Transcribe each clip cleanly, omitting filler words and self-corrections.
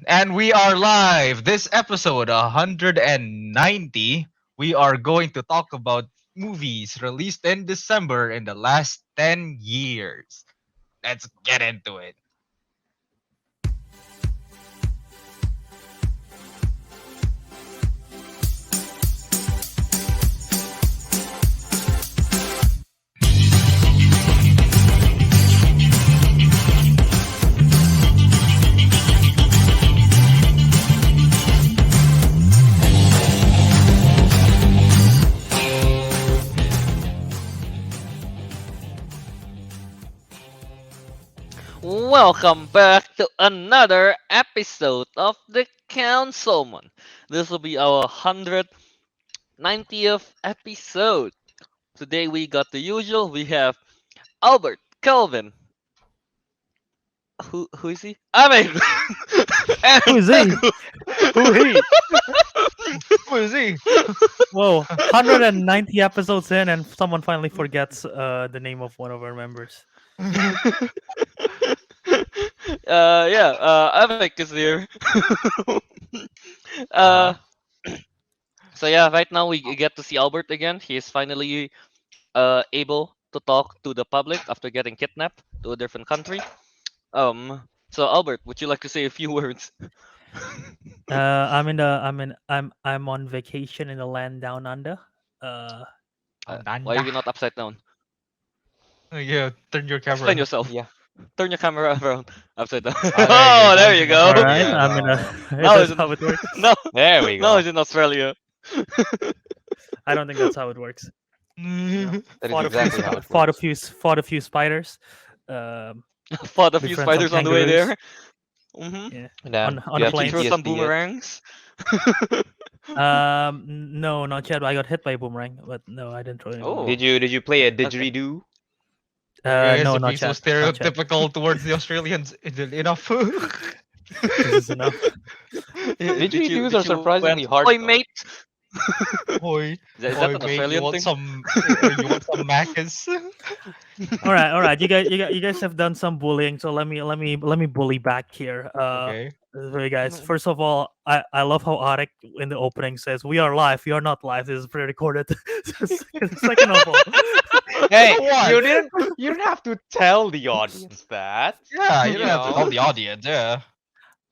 And we are live. This episode 190, we are going to talk about movies released in December in the last 10 years. Let's get into it. Welcome back to another episode of the Councilmen. This will be our 190th episode. Today we got the usual. We have Albert, Kelvin. Who is he? I mean, Who and is he? Teguh. Who he? Who is he? Whoa, 190 episodes in, and someone finally forgets the name of one of our members. Yeah, Ariq is here. uh, Uh-huh. so yeah, right now we get to see Albert again. He is finally able to talk to the public after getting kidnapped to a different country. So Albert, would you like to say a few words? I'm on vacation in the land down under. Uh, Why are Ananda. you not upside down? Yeah, turn your Explain camera. yourself. Yeah. Turn your camera around upside down. Oh, there you Oh, go. Now there it's you in go. all Australia. right, I'm in a. Now That's it's how it works. no, There we now go. it's in Australia. I don't think that's how it works. Yeah, That is fought a few, exactly how it fought a works. few, fought a few spiders. Um, Fought a few befriend some spiders on the way kangaroos. there. Mm-hmm. Yeah, And on you a have Did you plane. throw some PTSD yet? boomerangs? No, not yet. I got hit by a boomerang, but no, I didn't throw any boomerang. Oh, Did you play a okay. didgeridoo? You guys No, are being not so yet. Not yet. stereotypical towards the Australians. Is it enough? This is enough. Didgeridoos are Did you went? surprisingly hard Oi, though. mate. Boy, Is that boy, an mate, you Australian want thing? some? You want some macas? All right. You guys have done some bullying, so let me bully back here. Okay. Sorry guys. No. First of all, I love how Ariq in the opening says, "We are live. We are not live. This is pre-recorded." Second of all, Hey, What? you didn't have to tell the audience that. Yeah, you You don't have to tell know. the audience. Yeah.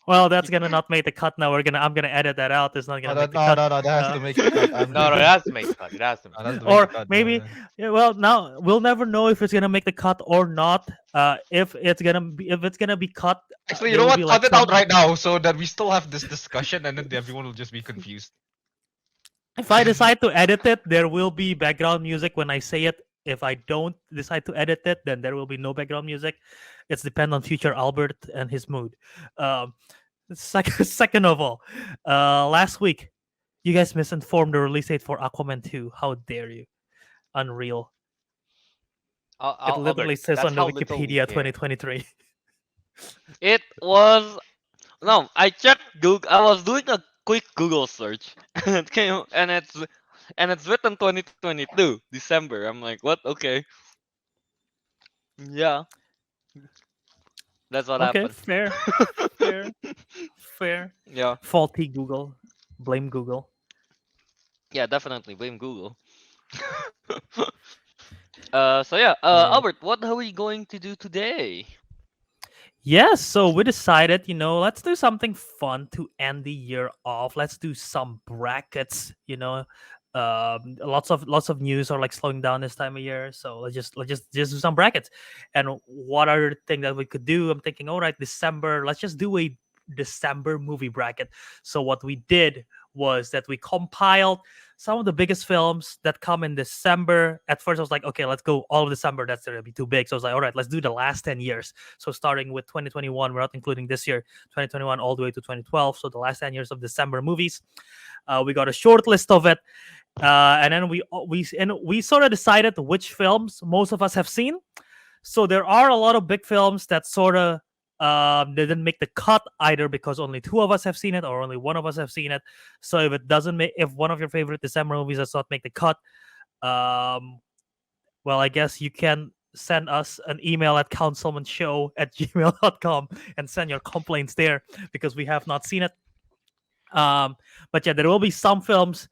well, that's gonna not make the cut now. I'm gonna edit that out. It's not No, gonna make the cut. no, that has Uh, to make the cut. I'm No, good. it has to make the cut. It has to make That the has to cut. make the or cut. maybe, yeah, well, now we'll never know if it's gonna make the cut or not. If it's gonna be cut, Actually, you there know will what? be Cut like it out some. right now so that we still have this discussion and then everyone will just be confused. If I decide to edit it, there will be background music when I say it. If I don't decide to edit it, then there will be no background music. It's depend on future Albert and his mood. Um, second of all, last week you guys misinformed the release date for Aquaman 2. How dare you? Unreal. It Albert, literally says that's on the how little we Wikipedia care. 2023. It was no. I checked Google. I was doing a quick Google search, and it came, and it's written 2022 December. I'm like, what? Okay, yeah, that's what Okay, happened. fair, fair, fair. Yeah, Faulty Google. Blame Google. yeah, definitely blame Google. So yeah, Uh, Albert, what are we going to do today? Yes, so we decided, let's do something fun to end the year off. Let's do some brackets. Lots of news are like slowing down this time of year, so let's just do some brackets. And what other thing that we could do? I'm thinking, all right, December. Let's just do a December movie bracket. So what we did was that we compiled some of the biggest films that come in December. At first, I was like, okay, let's go all of December. That's gonna be too big. So I was like, all right, let's do the last 10 years. So starting with 2021, we're not including this year, 2021 all the way to 2012. So the last 10 years of December movies. We got a short list of it, and then we sort of decided which films most of us have seen. So there are a lot of big films that sort of they didn't make the cut either because only two of us have seen it or only one of us have seen it. So if it doesn't make, if one of your favorite December movies does not make the cut, um, well, I guess you can. send us an email at councilmenshow@gmail.com and send your complaints there because we have not seen it. But yeah, there will be some films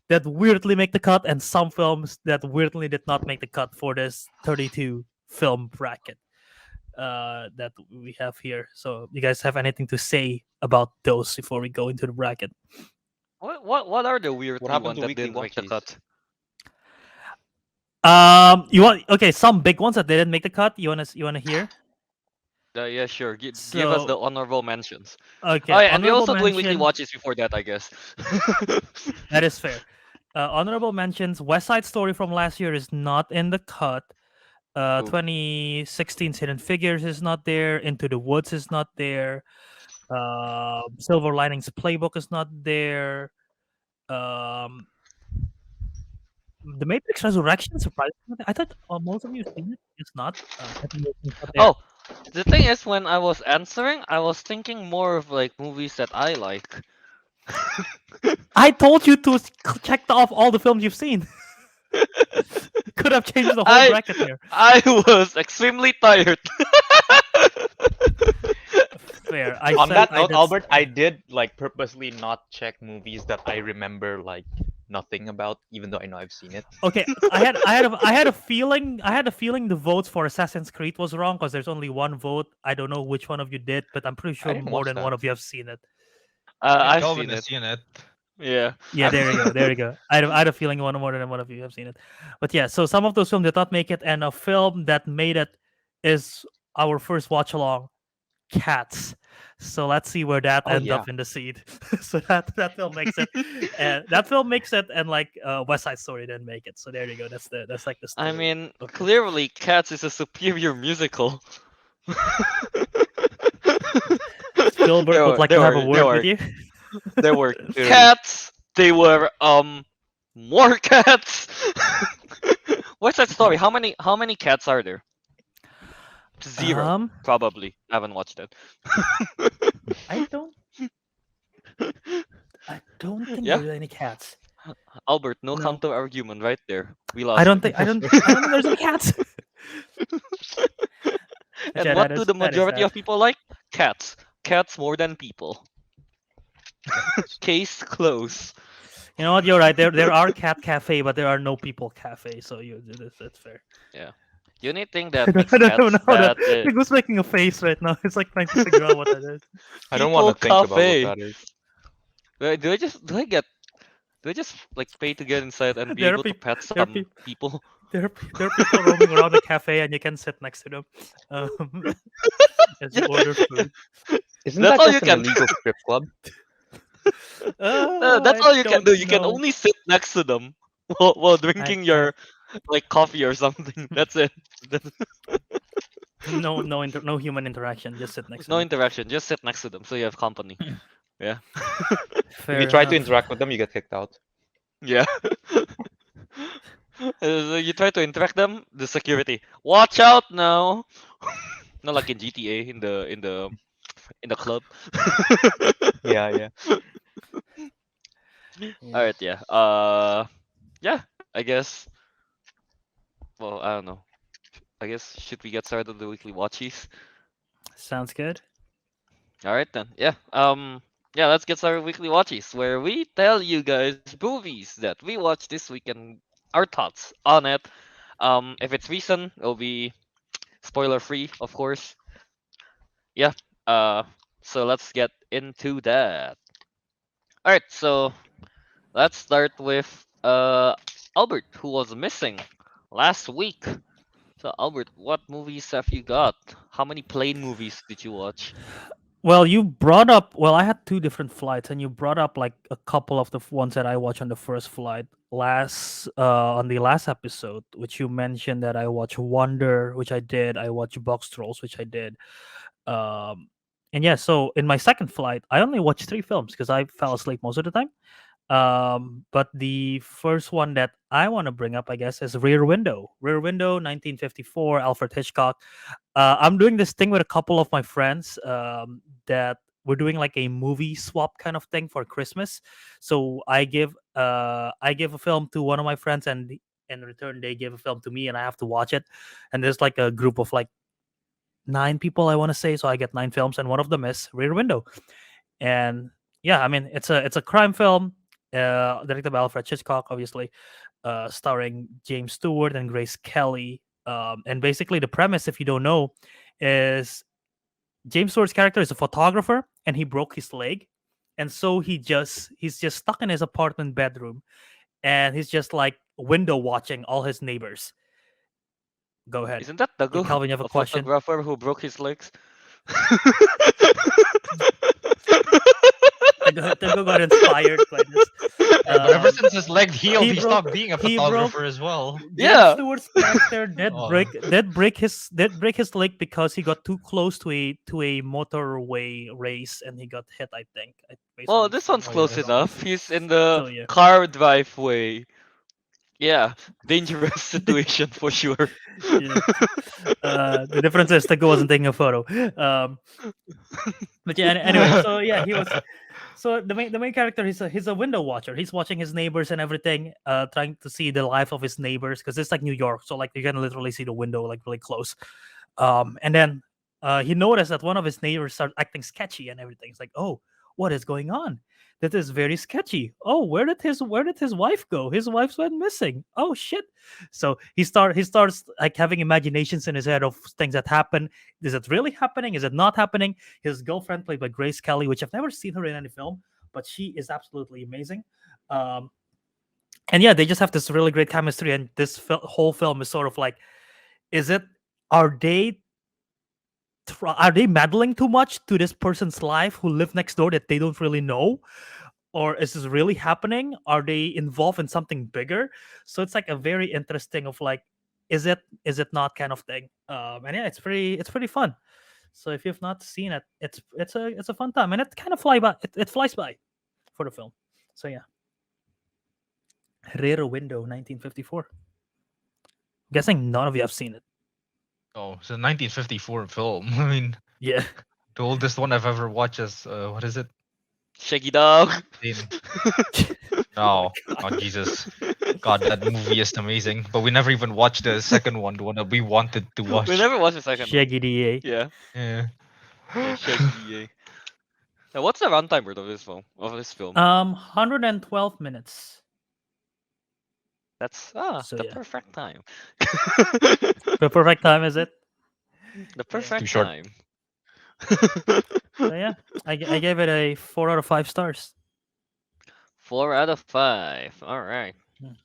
that weirdly make the cut and some films that weirdly did not make the cut for this 32 film bracket that we have here. So, you guys have anything to say about those before we go into the bracket? What are the What weirdly happened ones to that weekly didn't make the watchies? cut? You want okay? Some big ones that didn't make the cut. You wanna hear? Yeah, sure. Give us the So honorable mentions. Oh okay, yeah, and we're honorable also doing weekly mention. watches before that, I guess. That is fair. Honorable mentions. West Side Story from last year is not in the cut. Ooh. 2016 Hidden Figures is not there. Into the Woods is not there. Silver Linings Playbook is not there. Um, The Matrix Resurrection, surprisingly, I thought most of you seen it. It's not. I think it's not there. Oh, the thing is, when I was answering, I was thinking more of like movies that I like. I told you to check off all the films you've seen. Could have changed the whole I bracket here. I was extremely tired. Fair. I On said that I note, did. Albert, I did like purposely not check movies that I remember like nothing about, even though I know I've seen it. Okay, I had a feeling the votes for Assassin's Creed was wrong because there's only one vote. I don't know which one of you did, but I'm pretty I sure didn't more watch than one that. of you have seen it. I think I've Kelvin seen has it. seen it. Yeah. Yeah, there you go. There you go. I had a feeling one more than one of you have seen it. But yeah, so some of those films did not make it, and a film that made it is our first watch along, Cats. So let's see where that Oh ends yeah. up in the seed. So that film makes it, and that film makes it, and like West Side Story didn't make it. So there you go. That's like the I story. mean, Okay. clearly, Cats is a superior musical. Spielberg would like to have a There word with were you. there were Literally. cats. They were more cats. What's that story? How many cats are there? Zero, Um, probably. I haven't watched it. I don't, I don't think Yeah, there's any cats. Albert, no No, counter argument right there. We I lost don't him. think, I don't think there's any cats. But And yeah, what do the that is majority that. of people like? Cats. Cats more than people. Case closed. You know what? You're right. There are cat cafe, but there are no people cafe. So that's fair. Yeah. The only thing I that don't, makes I don't cats know how that. bad is Who's making a face right now? It's like trying to figure out what that is. I don't want people to think about what cafe. that is. Do I just like pay to get inside and be There are able to people. pet There are some people. people? There are people roaming around the cafe, and you can sit next to them um, as you Yeah, order food. Isn't that's that all you just an can do. illegal strip club? That's I all you can don't do. You can know. only sit next to them while I, drinking I your like coffee or something. That's it. no human interaction. Just sit next to No them. interaction. Just sit next to them so you have company. Yeah. If you Fair try to enough. interact with them, you get kicked out. Yeah. So you try to interact them, the security. Watch out now. Not like in GTA in the club. Yeah, yeah. Yeah. All right, yeah. Yeah. I guess. Well, I don't know. I guess should we get started with the weekly watchies? Sounds good. All right then. Yeah. Yeah. Let's get started with weekly watchies, where we tell you guys movies that we watched this week and our thoughts on it. If it's recent, it'll be spoiler free, of course. Yeah. Uh. So let's get into that. All right. So let's start with Albert, who was missing last week. So Albert, what movies have you got? How many plane movies did you watch? Well, you brought up. Well, I had two different flights, and you brought up like a couple of the ones that I watched on the first flight on the last episode, which you mentioned that I watched Wonder, which I did. I watched Box Trolls, which I did. Um, and yeah, so in my second flight, I only watched three films because I fell asleep most of the time. But the first one that I want to bring up, I guess, is Rear Window. Rear Window, 1954, Alfred Hitchcock. I'm doing this thing with a couple of my friends that we're doing like a movie swap kind of thing for Christmas. So I give a film to one of my friends, in return they give a film to me and I have to watch it. And there's like a group of like 9 people, I want to say, so I get 9 films, and one of them is Rear Window. And yeah, I mean it's a crime film, directed by Alfred Hitchcock, obviously, starring James Stewart and Grace Kelly. And basically the premise, if you don't know, is James Stewart's character is a photographer and he broke his leg, and so he's just stuck in his apartment bedroom, and he's just like window watching all his neighbors. Go ahead. Isn't that Teguh, Calvin, you have a a question? photographer who broke his legs? Tego got inspired by this. Yeah, but ever Um, since his leg healed, he broke- stopped being a he broke- photographer as well. Yeah. James Stewart's character did Oh. break his leg because he got too close to a motorway race and he got hit. I think. Based Well, on- this one's Oh, close yeah. enough. He's in the So, yeah. car driveway. Yeah, dangerous situation for sure. Yeah. The difference is Tego wasn't taking a photo. But yeah, anyway, so yeah, he was. So the main character, he's a window watcher. He's watching his neighbors and everything, trying to see the life of his neighbors because it's like New York, so like you can literally see the window like really close. And then he noticed that one of his neighbors started acting sketchy and everything. It's like, oh, what is going on? That is very sketchy. Oh, where did his wife go? His wife's went missing. Oh shit! So he starts like having imaginations in his head of things that happen. Is it really happening? Is it not happening? His girlfriend, played by Grace Kelly, which I've never seen her in any film, but she is absolutely amazing. And yeah, they just have this really great chemistry, and this whole film is sort of like, is it? Are they are they meddling too much to this person's life who live next door that they don't really know, or is this really happening? Are they involved in something bigger? So it's like a very interesting of like, is it not kind of thing. And yeah, it's pretty fun. So if you've not seen it, it's a fun time, and it kind of it flies by for the film. So yeah, Rear Window, 1954. Guessing none of you have seen it. Oh, it's a 1954 film. I mean, Yeah. the oldest one I've ever watched is what is it? Shaggy dog. In... No, oh Jesus, God, that movie is amazing. But we never even watched the second one, the one that we wanted to watch. We never watched the second one. Shaggy DA. Yeah, Yeah. Shaggy DA. Now, what's the runtime of this film? 112 minutes. That's So, the yeah. perfect time. The perfect time, is it? The perfect short. time. So yeah, I gave it a 4 out of 5 stars. 4 out of 5. All right. Mhm.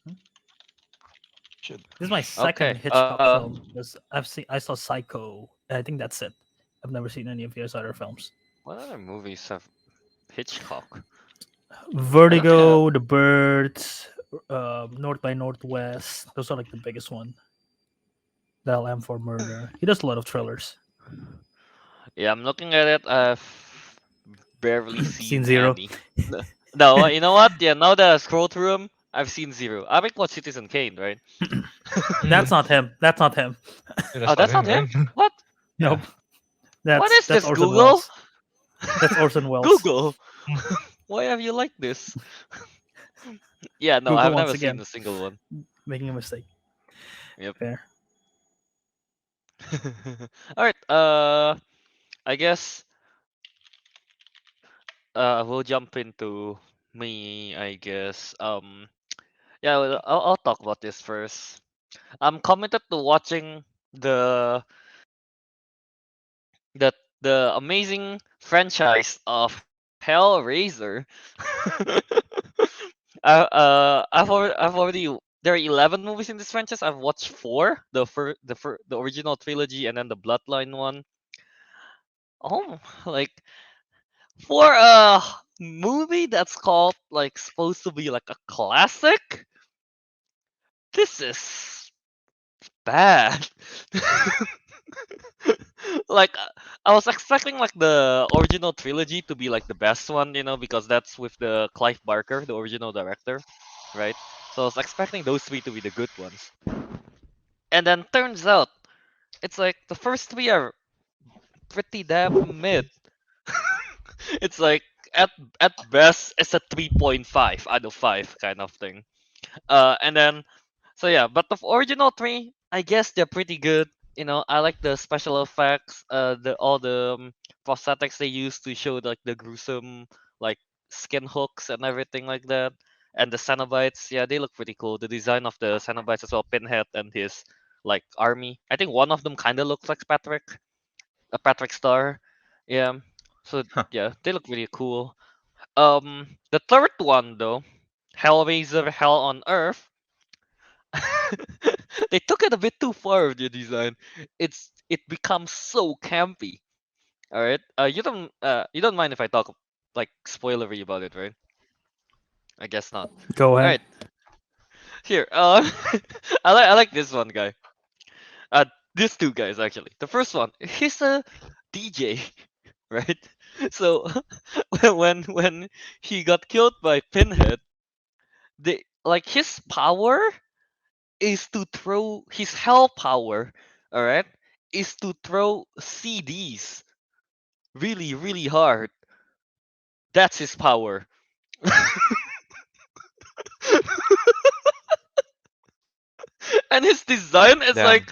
Should. This is my second Okay, Hitchcock film. Because I saw Psycho. I think that's it. I've never seen any of his other films. What other movies have Hitchcock? Vertigo, The Birds, North by Northwest. Those are like the biggest one. Dial M for Murder. He does a lot of thrillers. Yeah, I'm looking at it. I've barely seen Seen zero. any. No, you know what? Yeah, now that I scroll through them, I've seen zero. I think what Citizen Kane, right? That's not him. That's not him. Oh, that's not him. right? What? Nope. That's, What is that's this, Orson Google? Welles. That's Orson Welles. Google. Why have you like this? Yeah, no, Google I've once never again. seen a single one. Making a mistake. Yep. Fair. All right. I guess we'll jump into me. I guess. Yeah, well, I'll talk about this first. I'm committed to watching the the amazing franchise of Hellraiser. I've already there are 11 movies in this franchise. I've watched 4, the original trilogy and then the Bloodline one. Oh, like for a movie that's called like supposed to be like a classic, this is bad. Like I was expecting like the original trilogy to be like the best one, because that's with the Clive Barker, the original director, right? So I was expecting those 3 to be the good ones. And then turns out it's like the first 3 are pretty damn mid. It's like at best it's a 3.5 out of 5 kind of thing. And then So yeah, but the original three, I guess they're pretty good. I like the special effects, the all the prosthetics they use to show like the gruesome like skin hooks and everything like that. And the Cenobites, yeah, they look pretty cool. The design of the Cenobites as well, Pinhead and his like army. I think one of them kind of looks like Patrick Star. Yeah. So Huh. yeah, they look really cool. The third one though, Hellraiser Hell on Earth. They took it a bit too far with the design. It becomes so campy. All right. You don't mind if I talk like spoilery about it, right? I guess not. Go All ahead. right. Here. I like this one guy. Uh, these two guys actually. The first one, he's a DJ, right? So when he got killed by Pinhead, they like his power is to throw his hell power, all right, is to throw CDs really, really hard. That's his power. And his design is Damn. like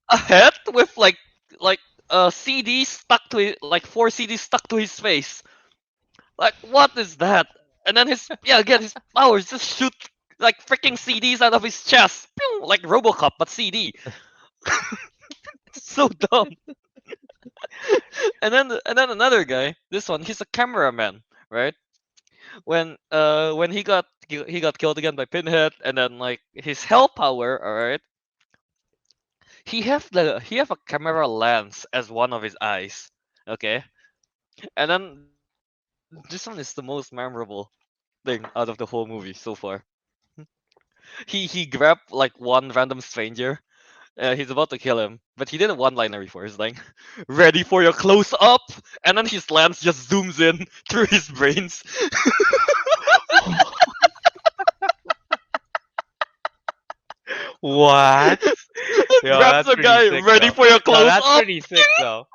a head with like a CD stuck to it, like four CDs stuck to his face. Like what is that? And then again his powers just shoot like freaking CDs out of his chest, Pew! Like RoboCop but CD. It's so dumb. And then another guy, this one, he's a cameraman, right? When he got killed again by Pinhead, and then like his hell power, all right, he have a camera lens as one of his eyes, okay, and then this one is the most memorable thing out of the whole movie so far. He grabbed like one random stranger. He's about to kill him, but he did a one-liner before. He's like, "Ready for your close-up," and then his lens just zooms in through his brains. What? Yo, Grabs that's the pretty guy. sick Ready though. for your No, that's close-up. pretty sick though.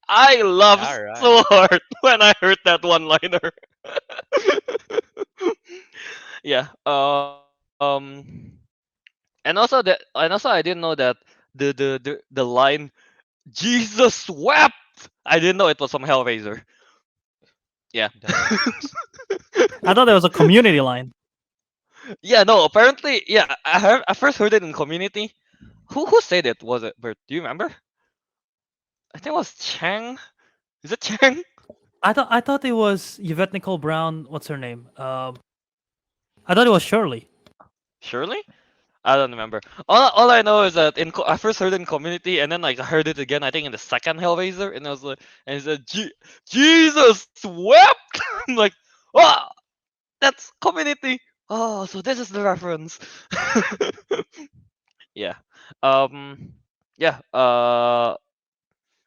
I laughed All right. so hard when I heard that one-liner. Yeah. And also I didn't know that the line Jesus wept. I didn't know it was from Hellraiser. Yeah. Damn. I thought there was a community line. Yeah. No. Apparently, yeah. I first heard it in Community. Who said it? Was it Bert? Do you remember? I think it was Chang. Is it Chang? I thought it was Yvette Nicole Brown. What's her name? I thought it was Shirley. Shirley? I don't remember. All I know is that I first heard it in Community, and then like I heard it again. I think in the second Hellraiser, and I was like, and it said, Jesus wept." I'm like, "Oh, that's Community. Oh, so this is the reference." Yeah. Yeah.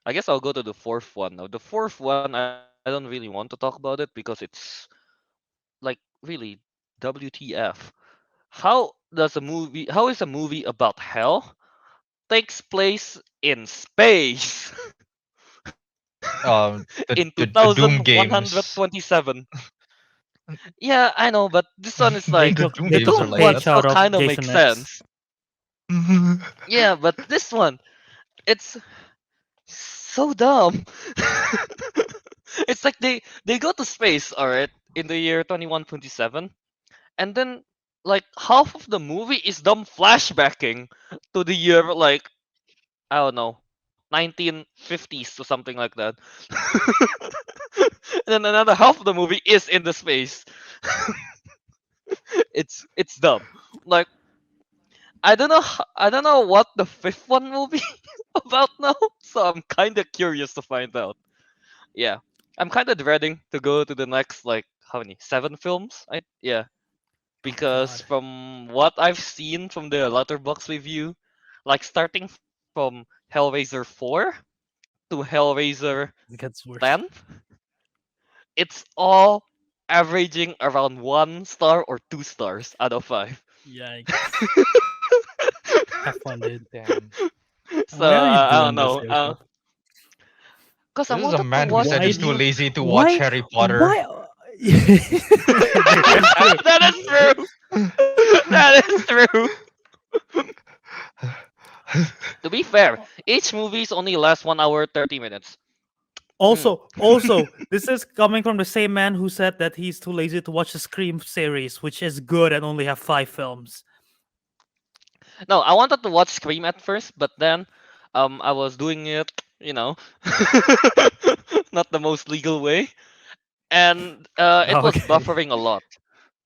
I guess I'll go to the fourth one now. The fourth one, I don't really want to talk about it because it's like really WTF. How is a movie about hell takes place in space in The Doom games. 2127? Yeah, I know, but this one is They like The took Doom they the games took are a Doom like one that. page still out of kind of makes Jason X. sense. Yeah, but this one, it's so dumb. It's like they go to space, all right, in the year 2127, and then like half of the movie is them flashbacking to the year like I don't know, 1950s or something like that. And then another half of the movie is in the space. It's dumb. Like I don't know what the fifth one will be about now, so I'm kind of curious to find out. Yeah, I'm kind of dreading to go to the next like how many 7 films? Yeah, Oh because God, from what I've seen from the Letterbox review, like starting from Hellraiser 4 to Hellraiser it gets worse. 10, it's all averaging around 1 star or 2 stars out of 5. Yikes! Have fun, dude. Damn. So Why are you I don't doing this know. to yourself? Cause I This is a wanted to man who watch said the Why? he's too new. lazy to watch Why? Harry Potter. Why? That is true. That is true. To be fair, each movies only lasts 1 hour 30 minutes. Also, this is coming from the same man who said that he's too lazy to watch the Scream series, which is good and only have 5 films. No, I wanted to watch Scream at first, but then I was doing it, you know, not the most legal way, and it was Okay, buffering a lot.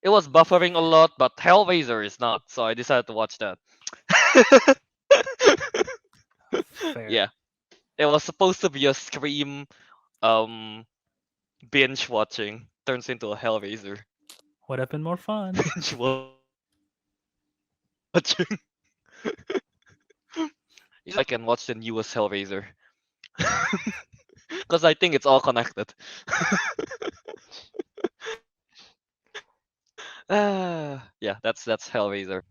It was buffering a lot, but Hellraiser is not, so I decided to watch that. fair. Yeah, it was supposed to be a Scream um binge watching, turns into a Hellraiser Would have been more fun. binge watching. I can watch the newest Hellraiser because I think it's all connected. Yeah, that's Hellraiser.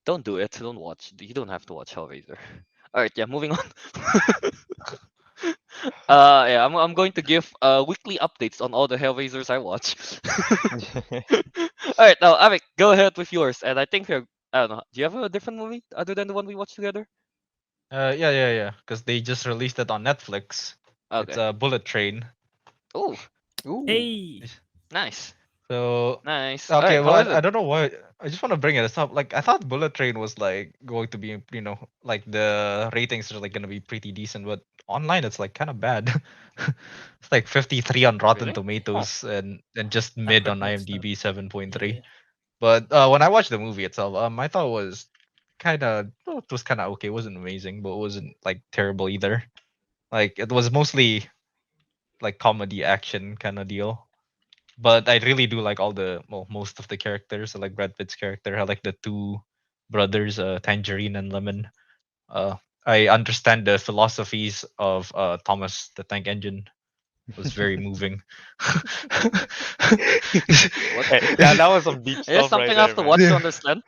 Don't do it. Don't watch. You don't have to watch Hellraiser. All right, yeah. Moving on. Yeah, I'm going to give weekly updates on all the Hellraisers I watch. All right, now Ariq, go ahead with yours. And I think we're. I don't know. Do you have a different movie other than the one we watched together? Yeah. Because they just released it on Netflix. It's Okay. a Bullet Train. Oh, Ooh. Hey, nice, So nice. All okay, right, how well is I it? don't know why. I just want to bring it up. Like I thought Bullet Train was like going to be, like the ratings are like gonna be pretty decent, but online it's like kind of bad. It's like 53 on Rotten Really? Tomatoes and just mid Epic on mixed up. IMDb 7.3. Yeah. But when I watched the movie itself, I thought it was it was kind of okay. It wasn't amazing, but it wasn't like terrible either. Like it was mostly like comedy action kind of deal. But I really do like most of the characters. I like Brad Pitt's character. I like the two brothers, Tangerine and Lemon. Uh, I understand the philosophies of Thomas the Tank Engine. It was very moving. What? Yeah, that was some deep Is this stuff right something I have there, to man. watch to understand?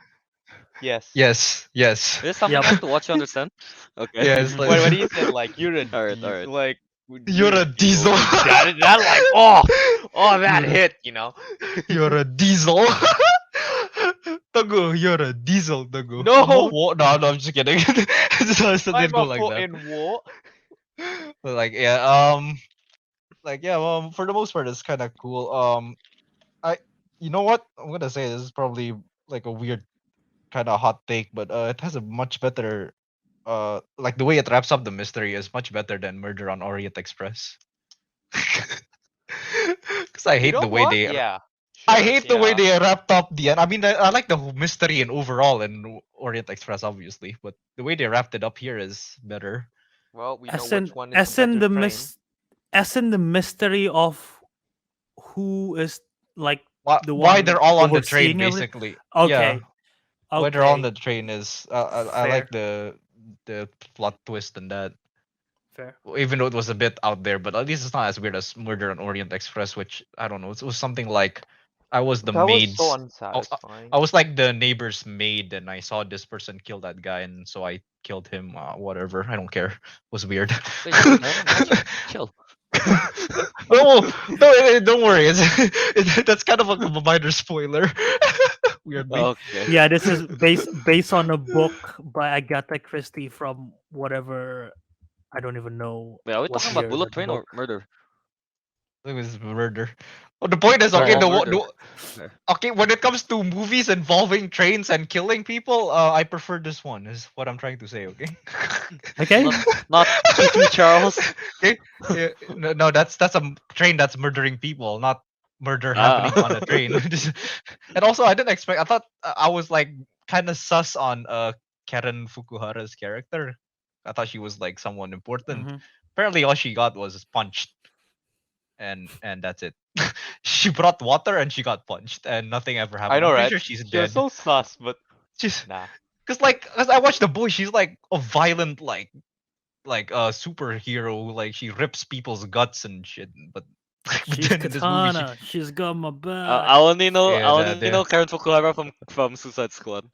Yes. Yes, yes, Is this something I Yep. have to watch to understand? Okay. yes. When he said like you're a All right, all right. diesel, like You're a diesel. that like that You're a- hit, you know. You're a diesel. Teguh, you're a diesel, Teguh. No. No, I'm just kidding. It I'm didn't go a like foot that. in war. But well, for the most part, it's kind of cool. I, you know what? I'm gonna say this is probably like a weird kind of hot take, but it has a much better, like the way it wraps up the mystery is much better than Murder on Orient Express. Because I You hate know the way what? they Yeah. I Sure. hate the way Yeah. they wrapped up the end. I mean, I like the whole mystery and overall in Orient Express, obviously, but the way they wrapped it up here is better. Well, we know As in, which one is as the in better the train. as in the mystery of who is like the Why one they're all on the train, overseeing everything. basically? Yeah, Okay, why they're all on okay, the train is. I like fair, the plot twist and that. fair. Even though it was a bit out there, but at least it's not as weird as Murder on Orient Express, which I don't know. It was something like I was the That was so maid's. I unsatisfying. was like the neighbor's maid, and I saw this person kill that guy, and so I killed him. Whatever, I don't care. It was weird. Wait, I haven't watched it. Chill. No, don't worry. That's kind of a minor spoiler. Weirdly. Okay. Yeah, this is based on a book by Agatha Christie from whatever, I don't even know Wait, are we what talking about year bullet that train or book. murder? It was murder. Well, the point is, okay, Oh, murder. Okay. okay, when it comes to movies involving trains and killing people, I prefer this one. Is what I'm trying to say. Okay. Okay, Not Choo Charles. Okay. Yeah, no, that's a train that's murdering people, not murder Ah. happening on a train. And also, I didn't expect. I thought I was like kind of sus on Karen Fukuhara's character. I thought she was like someone important. hmm Apparently, all she got was punched, and that's it. She brought water and she got punched, and nothing ever I happened. know, I'm pretty right? sure she's She was dead. so sus, but She's nah. cause I watched the boy. She's like a violent like a superhero. Like she rips people's guts and shit. But she's then in this movie, Katana. She's got my back. I only know yeah, Karen Fukuhara from Suicide Squad.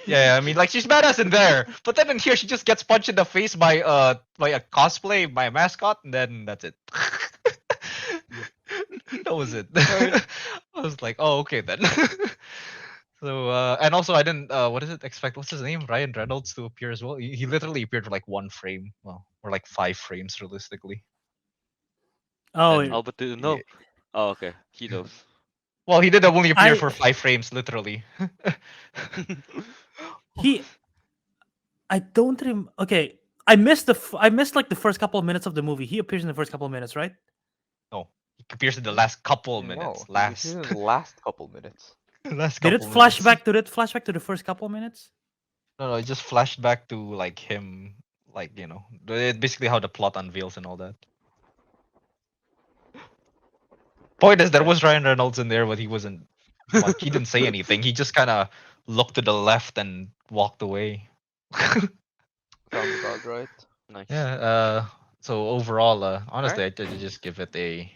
yeah. I mean, like she's badass in there, but then in here she just gets punched in the face by a cosplay by a mascot, and then that's it. That was it. Alright. I was like, oh, okay then. So and also I didn't what is it expect what's his name Ryan Reynolds to appear as well. He literally appeared for like one frame, well, or like 5 frames realistically. Oh, And Albert didn't yeah, know. Oh, okay. He knows. well, he did only appear I for 5 frames literally. he I don't okay. I missed like the first couple of minutes of the movie. He appears in the first couple of minutes, right? No, he appears in the last couple minutes. No, he appeared Last in the last couple minutes. last Did it couple minutes. flash back to the first couple of minutes? No, it just flashed back to like him, like basically how the plot unveils and all that. Point is, there Okay. was Ryan Reynolds in there, but he wasn't much. He didn't say anything. He just kind of looked to the left and walked away. Sounds about right. Nice. Yeah. So overall, honestly, Alright. I'd just give it a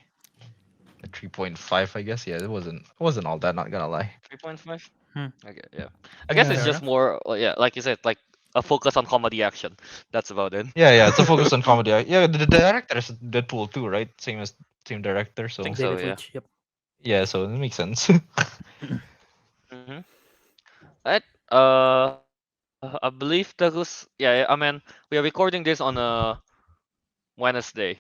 3.5, I guess. Yeah, it wasn't all that. Not gonna lie. 3.5. Hmm. Okay, yeah. I guess Yeah. it's Fair just enough. more, yeah, like you said, like a focus on comedy action. That's about it. Yeah. It's a focus on comedy. Yeah, the director is Deadpool too, right? Same director. So Think so, David yeah. Leitch. Yep. yeah, so it makes sense. Mm-hmm. Right. I believe Tegus. Yeah, I mean, we are recording this on a Wednesday,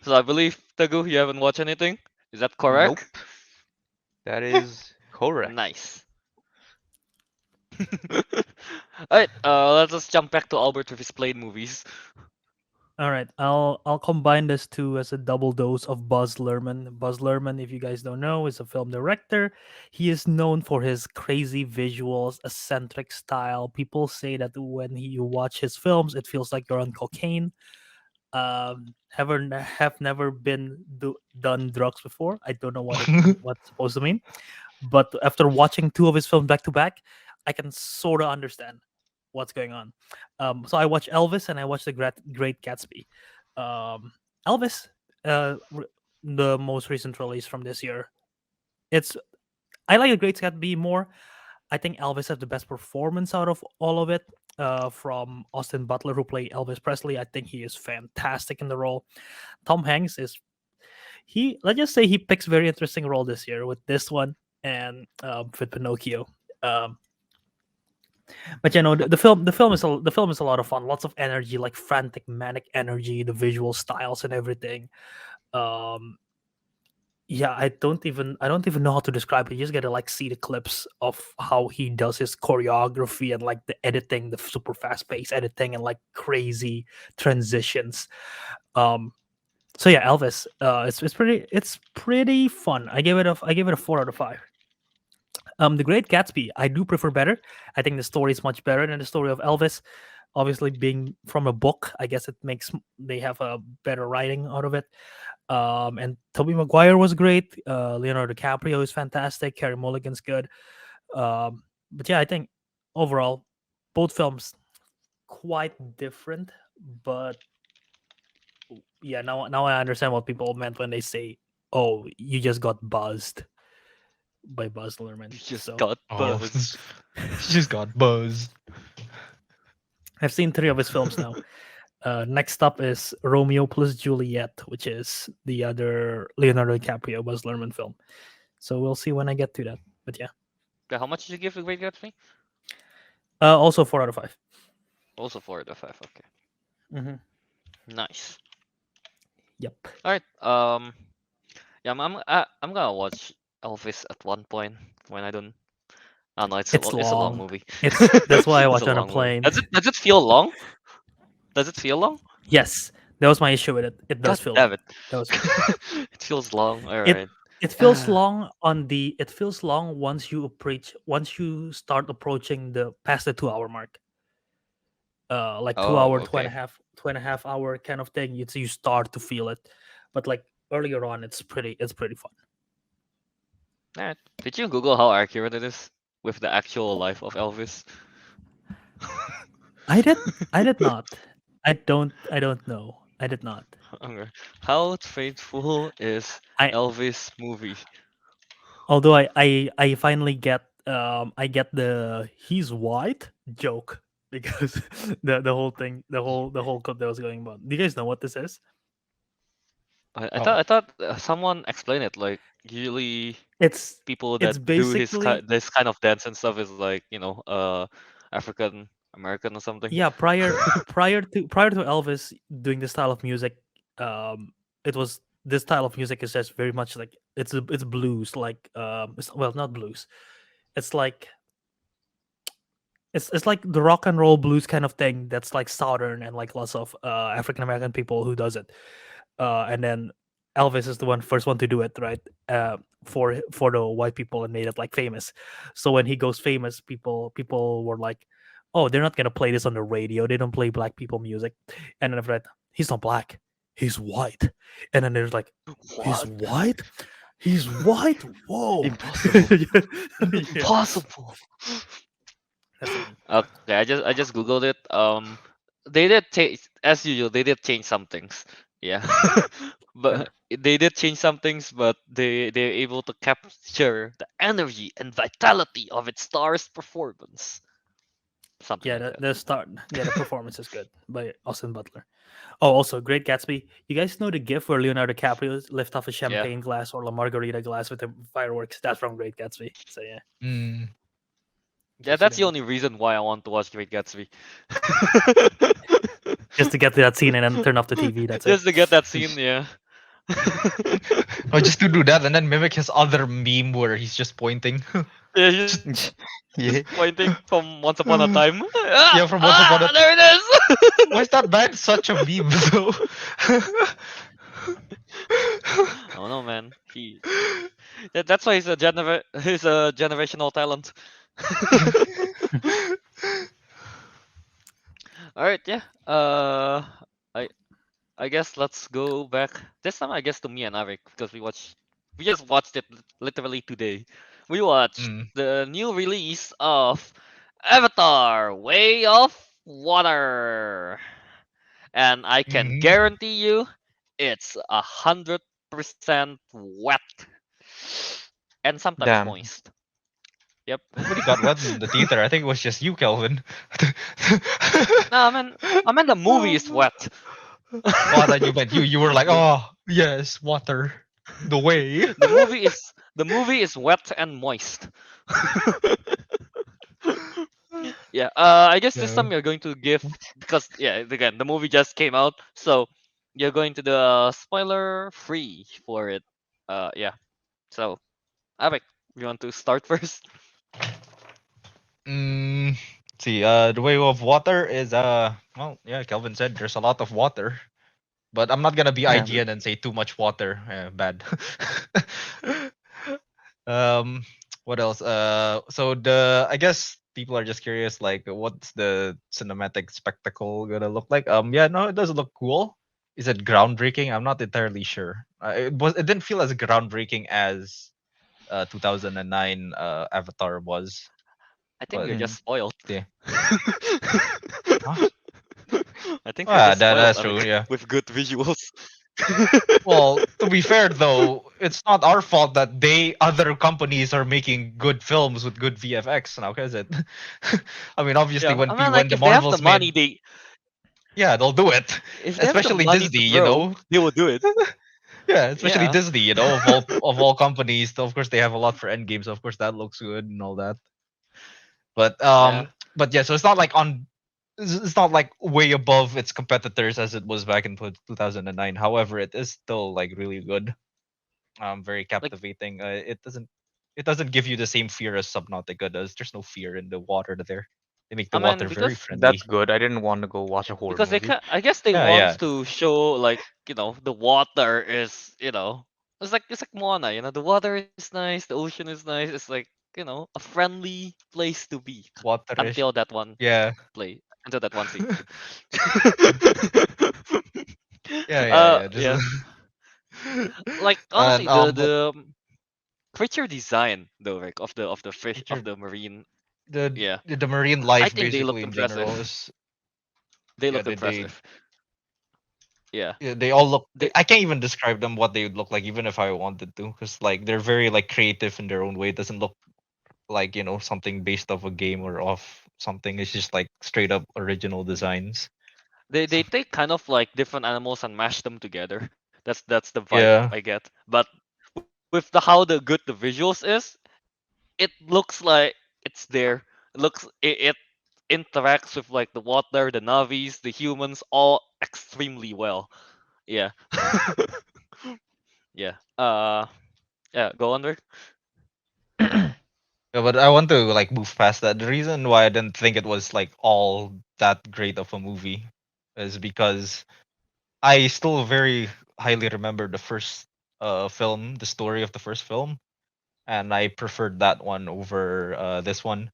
so I believe Tegu, you haven't watched anything. Is that Nope, correct? that is correct. Nice. Alright, let's just jump back to Albert with his played movies. All right, I'll combine this two as a double dose of Buzz Luhrmann. Buzz Luhrmann, if you guys don't know, is a film director. He is known for his crazy visuals, eccentric style. People say that when you watch his films, it feels like you're on cocaine. Have never been done drugs before. I don't know what's supposed to mean, but after watching two of his films back to back, I can sort of understand what's going on. So I watched Elvis and I watched The Great Gatsby. Elvis, the most recent release from this year. It's I like The Great Gatsby more. I think Elvis has the best performance out of all of it. From Austin Butler, who played Elvis Presley, I think he is fantastic in the role. Tom Hanks is let's just say he picks very interesting role this year with this one and with Pinocchio. Um, but the film is a lot of fun, lots of energy, like frantic, manic energy, the visual styles and everything. Um, yeah, I don't even know how to describe it. You just gotta like see the clips of how he does his choreography and like the editing, the super fast paced editing and like crazy transitions. Um, so yeah, Elvis, it's pretty fun. I gave it a 4 out of 5. The Great Gatsby, I do prefer better. I think the story is much better than the story of Elvis. Obviously, being from a book, I guess they have a better writing out of it. And Tobey Maguire was great. Leonardo DiCaprio is fantastic. Carey Mulligan's good. But yeah, I think overall, both films quite different. But yeah, now I understand what people meant when they say, "Oh, you just got buzzed by Buzz Luhrmann." You just So got Oh, buzzed. she just got buzzed. I've seen 3 of his films now. Next up is Romeo plus Juliet, which is the other Leonardo DiCaprio Buzz Luhrmann film. So we'll see when I get to that. But yeah, Okay, how much did you give The Great Gatsby? also 4 out of 5. Also 4 out of 5. Okay, nice. Yep. Alright, yeah, I'm gonna watch Elvis at one point when I don't. Oh no, It's it's a long long. movie. That's why I It's watch a on a long movie. plane. Does it feel long? Does it feel long? Yes, that was my issue with it. It God does feel damn long. it. That was It feels long. All it. right. It feels long it feels long once you start approaching the past the 2 hour mark. Like 2 hour, Oh, okay. 2.5 hour kind of thing. You start to feel it, but like earlier on, it's pretty fun. Alright. Did you Google how accurate it is with the actual life of Elvis? I did not. I don't know. I did not. Okay. How faithful is I Elvis movie? Although I finally get I get the he's white joke because the whole thing the whole clip that was going on. Do you guys know what this is? Oh, I thought someone explained it like usually It's people that it's do basically, this kind of dance and stuff is like African American or something. yeah, prior to Elvis doing this style of music, um it was, this style of music is just very much like, it's blues, like, well, not blues, it's like, it's like the rock and roll blues kind of thing, that's like southern, and like lots of African American people who does it. And then Elvis is the first one to do it, right? For the white people, and made it like famous. So when he goes famous, people were like, "Oh, they're not gonna play this on the radio. They don't play black people music." And then I've read, "He's not black. He's white." And then there's like, "He's What? white. He's white. Whoa." Impossible. Yeah, Impossible. that's the thing. Okay, I just googled it. They did change, as usual. They did change some things. Yeah, Yeah. but they did change some things, but they're able to capture the energy and vitality of its star's performance. Something Yeah, like that. the performance is good by Austin Butler. Oh, also Great Gatsby. You guys know the gif where Leonardo DiCaprio lift off a Yeah. champagne glass or a margarita glass with the fireworks? That's from Great Gatsby. So yeah, mm, in Yeah, case you that's didn't the know, only reason why I want to watch Great Gatsby. just to get to that scene and then turn off the TV. That's it. Just to get that scene, yeah. or just to do that and then mimic his other meme where he's just pointing. Yeah, he's Yeah. pointing from Once Upon a Yeah, Time. Ah, from Once Upon a. there it is. Why is that band such a meme though? Oh no, man. That's why he's a generational talent. All right, yeah. I I guess let's go back this time. I guess to me and Arik because we just watched it literally today. We watched Mm, the new release of Avatar: Way of Water, and I can mhm. guarantee you, it's 100% wet and sometimes Damn. moist. Yep. Nobody got wet in the theater. I think it was just you, Kelvin. No, I mean the movie is wet. Oh, I thought you meant you. You were like, oh yes, water, the way. The movie is wet and moist. Yeah. I guess this Yeah. time you're going to give because yeah, again the movie just came out, so you're going to the spoiler free for it. Yeah. So, Avik, you want to start first? Mm, see, the way of water is well, yeah, Kelvin said there's a lot of water, but I'm not gonna be Yeah. IGN and say too much water. Bad. um, what else? So I guess people are just curious, like, what's the cinematic spectacle gonna look like? Yeah, no, it does look cool. Is it groundbreaking? I'm not entirely sure. It didn't feel as groundbreaking as 2009 Avatar was, I think but you're Mm. just spoiled. yeah. Huh? I think you're Ah, just spoiled, that's true. Avik, Yeah. with good visuals. Well, to be fair though, it's not our fault that other companies are making good films with good VFX now, is it? I mean, obviously, Yeah, I mean, when like the if they have the Marvels money, made, yeah, they'll do it. if they have the Especially money Disney, to throw, they will do it. Yeah, especially Yeah, Disney, of all companies. Of course, they have a lot for Endgame, so of course that looks good and all that. But yeah. yeah, so it's not like it's not like way above its competitors as it was back in 2009. However, it is still like really good. Very Like, captivating. It doesn't give you the same fear as Subnautica does. There's no fear in the water there. They make the I mean, water very That's friendly. good. I didn't want to go watch a horror because movie. I guess they Yeah, want yeah. to show like the water is it's like Moana. The water is nice, the ocean is nice. It's like a friendly place to be Waterish. until that one Yeah. until that one scene. Yeah. Just Yeah. Like honestly, and but the creature design though, like of the fish of nature- the marine, the yeah, the marine I life think they basically looked in general impressive. is They yeah looked impressive. Yeah. they all look. They I can't even describe them what they would look like even if I wanted to, because like they're very like creative in their own way. It doesn't look like something based off a game or off something. It's just like straight up original designs. they So take kind of like different animals and mash them together. That's the vibe Yeah. I get. But with how the good the visuals is, it looks like it's there. It interacts with like the water, the navis, the humans, all extremely well. Yeah. Yeah. Yeah. Go under. Yeah, but I want to like move past that. The reason why I didn't think it was like all that great of a movie is because I still very highly remember the first film, the story of the first film, and I preferred that one over this one.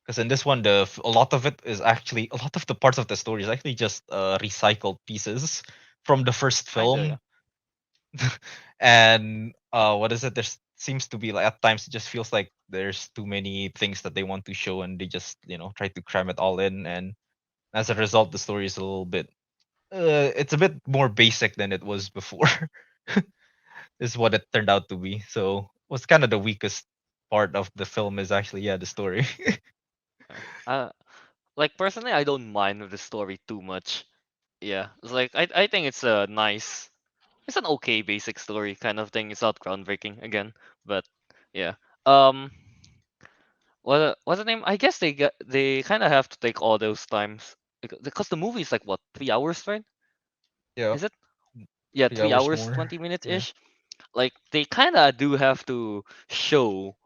Because in this one, a lot of it is actually a lot of the parts of the story is actually just recycled pieces from the first Kinda. Yeah. film. And what is it? There seems to be like at times it just feels like there's too many things that they want to show, and they just try to cram it all in, and as a result, the story is a little bit it's a bit more basic than it was before. Is what it turned out to be. So what's kind of the weakest part of the film is actually, yeah, the story. Yeah. Like personally, I don't mind with the story too much. Yeah. It's like I think it's a nice, it's an okay basic story kind of thing. It's not groundbreaking again, but yeah. Um. What's the name? I guess they kind of have to take all those times because the movie is like what 3 hours, right? Yeah, Is it? Yeah, 3 hours 3 hours, more. 20 minutes Yeah. ish. Like they kind of do have to show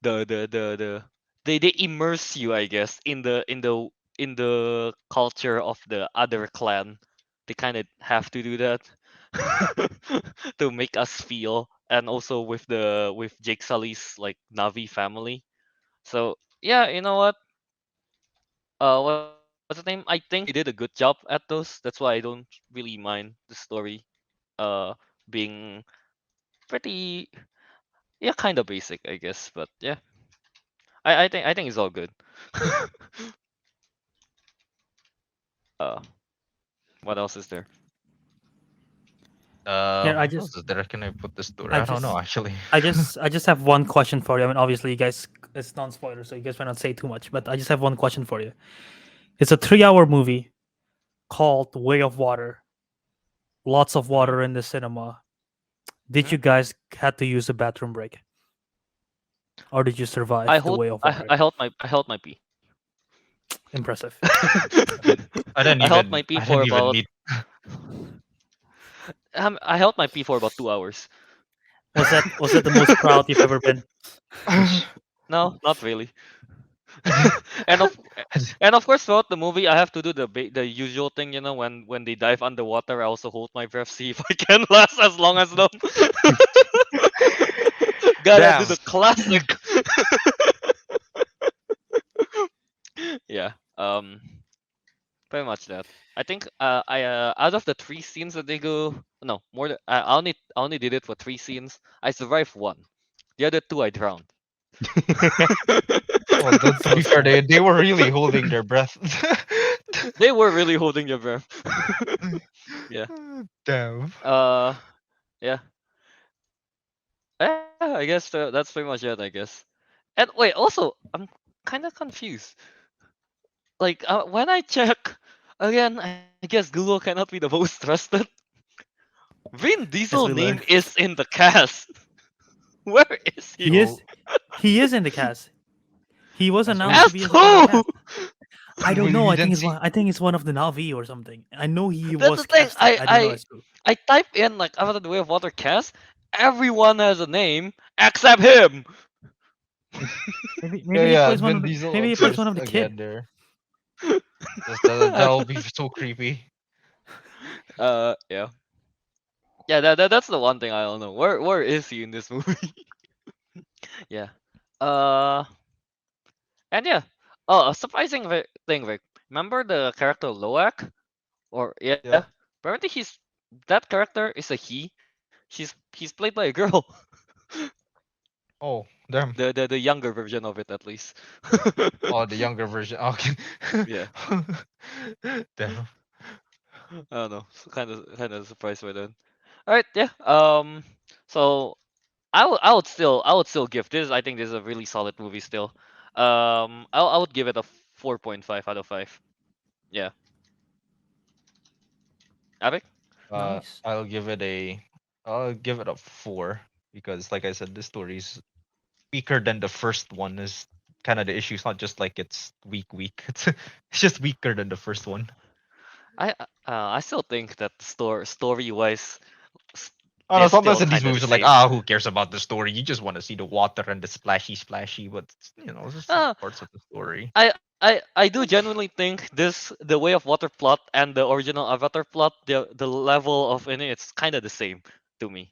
the they immerse you, I guess, in the culture of the other clan. They kind of have to do that to make us feel, and also with Jake Sully's like Navi family. So yeah, you know what? What's the name? I think they did a good job at those. That's why I don't really mind the story uh being pretty, yeah, kind of basic, I guess. But yeah, I think it's all good. uh, what else is there? Yeah, I What just else is there? Can I put this story? I I don't know just actually. I just have one question for you. I mean, obviously, you guys, it's non spoiler, so you guys might not say too much. But I just have one question for you. It's a 3 hour movie called Way of Water. Lots of Mm-hmm. water in the cinema. Did Mm-hmm. you guys had to use a bathroom break, or did you I survive the hold Way of I, Water? I held my pee. Impressive. I I held didn't my pee even for need. about I held my pee for about 2 hours. Was that the most proud you've ever been? No, not really. and of and of course throughout the movie I have to do the usual thing, when they dive underwater I also hold my breath, see if I can last as long as them. Gotta do Damn. the classic. Yeah. Pretty much that. I think I out of the 3 scenes that they go, no, more than I only did it for 3 scenes. I survived one. The other two I drowned. Well, to So be fair, sad. they were really holding their breath. They were really holding your breath. Yeah. Damn. Uh yeah. Yeah, I guess that's pretty much it, I guess. And wait, also, I'm kind of confused. Like, when I check, again, I guess Google cannot be the most trusted. Vin Diesel As we name learn, is in the cast. Where is he? he So is he is in the cast. He was as announced we to As be as a part of the who? cast. I don't know. we didn't see. I think it's one of the Navi or something. I know he That's the was thing. casted. I don't know as who. I type in like Avatar: The Way of Water cast. Everyone has a name except him. Yeah, Maybe he yeah. plays one Vin of the Diesel maybe he plays appears one of the kid. again there. That'll be so creepy. Yeah. Yeah, that's the one thing I don't know. Where is he in this movie? Yeah. Uh, and yeah. Oh, a surprising thing, Vic. Remember the character Loak? Or yeah. Yeah. Apparently that character is a he. He's played by a girl. Oh, damn. The younger version of it at least. Oh, the younger version. Okay. Yeah. Damn. I don't know. Kind of surprised by that. All right, yeah. So I would still give this. I think this is a really solid movie still. I would give it a 4.5 out of 5. Yeah. Avic? Nice. I'll give it a 4 because, like I said, the story's weaker than the first one. Is kind of the issue. It's not just like it's weak. It's just weaker than the first one. I still think that story wise I know is sometimes still in these kind of the movies are like, same. who cares about the story? You just want to see the water and the splashy, but it's just some Uh, parts of the story. I do genuinely think the way of water plot and the original Avatar plot, the level of in it's kind of the same to me.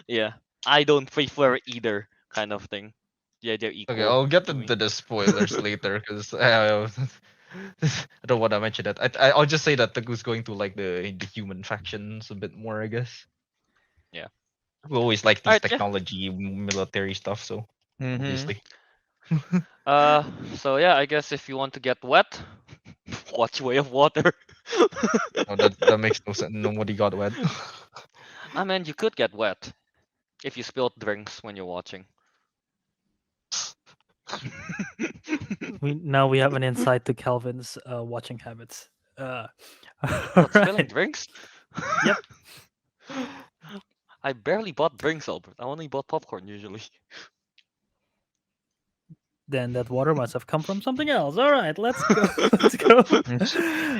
Yeah, I don't prefer either kind of thing. Yeah, they're Okay, equal I'll get to me. into the spoilers later because I don't want to mention that. I'll just say that Tegu's going to like the human factions a bit more, I guess. Yeah. We always like All these right. Yeah. technology, military stuff, so Mm-hmm. obviously. Uh. So yeah, I guess if you want to get wet, watch Way of Water. No, that makes no sense. Nobody got wet. I mean, you could get wet if you spilled drinks when you're watching. We have an insight to Kelvin's watching habits. All What, spilling right. drinks? Yep. I barely bought drinks, Albert. I only bought popcorn usually. Then that water must have come from something else. All right, let's go. Let's go.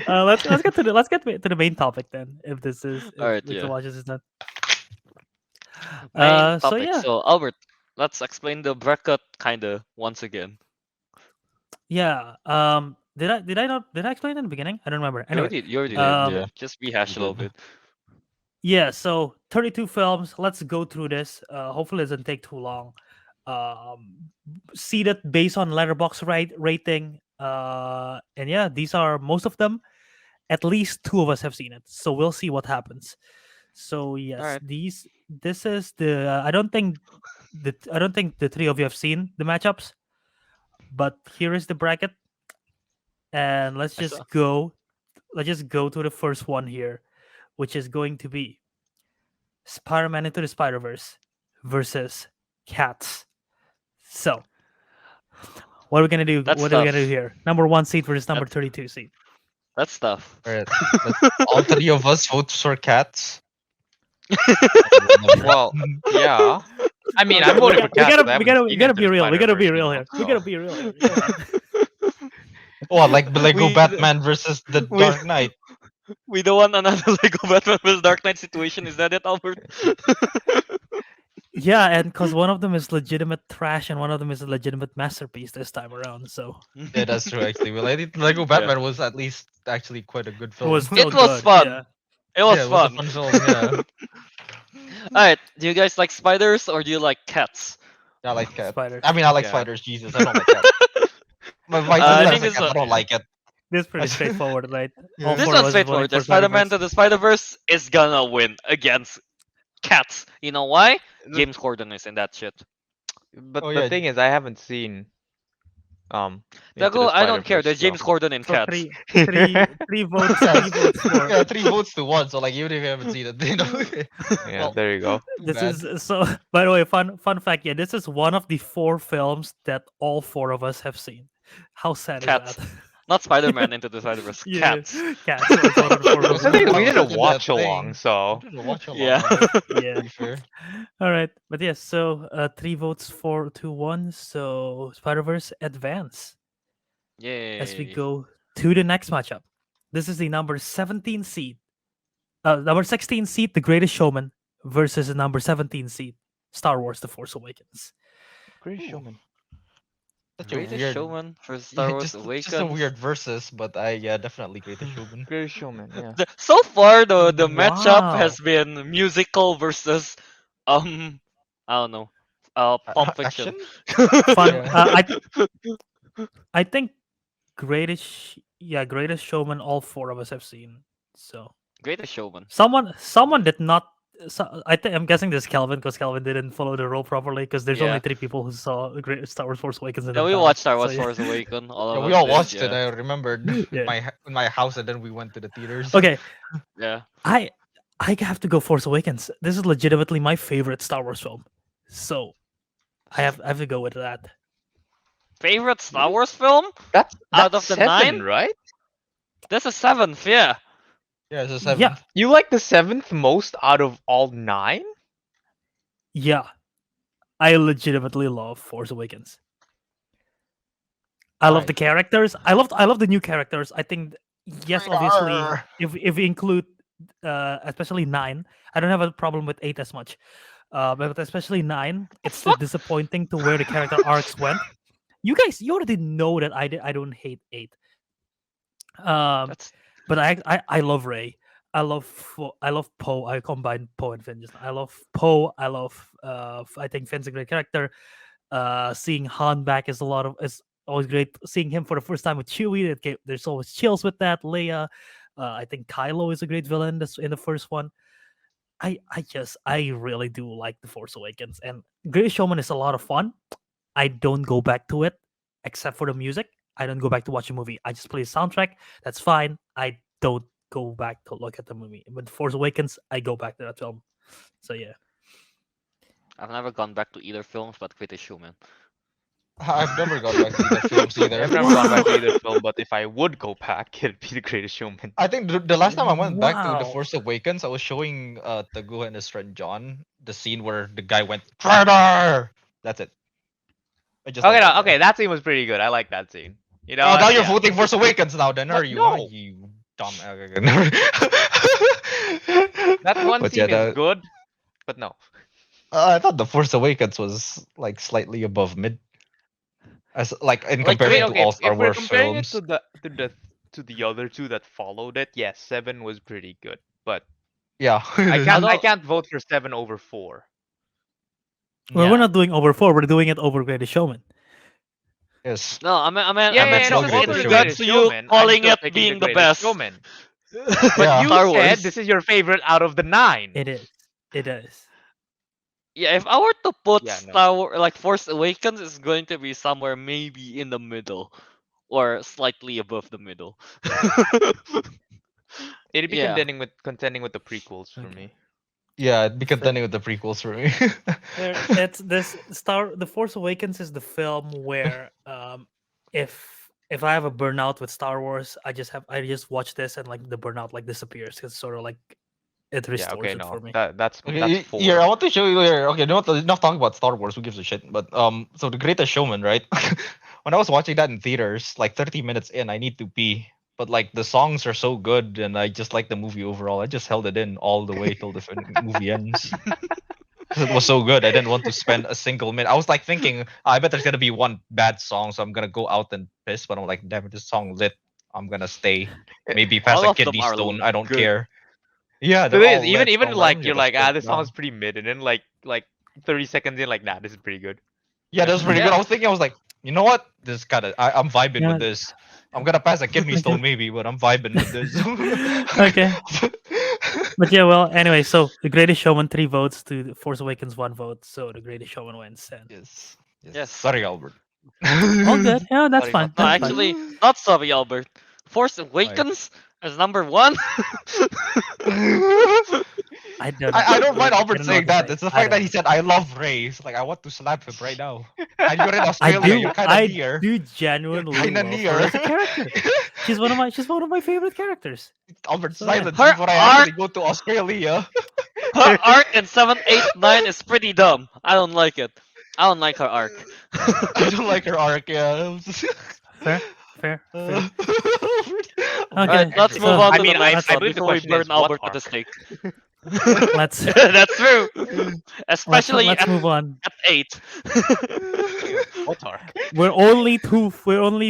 Let's get to the main topic then. If this is All right, if the yeah. watches is not. Main So topic. yeah, So Albert, let's explain the bracket kinda once again. yeah. Did I explain it in the beginning? I don't remember. Anyway, You already did. um, Yeah. Just rehash a little did. bit. yeah. So 32 films. Let's go through this. Hopefully, it doesn't take too long. Seated based on letterbox rating. And yeah, these are most of them. At least two of us have seen it, so we'll see what happens. So All yes, right. this is the I don't think the three of you have seen the matchups, but here is the bracket, and I saw. let's just go to the first one here, which is going to be Spider-Man Into the Spider-Verse versus Cats. So what are we gonna do? That's What are we gonna do tough. here? Number one seed versus number That's 32 seed. that's tough. Alright, all three of us vote for cats. Whatever. Well, yeah. I mean, I'm Okay, voting for cats, but I haven't we seen gotta Into be the real. We gotta be Spider-Verse, real here. We so. gotta be real here. Come on. Oh, like Lego we Batman versus the we Dark Knight. we don't want another Lego Batman vs Dark Knight situation. Is that it, Albert? Yeah, and because one of them is legitimate trash and one of them is a legitimate masterpiece this time around. So Yeah, that's true actually. Well, I think Lego Yeah. Batman was at least actually quite a good it was film. still It was good. Yeah. fun. It was Yeah, it was a fun. fun film. Yeah, All right. Do you guys like spiders or do you like cats? I like cat. Spiders. I mean, I like Yeah. spiders. Jesus, I don't like cats. My I sister this has think a this cat. I don't like it. this is pretty straightforward, right? All Yeah. this four of one's us is voting straightforward. The for Spider-Man Spider-Verse. to the Spider-Verse is gonna win against cats. You know why? The- James Corden is in that shit. But Oh the yeah, thing is, I haven't seen Into Dago, the I don't care. Spider-Verse, There's so. James Corden in So cats. three votes yeah, three votes for yeah, 3 votes to 1. So like, even if you haven't seen it, Yeah, well, there you go. too this bad. is so by the way, fun fact, yeah, this is one of the four films that all four of us have seen. How sad Cats. is that? Not Spider-Man into the Spider-Verse. Yeah, Cats. cats. So it's one of the four It most was The in the thing is, important we box. films. didn't It's in the watch along, thing. so. We didn't watch a lot. Yeah. Yeah. To be fair. All right, but yes, so 3 votes for 2-1. So Spider-Verse advance as we Yay. go to the next matchup. This is the number 17 seed, number 16 seed, The Greatest Showman versus the number 17 seed, Star Wars: The Force Awakens. Great Ooh. Showman. Such a Greatest weird, Showman for Star yeah, Wars just a Awakens. weird versus, but yeah, definitely Greatest Showman. Great Showman, yeah. So far, the matchup Wow. has been musical versus I don't know, Pulp Fiction. Fun. Yeah. I think Greatest Showman. All four of us have seen. So Greatest Showman. someone did not. So, I'm guessing this is Kelvin because Kelvin didn't follow the role properly because there's only Yeah. 3 people who saw Star Wars: Force Awakens in Yeah, the we panel. watched Star So, Wars yeah. Force Awakens. All Yeah, of we us all did, watched it. yeah. I remembered Yeah. in my house, and then we went to the theaters. Okay, Yeah. I have to go Force Awakens. This is legitimately my favorite Star Wars film, so I have to go with that. Favorite Star Wars film? That's Out of the 7, 9? right? That's a 7th, yeah. Yeah, it's the Yeah, seventh. You like the seventh most out of all nine? yeah. I legitimately love Force Awakens. I love Why? the characters. I love the new characters. I think yes, obviously, Radar. if we include especially 9, I don't have a problem with 8 as much. But especially 9, it's still Fuck. disappointing to where the character arcs went. You already know that I don't hate 8. Um, That's but I love Ray. I love Poe. I combine Poe and Finn. Just I love Poe. I love I think Finn's a great character. Seeing Han back is always great. Seeing him for the first time with Chewie, there's always chills with that. Leia, I think Kylo is a great villain in the first one. I really do like the Force Awakens, and Greatest Showman is a lot of fun. I don't go back to it except for the music. I don't go back to watch a movie. I just play the soundtrack. That's fine. I don't go back to look at the movie. But Force Awakens, I go back to that film. So yeah. I've never gone back to either films, but British Showman. I've never gone back to either films either. I've never gone back to Wow. either film, but if I would go back, it'd be The Greatest Showman. I think the last time I went back to The Wow. Force Awakens, I was showing Teguh and his friend John the scene where the guy went Traitor. That's it. I just Okay, like no, that okay, guy. that scene was pretty good. I like that scene. You know Oh, now what? you're Yeah. voting Force Awakens now, then are What? you? Huh? No, You dumb. Okay, okay, never- that one but yeah, scene is good, but no. I thought The Force Awakens was like slightly above mid, as like in Like I mean, comparison great. to okay, all Star if we're Wars comparing it films. to the other two that followed it, yes, seven was pretty good, but Yeah, I I don't. can't vote for 7 over 4. Well, we're yeah, not doing over 4. We're doing it over Greatest Showman. yes. No, Yeah, I yeah, meant yeah, Still no, since Greatest in over the Showman. regards Greatest to you Showman, I'm calling still it picking the being the Greatest best, Showman. But Yeah. you Star said Wars. this is your favorite out of the 9. It is. It is. Yeah, if I were to put Yeah, no. Star Wars like Force Awakens, it's going to be somewhere maybe in the middle, or slightly above the middle. It'd be Yeah. contending with the prequels for Okay. me. Yeah, it'd be Fair. contending with the prequels for me. It's this Star The Force Awakens is the film where if I have a burnout with Star Wars, I just watch this and like the burnout like disappears. It's sort of like it Yeah, okay, restores it no. for me. That's Okay, here 4. I want to show you here. Okay, no, enough talking about Star Wars. Who gives a shit? But so the Greatest Showman, right? When I was watching that in theaters, like 30 minutes in, I need to pee. But like the songs are so good, and I just like the movie overall. I just held it in all the way till the movie ends. 'Cause it was so good. I didn't want to spend a single minute. I was like thinking, I bet there's gonna be one bad song, so I'm gonna go out and piss. But I'm like, damn it, this song lit. I'm gonna stay. Maybe pass All a of them kidney are stone. I don't good. care. Yeah, The they're thing is, all lit. So even I'm like, like I'm you're just like, put this song down. is pretty mid, and then like 30 seconds in, like, nah, this is pretty good. Yeah, that was pretty good. Yeah. I was thinking, I was like, you know what? This kind of, I'm vibing with Yeah. this. I'm gonna pass a kidney Okay. stone maybe, but I'm vibing with this. Okay. But yeah, well, anyway, so the Greatest Showman 3 votes to the Force Awakens 1 vote, so the Greatest Showman wins. And Yes. Yes. Yes. Sorry, Albert. all good. Yeah, that's Sorry, fine. not No, That's sorry. fine. actually, not sorry, Albert. Force Why? Awakens as number 1. I don't know. I don't mind I Albert don't know what saying to that. say. It's the I fact don't that he know. said I love Ray. It's like I want to slap him right now. And you're in I Australia. You're do. kind of I near. do You're genuinely kind of love her near. as a character. She's one of my favorite characters. Albert, So yeah. silence Her before I arc, actually go to Australia. her arc in 7, 8, 9 is pretty dumb. I don't like it. I don't like her arc. I don't like her arc. Yeah. Fair, fair, Uh, fair. Alright, Okay, let's Angry. move so on I to the mean, main I stuff believe the before we question burn is what Albert at the arc? stake. let's That's true. Especially let's move on. at 8. What arc? We're only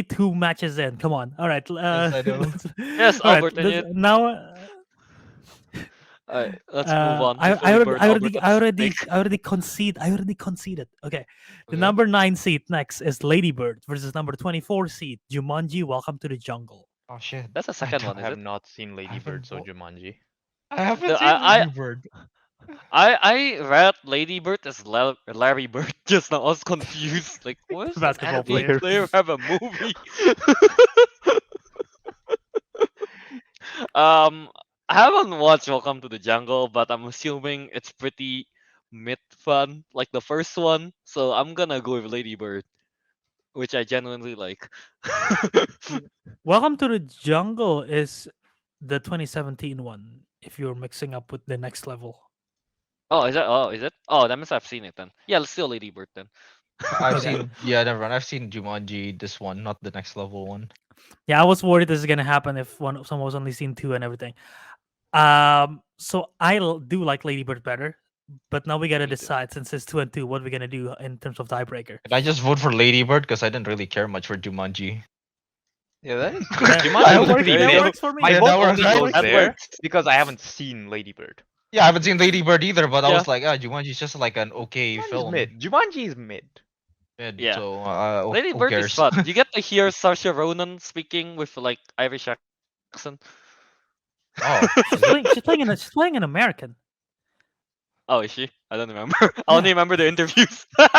2 matches in. Come on. All right. Yes, I know. Yes, All right. Albert, and you. Now. Alright, let's move on before I we already burn Albert at the stake. I already conceded. Okay. The Okay. number 9 seat next is Ladybird versus number 24 seat Jumanji. Welcome to the Jungle. Oh shit. That's the I second don't. one, I is have it? not seen I Lady Bird, haven't. so Jumanji. I haven't The- seen I, Lady Bird. I read Lady Bird as Larry Bird just now. I was confused. Like, what is an Basketball NBA player. player have a movie? um, I haven't watched Welcome to the Jungle, but I'm assuming it's pretty mid fun, like the first one. So I'm gonna go with Lady Bird, which I genuinely like. Welcome to the Jungle is the 2017 one. If you're mixing up with the next level. Oh, is that? Oh, is it? Oh, that means I've seen it then. Yeah, let's still Lady Bird then. I've Okay. seen yeah, never mind. I've seen Jumanji, this one, not the next level one. Yeah, I was worried this is gonna happen if someone was only seen 2 and everything. So do like Lady Bird better, but now we gotta Me too. decide since it's 2 and 2, what we're gonna do in terms of tiebreaker. And I just vote for Lady Bird because I didn't really care much for Jumanji. Yeah, that is That, Jumanji that was works, pretty that mid. works for me. My Yeah, vote that works, only right? goes That there works. because I haven't seen Lady Bird. Yeah, I haven't seen Lady Bird either, but I Yeah. was like, Jumanji's just like an okay Jumanji's film. mid. Jumanji is mid. Mid, Yeah. so Lady who Bird cares? is fun. You get to hear Saoirse Ronan speaking with like Irish accent. Oh, She's playing an American. Oh, is she? I don't remember. I only Yeah. remember the interviews. But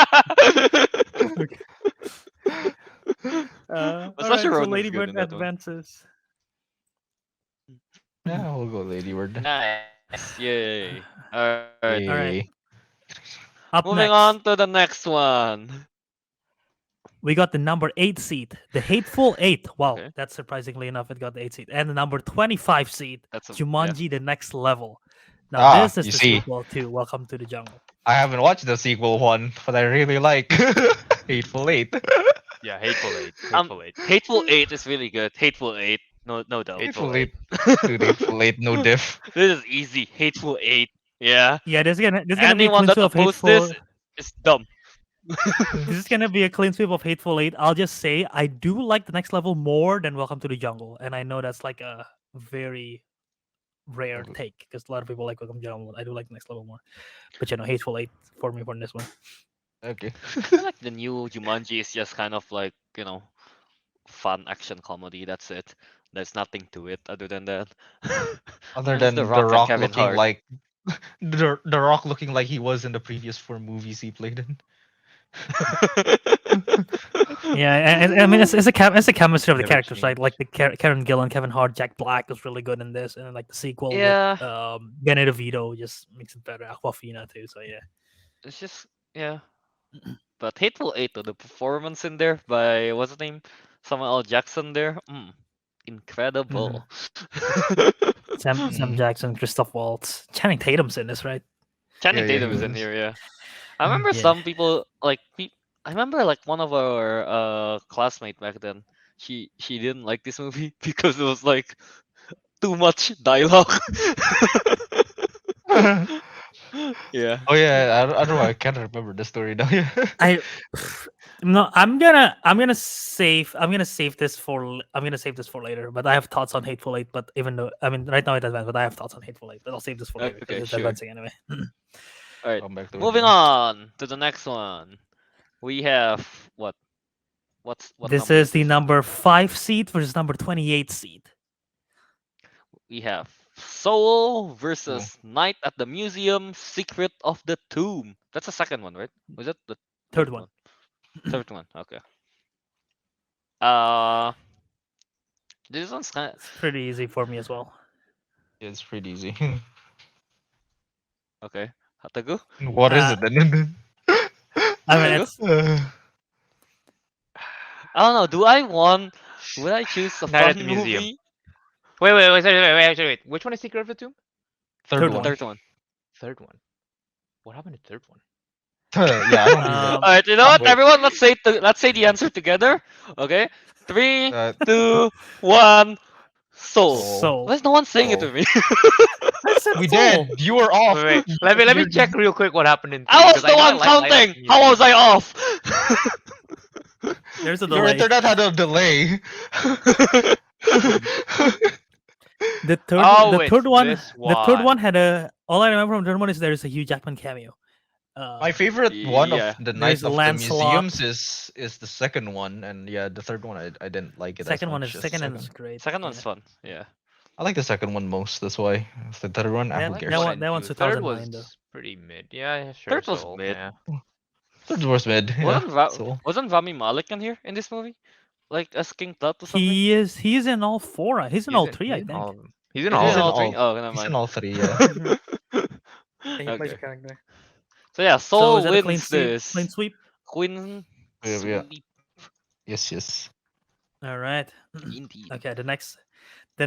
All Saoirse right, so Ronan's Lady good Bird in that one. advances. yeah, we'll go Lady Bird. Nice. Yay. Alright. Alright. Yay. Up Moving next, on to the next one. we got the number 8 seed, the Hateful Eight. Wow, Okay. that's surprisingly enough, it got the 8 seed, and the number 25 seed, That's a, Jumanji: The Next Level. Now Ah, this is you the see. sequel to Welcome to the Jungle. I haven't watched the sequel one, but I really like Hateful Eight. Yeah, Hateful Eight. Um, Hateful Eight. Hateful Eight is really good. Hateful Eight. No doubt. Hateful Hateful Eight. Dude, Hateful Eight, no diff. This is easy. Hateful Eight. Yeah. Yeah, there's gonna be a Anyone clean that sweep of opposes Hateful. this is dumb. This is gonna be a clean sweep of Hateful Eight. I'll just say I do like the Next Level more than Welcome to the Jungle, and I know that's like a very rare Okay. take because a lot of people like Welcome to the Jungle. I do like the Next Level more, but Hateful Eight for me for this one. Okay. I feel like the new Jumanji is just kind of like, fun action comedy. That's it. There's nothing to it other than that. Other Minus than The and Rock Kevin looking Hart. like the Rock looking like he was in the previous 4 movies he played in. Yeah, and I mean it's a chemistry of the Never characters, changed. right? Like the Karen Gillan, Kevin Hart, Jack Black was really good in this, and then, like the sequel Yeah. with Danny DeVito just makes it better. Aquafina too, so yeah. It's just, yeah. But Hateful Eight, though, the performance in there by, what's his name? Samuel L. Jackson there. Incredible. Sam Mhm. Jackson, Christoph Waltz, Channing Tatum's in this, right? Channing Yeah, Tatum he is in was. here, yeah. I remember Yeah. some people, like, I remember, like, one of our classmates back then. She didn't like this movie because it was, like, too much dialogue. Yeah. Oh yeah, I don't know. I can't remember the story now. I no, I'm gonna save this for later. But I have thoughts on Hateful Eight. But even though right now it advanced, but I have thoughts on Hateful Eight. But I'll save this for later because Okay, it's sure. advancing anyway. All right. Come back to it Moving then. on to the next one. We have what? What This number is the this? number 5 seed versus number 28 seed. We have Soul versus Night at the Museum, Secret of the Tomb. That's the second one, right? Was that the Third one. Third one. Okay. This one's kind of It's pretty easy for me as well. Yeah, it's pretty easy. okay. Teguh? What is it then? I mean, Teguh? it's I don't know. Would I choose a Night at fun the Museum. movie? Wait. Which one is Secret of the Tomb? Third The one. third one. Third one. What happened to third one? Yeah, I don't even. All right. You know what, Wait. everyone? Let's say the answer together. Okay. 3, Uh, 2, 1. Soul. Soul. Why's no one saying it Soul. to me? I said we Soul. did. You were off. Wait. Let me check real quick what happened in. I was three, the 'cause one know I like Night at counting. the How was Museum. I off? There's a Your delay. internet had a delay. The third, Oh, the third it's one, this the third one one. had a. All I remember from the third one is there is a Hugh Jackman cameo. My favorite one Yeah. of the There's Night of the Lancelot. Museums is the second one, and yeah, the third one I didn't like it. Second as one much is as second the one is great. Second one's yeah. fun. Yeah. I like the second one most. That's why the third one. Yeah, Who that cares? one- and one's two. Third 2009 though. was pretty mid. Yeah, sure. Third was Soul, mid. Yeah. Third was mid. Yeah, Wasn't Rami Malek in here in this movie? Like as King Tut or something? He's in all 4. He's in all 3, I He's in think. all of them. He's in Is all he of in them. all three? Oh, never He's in mind. all 3. Yeah. Okay. character. So yeah, So Soul is that a clean wins sweep? this. Clean sweep. Queen Yeah, yeah. sweep. Yes. All right. Indeed. Okay. The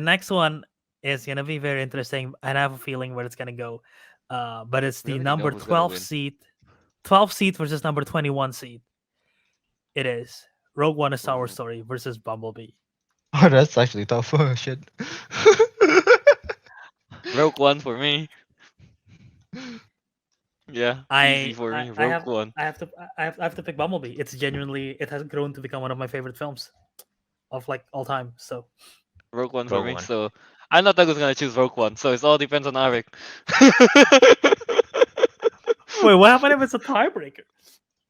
next one is gonna be very interesting, and I have a feeling where it's gonna go. But it's We the already know number who's gonna 12 win. seat, 12 seat versus number 21 seat. It is Rogue One: A Star Wars Ooh. Story versus Bumblebee. Oh, that's actually tough. Oh, shit. Rogue One for me. Yeah, easy for me. I Rogue have One. I have to pick Bumblebee. It's genuinely it has grown to become one of my favorite films of like all time. So Rogue One for Rogue me. One. So I know Teguh's gonna choose Rogue One. So it all depends on Ariq. wait, what happened if it's a tiebreaker?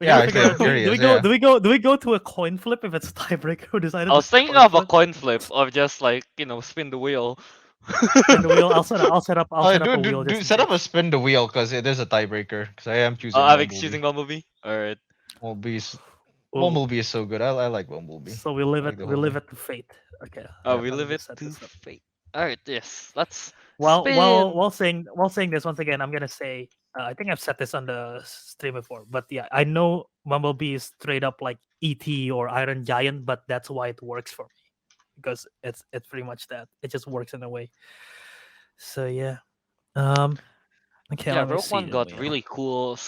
We Yeah, gotta actually, figure I'm out. Do we curious. go? Yeah. Do we go to a coin flip if it's a tiebreaker? Who decided I to was thinking coin of a flip? coin flip of just like spin the wheel. Spin the wheel. I'll Oh, set up a wheel do just in set up a case. spin the wheel because it is a tiebreaker. Because I am Oh, choosing Ariq's Bumblebee. choosing Bumblebee. All right. Bumblebee's Ooh. Bumblebee is so good. I like Bumblebee. So I like the we whole. live it to fate. Okay, Oh, Yeah. we let me live it just set to this up. fate. All right. Yes. Let's Well, while spin. while saying this once again, I'm gonna say I think I've said this on the stream before, but yeah, I know Bumblebee is straight up like ET or Iron Giant, but that's why it works for me because it's pretty much that. It just works in a way. So yeah. Um. Okay, Yeah, let me Rogue see One the got wheel. really cool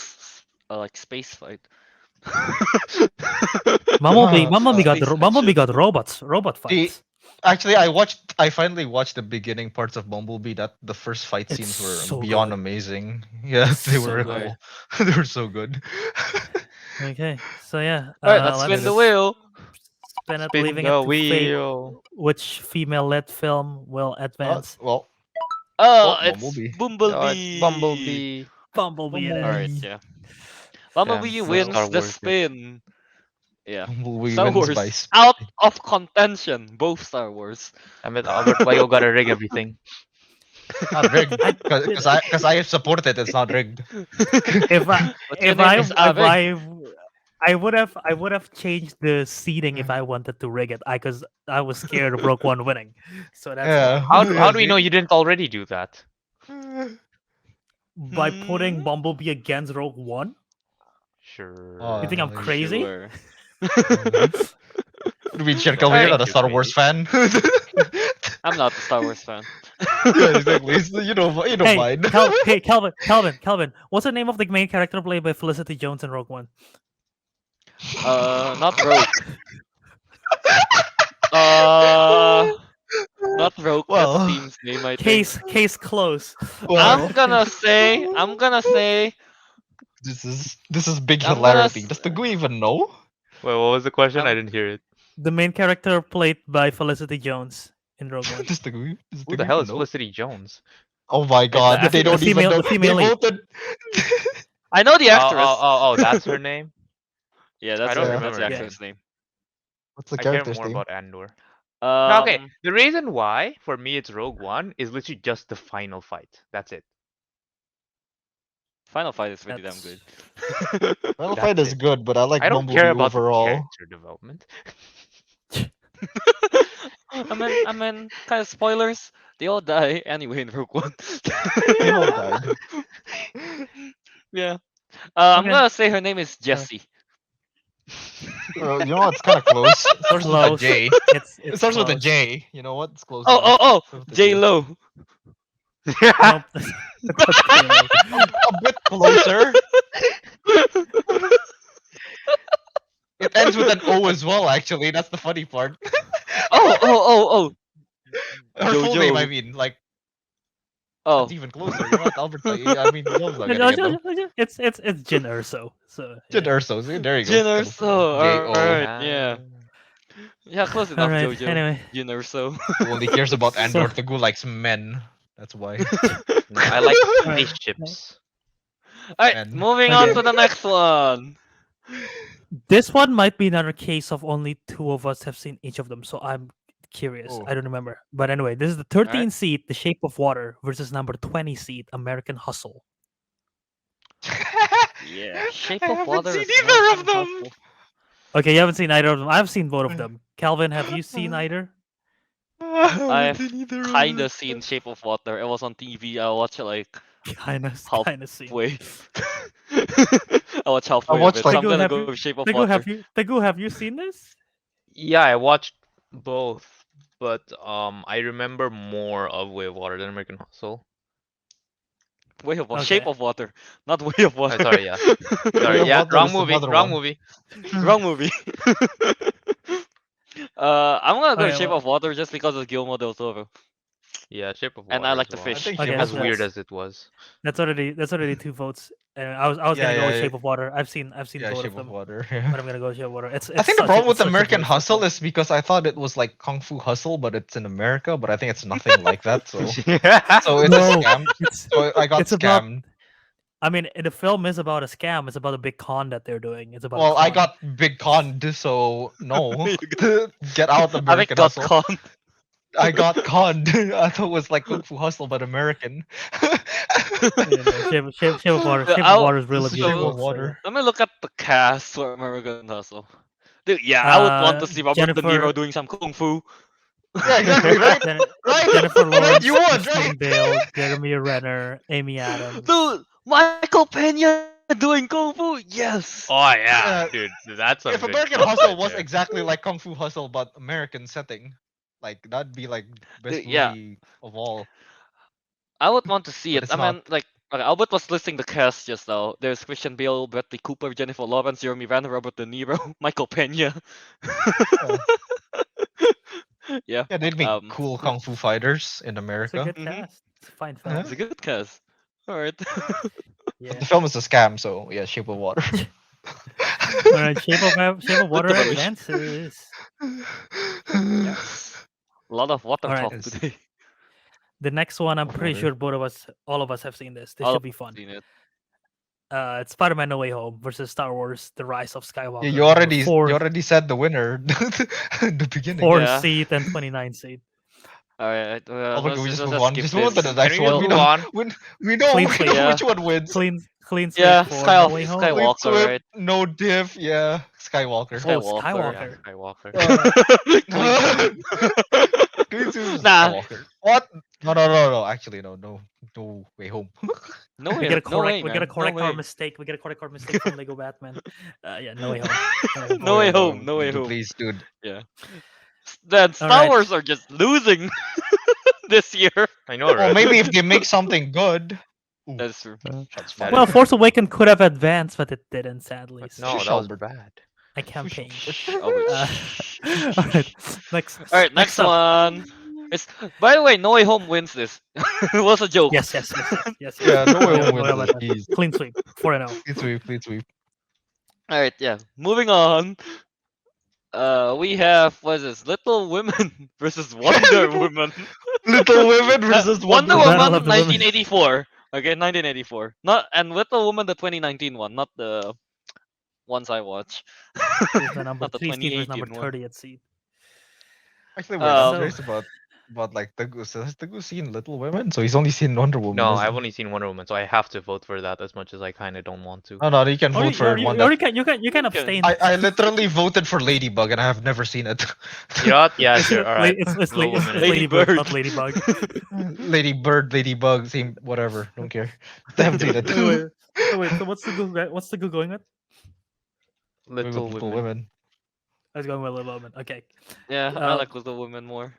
like space fight. Space Bumblebee action. got robot The fights. actually, I finally watched the beginning parts of Bumblebee. That the first fight It's scenes were so beyond good. amazing. It's Yeah, they so were good. Alright. cool. They were so good. Okay, so yeah, Alright, let's let's spin the Goodness. wheel. spin it, Spin leaving it the to fate. wheel. Which female-led film will advance? Well, Oh, it's Bumblebee. Oh, it's Bumblebee. Bumblebee. Bumblebee it Alright, is. Bumblebee. yeah. Damn, Bumblebee my So Star wins the Wars. spin. Yeah. Bumblebee Star wins by Wars out of contention. Both Star Wars. I mean, Albert, why you gotta rig everything? not rigged. I Because I support it. It's not rigged. if I What's your name is Ariq. I would have changed the seating if I wanted to rig it. Because I was scared of Rogue One winning, so that's Yeah. why. How Yeah. do we know you didn't already do that? By putting Hmm? Bumblebee against Rogue One, Sure. you think I'm crazy? Sure. What do you mean, Sir Don't Kelvin? You're Alright. not think a you're Star Wars crazy. fan. I'm not a Star Wars fan. Yeah, exactly. So you don't Hey, mind. Kelvin. What's the name of the main character played by Felicity Jones in Rogue One? Not Rogue. Uh, not Rogue. That's Well, team's name, I think. Case close. well, I'm gonna say, this is big I'm gonna, hilarity. s- Does the Gui even know? Wait, what was the question? I I'm, didn't hear it. The main character played by Felicity Jones in Rogue One. Does Who the the Gui hell even is know? Felicity Jones? Oh my it's god, the they don't actress. even know. The They female lead. voted. I know the Oh, actress. that's her name? Yeah, I that's don't Yeah. that's remember the her Yeah. name. actress name. What's the I care character's more name? about Andor. No, okay. Um, The reason why, for me, it's Rogue One is literally just the final fight. That's it. Final Fight is pretty damn That's good. Final That's Fight is it. good, but I like I don't care Bumblebee about the overall. character development. I mean, kind of spoilers. They all die anyway in Rogue One. They all died. Yeah. I'm okay. gonna say her name is Jessie. You know what? It's kind of close. It starts with a Close. J. It It's starts with a close. J. You know what? It's close Oh, enough. oh, oh, Starts with a J J. Lo. Nope. That's Kalo. A bit closer. It ends with an O as well. Actually, that's the funny part. Oh. Her full name, I Jojo. mean, like Oh, that's even closer. You know what, Albert? I mean, he knows not getting it though. It's Jin Urso. So Jin yeah. Urso. See, there you go. Jin Kind of Urso. J O. Alright, yeah. Yeah, close All enough, right. Jojo. Anyway, Jin Urso. Who only cares about so Andor? Tegu likes men. That's why. No, I like all right. spaceships. Alright, Men. moving on Okay. to the next one. This one might be another case of only two of us have seen each of them, so I'm curious. Oh. I don't remember. But anyway, this is the 13 seat, The Shape of Water, versus number 20 seat, American Hustle. Yeah, Shape I of haven't Water seen is either of American them. Hustle. Okay, you haven't seen either of them. I've seen both of them. Calvin, have you seen either? I haven't I've seen either of kinda them. seen Shape of Water. It was on TV. I watched it like Kind of seen. halfway. I watched I halfway of watched it, so like I'm gonna go with Shape of Water. Teguh, have you seen this? Yeah, I watched both. but I remember more of Way of Water than American Hustle. Way of Water. Okay. Shape of Water, not Way of Water. Sorry, yeah. Sorry, Way of yeah, Water wrong is the movie, mother wrong one. movie. Wrong movie. I'm gonna go Okay, Shape well, of Water just because of Guillermo del Toro, Yeah, Shape of and Water I like as the well. I fish. think Okay, as weird that's as it was. already 2 votes. And I was Yeah, gonna go with yeah, Shape of Water. I've seen yeah. both of Shape of them, Water. Yeah. but I'm gonna go with Shape of Water. I think the problem with It's such a American beautiful Hustle film. is because I thought it was like Kung Fu Hustle, but it's in America. But I think it's nothing like that. So Yeah. so it's a No, scam. it's So I got it's about. scammed. I mean, the film is about a scam. It's about a big con that they're doing. It's about a Well, I con. got big conned, so no. You Get out I think American got Hustle. con. I got conned. I thought it was like Kung Fu Hustle, but American. Yeah, no, Shape of Water. Yeah, Shape of Water is really This is Shape beautiful. of So, yeah. Water. Let me look at the cast for American Hustle. Dude, yeah, I would want to see Robert De Niro Jennifer doing some kung fu. Yeah, exactly, right? Right? Jennifer Right, Lawrence, you would, Christian right? Bale, Jeremy Renner, Amy Adams. Dude, Michael Pena doing kung fu. Yes. Oh yeah, Yeah. dude, that's some If good American stuff Hustle right was there. exactly like Kung Fu Hustle but American setting, like that'd be like best Yeah. movie of all. I would want to see But it. it's I not. mean, like, okay, Albert was listing the cast just now. There's Christian Bale, Bradley Cooper, Jennifer Lawrence, Jeremy Renner, Robert De Niro, Michael Pena. Yeah. Yeah, they'd make Um, cool Kung Fu fighters in It's a America. good Mhm. cast. It's a fine Yeah. film. it's a good cast. All right. Yeah. The film is a scam, so yeah, Shape of Water. All right, Shape of Water Literally. advances. Yes. A lot of water All right. talk Yes. today. The next one, I'm Of pretty Water. sure all of us have seen this. This All should of be us fun. seen it. It's Spider-Man: No Way Home versus Star Wars: The Rise of Skywalker. Yeah, number you four, already said the winner in the beginning. fourth Yeah. seat and 29th seat. All right. Oh, look, we just move let's on. skip Just move on to the this. next Can we one. just We move know, on? we know, Clean we sweep. know Yeah. which one wins. Clean sweep Yeah, for No Way Home. Skywalker. Clean sweep, right? no diff. Yeah, Skywalker. Oh, Skywalker. Skywalker. Yeah, Clean Skywalker. sweep. Clean sweep is Nah. Skywalker. What? No. Actually, no way home. No We way. gotta No way, correct. We man. gotta No correct our way. mistake. We gotta correct our mistake from Lego Batman. Yeah, No Way Home. No way home. No way dude, home. Please, dude. Yeah. Then Star Alright. Wars are just losing this year. I know, right? Well, maybe if they make something good. Ooh, That's true. shots That fired. Well, is- Force Awakens could have advanced, but it didn't. Sadly. But So no, Shush, that was Albert. bad. I campaigned. Albert. All right. Next. All right, next up. one. It's by the way, No Way Home wins this. It was a joke. Yes. Yeah, no way Yeah, home what wins about this. Jeez. Clean sweep. 4-0. Please sweep. All right, yeah. Moving on. We have what is this? Little Women versus Wonder Woman. Little Women versus Wonder Battle Woman, of the Women. 1984. Okay, 1984. Not and Little Woman, the 2019 one, not the ones I watched. Here's the number Not the 3 seed versus number 2018 one. 30th seed. Actually, wait, I'm So- curious about like Teguh. So has Teguh seen Little Women? So he's only seen Wonder Woman. No, isn't I've he? only seen Wonder Woman, so I have to vote for that as much as I kind of don't want to. No, you can Or vote for one. That... you can abstain. I literally voted for Ladybug and I have never seen it. You know what? Yeah, sure. All right. It's Little Women. Ladybird, Ladybird. not Ladybug. Ladybug, same whatever. Don't care. I haven't seen it. Wait, so what's the Google going with? Little Women. I was going with Little Women. Okay. Yeah, I Uh, like Little Women more.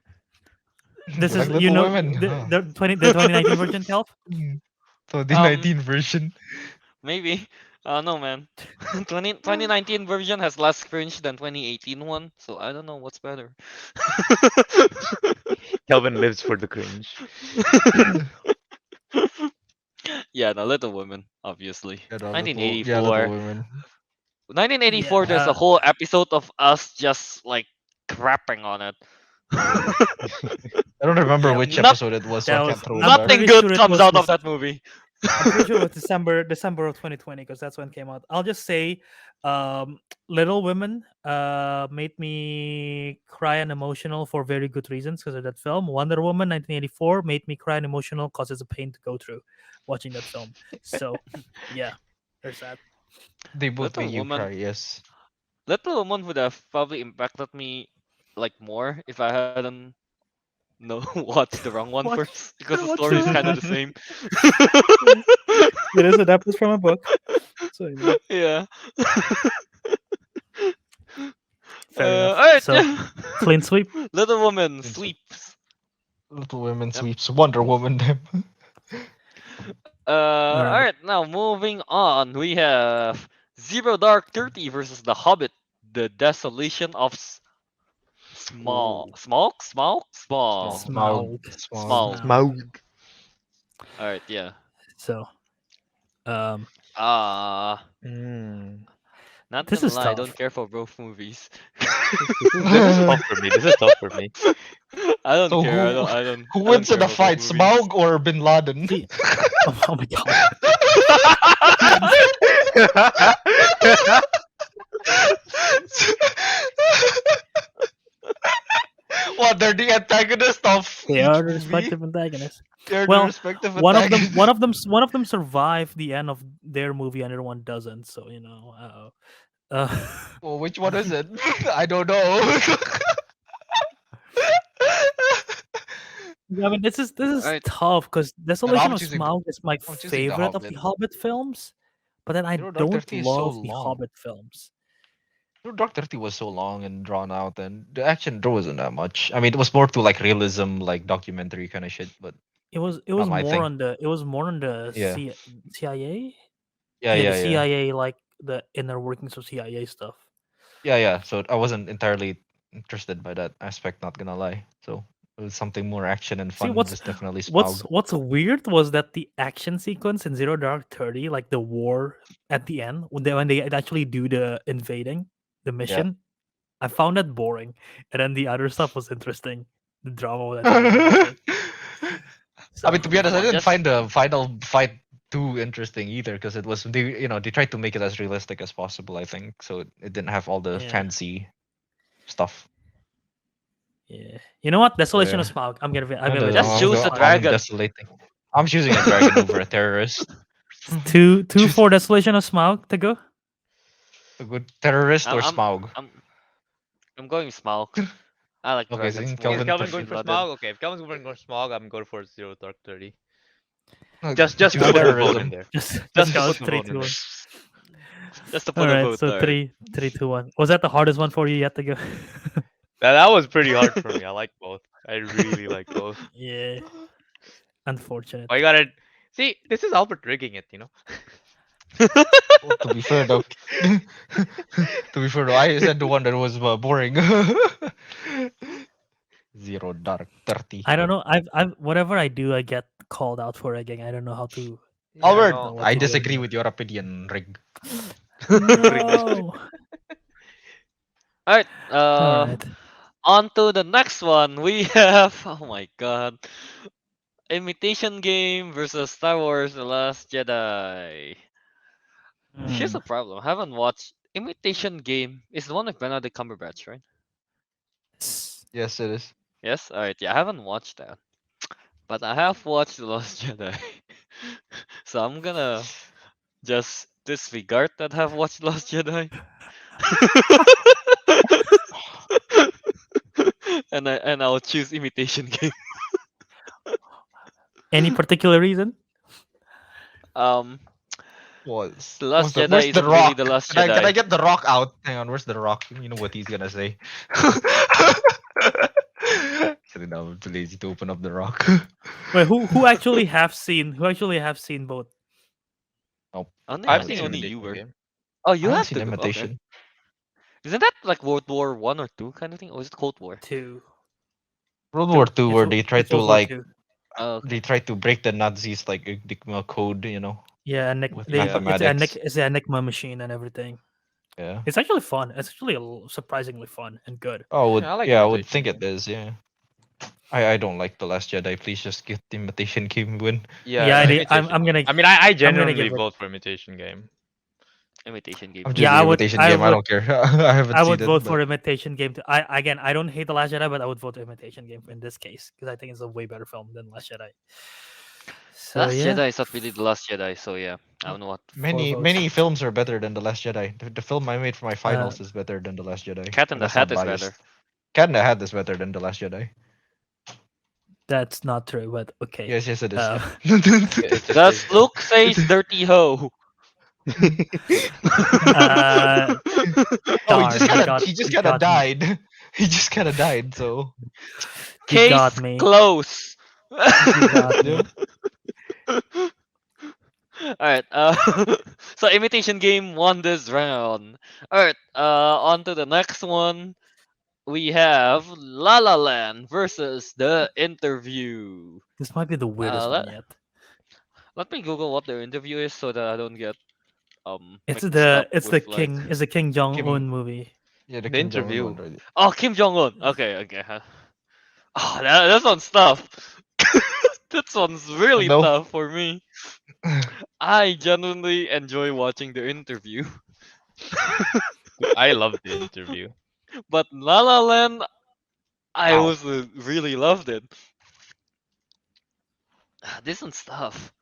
This Like is Little the, Women, the, huh. the 2019 version, Kelp? So the 19 version. Maybe. I don't know, man. 2019 version has less cringe than 2018 one, so I don't know what's better. Kelvin lives for the cringe. Yeah, no, Little Women, obviously. Yeah, no, 1984. Little Women. 1984, there's Yeah. a whole episode of us just like crapping on it. I don't remember Yeah, which not- episode it was, so that I was can't throw it I'm back. Nothing pretty good sure it comes was out of this- that movie. I'm pretty sure it was December of 2020 because that's when it came out. I'll just say, Little Women made me cry and emotional for very good reasons because of that film. Wonder Woman 1984 made me cry and emotional because it's a pain to go through watching that film. So yeah, there's that. They both Little make you Woman. cry, yes. Little Woman would have probably impacted me like more if I hadn't watched the wrong one What? first because the What's story is the- kind of the same. It is adapted from a book. So yeah, Yeah. fair enough. Alright. So clean sweep. Little Little Woman It's- sweeps. Little Women Yep. sweeps. Wonder Woman. Them. All Alright. right, now moving on, we have Zero Dark 30 versus The Hobbit, The Desolation of Small. Ooh. Small. Smaug. Smaug. Small. Smaug. All right, yeah. So, um, Ah, Mm. not this gonna is lie, I don't tough. care for both movies. This is tough for me. This is tough for me. I don't So care. who I don't. who I don't wins in care the for both fight, movies. Smaug or Bin Laden? See, oh my god. What? They're the antagonist of They each are the movie. respective antagonists. They're the Well, respective one of them, antagonists. one of them survived the end of their movie, and the other one doesn't. So you know, Well, which one is it? I don't know. I mean, this is Alright. tough because But Desolation I'm of choosing. Smaug is my I'm choosing the favorite of the Hobbit. Hobbit films, but then I Zero Dark don't 30 is so love the long. Hobbit films. Zero Dark 30 was so long and drawn out, and the action there wasn't that much. I mean, it was more to like realism, like documentary kind of shit, but It not was my more thing. on the Yeah. CIA. Yeah, Yeah, yeah, the yeah. CIA, like the inner workings of CIA stuff. Yeah, yeah. So I wasn't entirely interested by that aspect, not gonna lie. So it was something more action and See, fun. Was definitely what's Smaug. what's weird was that the action sequence in Zero Dark 30, like the war at the end, when they actually do the invading, the mission, I found that boring. And then the other stuff was interesting. The drama that was interesting. I mean, to be So honest, Come I on, didn't just find the final fight too interesting either because it was they tried to make it as realistic as possible. I think so. It didn't have all the yeah, fancy stuff. yeah. You know what? So Desolation of yeah, Smaug. I'm gonna I with don't just know. Desolation choose of a Smaug. I'm dragon. desolating. I'm choosing a dragon over a terrorist. Two Choose for Desolation of Smaug to go. a good terrorist or I'm I'm Smaug. I'm I'm going Smaug. I like Okay, so dragons Okay, more is Kelvin than Kelvin going prefers for Bin Laden. Smog? Okay, if Kelvin's going for Smog, I'm going for Zero Dark 30. no, Just choose to put the vote terrorism. in there. Just Just to count put the 3, vote 2, in 1. there. Just to All put a right, vote. so Alright. 3, 2, 1. Was that the hardest one for you yet to go? That was pretty hard for me. I like both. I really like both. Yeah, unfortunate. But you gotta see. This is Albert rigging it. Well, to be fair though, I said the one that was boring. Zero Dark 30. I don't know. I've whatever I do, I get called out for again. I don't know how to. Yeah, I don't Albert, know no. what I to do disagree anymore. with your opinion, Rig. No. Alright. All right. On to the next one. We have oh my god. Imitation Game versus Star Wars The Last Jedi. Here's Hmm. the problem. I haven't watched Imitation Game. Is the one with Benedict Cumberbatch, right? Yes, it is. Yes? Alright, yeah, I haven't watched that. But I have watched The Last Jedi. So I'm gonna just disregard that I have watched Last Jedi. and I'll choose Imitation Game. Any particular reason? Um Was The Last Jedi where's the isn't really Rock? The Last Can I Jedi. get the Rock out? Hang on, where's the Rock? You know what he's gonna say. Kidding, I'm too lazy to open up the Rock. Wait, who actually have seen both? Nope. Only, I I I've haven't think seen seen. only you Imitation were. Game. Oh, I you haven't have seen to go. Okay. Imitation. Isn't that like World War One or two kind of thing, or is it Cold War? 2. World War Two, where It's World War 2. Oh, okay. they try to break the Nazis like Enigma code, Yeah, with Yeah. mathematics. it's an Enigma machine and everything. Yeah. It's actually fun. It's actually surprisingly fun and good. Oh, Yeah, I like I would Imitation think it Game. is. Yeah. I don't like the Last Jedi. Please just get the Imitation Game win. Yeah, Imitation. I'm gonna I mean, I I'm gonna genuinely give it. vote for Imitation Game. Imitation Game I'm for me. choosing Yeah, Imitation Game. I don't care. I haven't I seen would it, vote but for Imitation Game. I don't hate the Last Jedi, but I would vote for Imitation Game in this case because I think it's a way better film than Last Jedi. So Last yeah, Jedi is not really the Last Jedi, so yeah. I don't know what. many votes. films are better than the Last Jedi. The film I made for my Uh, finals is better than the Last Jedi. Cat in And the that's not Hat is biased. better. Cat in the Hat is better than the Last Jedi. that's not true, but okay. Yes, it is. Uh, It just Does is. Luke says dirty hoe? uh, Oh, darn, he just kind of died. He just kind of died. So You got Case me. close. You got yeah. me. Alright, so imitation game won this round. Alright, on to the next one. We have La La Land versus The Interview. This might be the weirdest one Let, yet. let me Google what the interview is so that I don't get It's mixed up with like the King Jong Un Kim. movie. Yeah, the The Kim Jong Un interview. one, right? oh Kim Jong Un. Okay, okay. Oh, that one's tough. That one's really No. tough for me. I genuinely enjoy watching the interview, I love the interview. but La La Land, I Ow. also really loved it. This one's tough.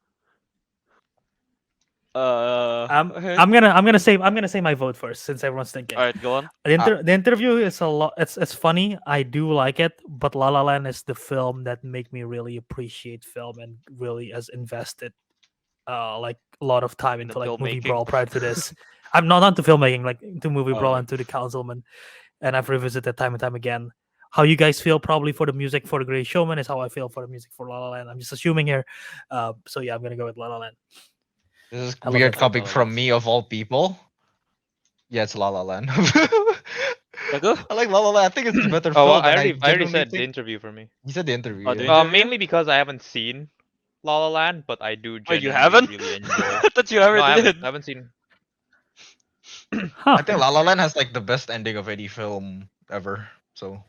Alright, I'm gonna say my vote first since everyone's thinking. alright, go on. Uh, The interview is a lot. It's funny. I do like it, but La La Land is the film that make me really appreciate film and really has invested like a lot of time In the into like movie filmmaking. brawl prior to this. I'm not into filmmaking, like into movie brawl Alright. and to the Councilmen, and I've revisited time and time again. How you guys feel probably for the music for The Great Showman is how I feel for the music for La La Land. I'm just assuming here, so yeah, I'm gonna go with La La Land. this is I love that weird film. coming La La from Land. me of all people. Yeah, it's La La Land. Tago? I like La La Land. I think it's the better Oh, well, film, and I I already genuinely said the think interview for me. he said the interview. Oh, the Yeah. interview? Mainly because I haven't seen La La Land, but I do Wait, you genuinely haven't? really enjoy. I thought you No, already did. I haven't seen. Huh. I think La La Land has like the best ending of any film ever. So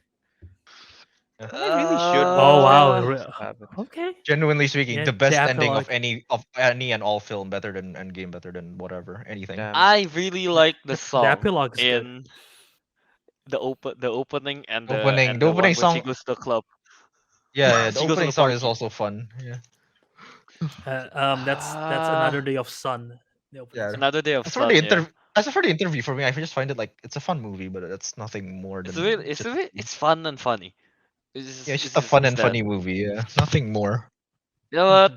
I really should Oh watch it. wow. Uh, I just haven't. Okay. genuinely speaking, Yeah, the the best ending epilogue. of any and all film, better than Endgame, better than whatever, anything. Damn. I really like the The song epilogue is good. in the opening The and the opening one when she song, goes to the club. yeah, the She goes to opening the song is party. also fun. Yeah, That's Uh, Another Day of Sun. The opening yeah. song. Another Day of As for the Sun, yeah. interview for me, I just find it like it's a fun movie, but it's nothing more than just It's fun and funny. yeah, it's just a fun It's and that. funny movie. Yeah, nothing more. You know what?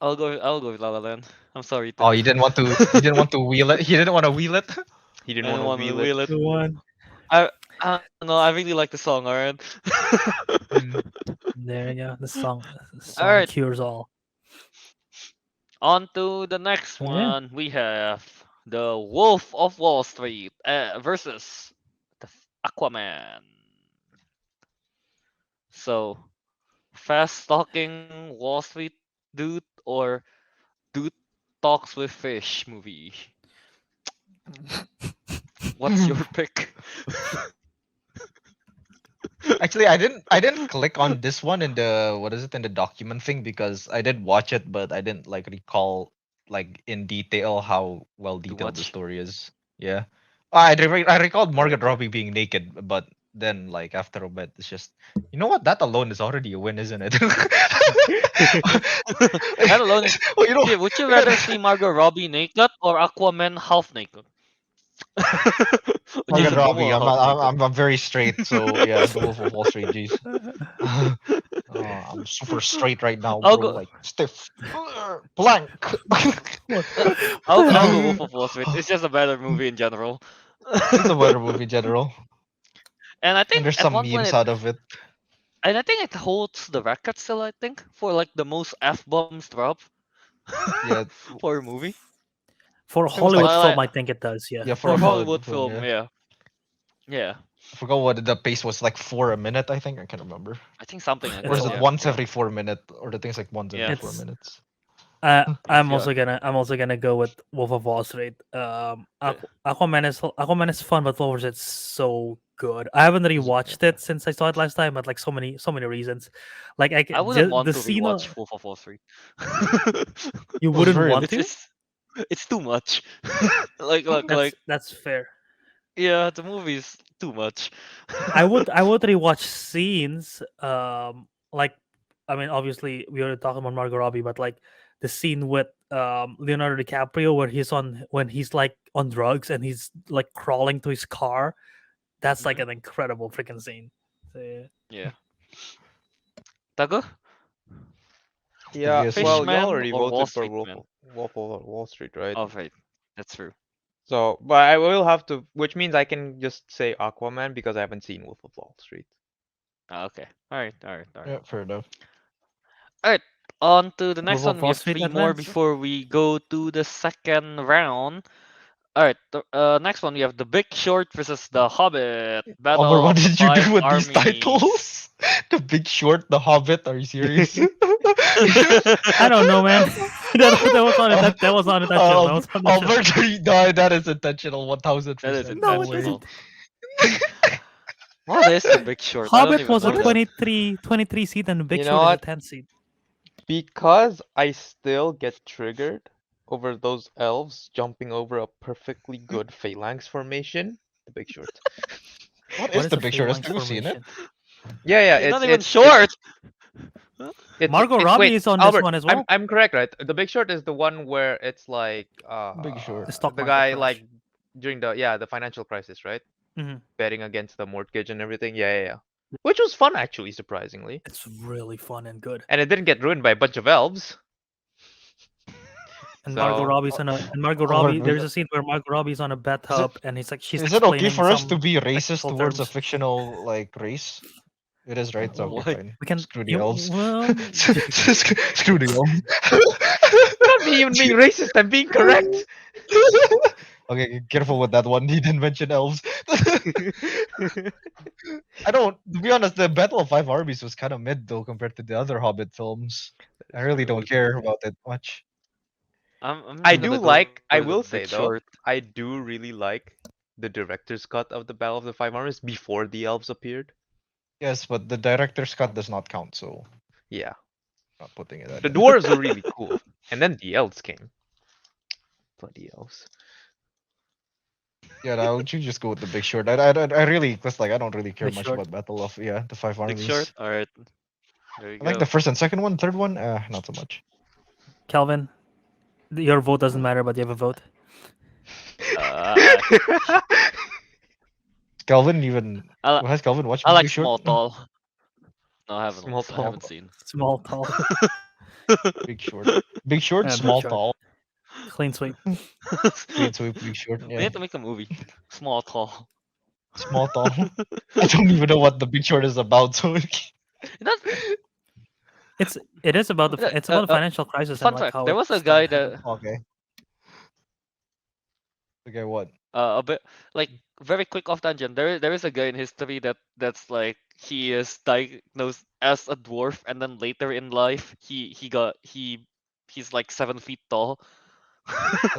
I'll go with La La Land. I'm sorry Oh, to. you didn't want to wheel it. You didn't want to wheel it. He I didn't want don't to want to wheel it. wheel it. The one. I I don't know. I really like the song. Alright. Mm. There you go. The song Alright. cures all. On to the next So yeah. one. We have the Wolf of Wall Street versus the Aquaman. So, fast talking Wall Street dude or dude talks with fish movie. What's your pick? Actually, I didn't click on this one in the what is it in the document thing because I did watch it, but I didn't like recall like in detail how well Too detailed the much. story is. Yeah, I recalled Margaret Okay. Robbie being naked, but then like after a bit, it's just you know what that alone is already a win, isn't it? That alone is. Well, you know, Yeah, would you rather see Margot Robbie naked or Aquaman half naked? Just Margaret a Robbie, normal half naked. I'm very straight, so yeah, the Wolf of Wall Street, jeez. I'm super straight right now, I'll bro. go. Like stiff, blank. What? I'll go Wolf of Wall Street. It's just a better movie in general. It's a better movie in general, And I and think there's at some one point memes out of it. it holds the record still. I think for like the most f bombs drop Yeah, for a movie. For a it was like Hollywood film, I think it does. Yeah. yeah for For a Hollywood Hollywood film. film, Yeah, yeah, yeah. I forgot what the pace was like 4 a minute. I think I can't remember. I think something like Or It's is that. a it lot. Yeah, once Yeah. every 4 minute? Or the thing's like once every yeah. four It's minutes. Yeah. I'm also gonna go with Wolf of Wall Street. Yeah. Aquaman is fun, but Wolf of Wall Street's so good. I haven't really watched Yeah. it since I saw it last time, but like so many reasons. Like I wouldn't want the to scene rewatch Wolf of Wall Street. you It was wouldn't very want It's to. just it's too much. Like That's fair. yeah, the movie is too much. I would rewatch scenes. Like I mean, obviously we were talking about Margot Robbie, but like the scene with Leonardo DiCaprio where he's on when he's like on drugs and he's like crawling to his car. That's like Mhm. an incredible freaking scene. So, yeah. Yeah. Tago? Yeah, Yes, well, you Fishman already or Wall voted for Street Man? Wolf of Wall Street, right? Oh right. That's true. So, but I will have to, which means I can just say Aquaman because I haven't seen Wolf of Wall Street. Okay. All right. All right. All right. Yeah, fair enough. All right. On to the next Wolf of one. We Wall have Street three more Advance. before we go to the second round. All right. Next one we have The Big Short versus The Hobbit. Albert, Battle what of the did you Five do with these Armies. titles? The Big Short, The Hobbit. Are you serious? I don't know, man. that was that was unintentional. That was unintentional. Albert, no, that is intentional. 1000%. That is No, it intentional. isn't. What is The Big Short? I don't Hobbit even was a know that. 23 seat, and the Big You know Short is a what? 10 seat. Because I still get triggered over those elves jumping over a perfectly good phalanx formation. The Big Short. What What is is the a Big Short? Has phalanx Teguh seen it? formation? Yeah, He's it's not even it's short. Margot it's Robbie wait, is on this Albert, one as well. I'm correct, right? The Big Short is the one where it's like Big Short. The stock the market guy crash. like during the financial crisis, right? Mhm. Betting against the mortgage and everything. Yeah. Which was fun actually, surprisingly. It's really fun and good. And it didn't get ruined by a bunch of elves. And So Margot Robbie's on a and Margot Albert, Robbie. There's a scene where Margot Robbie's on a bathtub, and he's like she's is it okay explaining for us to some be racist technical towards a terms. fictional like race? It is, right? So okay, Why? fine. We can Screw the you, elves. well, Screw the elves. I'm not even being racist, I'm being correct. Okay, careful with that one. He didn't mention elves. I don't. To be honest, the Battle of Five Armies was kind of mid though compared to the other Hobbit films. I really don't care about it much. I'm I just do gonna go like, I for The will Big say though, Short. I do really like the director's cut of the Battle of the Five Armies before the elves appeared. Yes, but the director's cut does not count, so Yeah. not putting it. The dwarves were really cool. And then the elves came. Bloody elves. Yeah, no, would you just go with the Big Short? I really, cause like I don't really care Big much Short. about Battle of the Five Big Armies. Short. All right. There you I like go. the first and second one, third one, not so much. Kelvin, your vote doesn't matter, but you have a vote. Uh, Kelvin even I, has Kelvin watched I like Big Small Short? Tall. No, I haven't. Small I Tall. haven't seen. Small, tall, Big Short, Big Short, Yeah, Big small, Short. tall, clean sweep. clean sweep, Big Short. We Yeah, need to make a movie. Small Tall. small, tall. I don't even know what the Big Short is about. So That's It is about Uh, it's uh, about the uh, financial crisis fun and like fact. how There it was a guy started that happening. okay. Okay, what? a bit like very quick off tangent. There is a guy in history that's like he is diagnosed as a dwarf, and then later in life he's like 7 feet tall.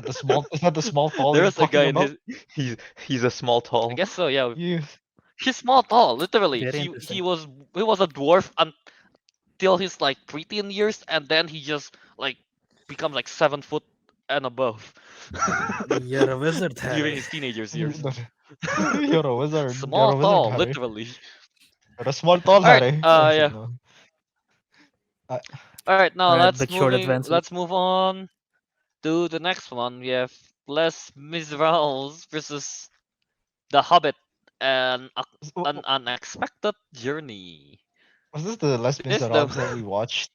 Is that the small tall There you're was a guy talking in about? his. He's a small I tall. guess so. Yeah, You he's small tall. Literally, Very he interesting. was a dwarf until his like preteen years, and then he just like becomes like 7 foot and above You're a wizard, during Harry. his teenagers years. you're a wizard. You're Small, a wizard, tall, Harry. literally. You're a small tall, All right. Harry. Oh, shit, Yeah. no. Uh, All right. Now Alright, Big Short advances. Let's move on to the next one. We have Les Miserables versus The Hobbit and an unexpected journey. Was this the Les This the Miserables that we watched,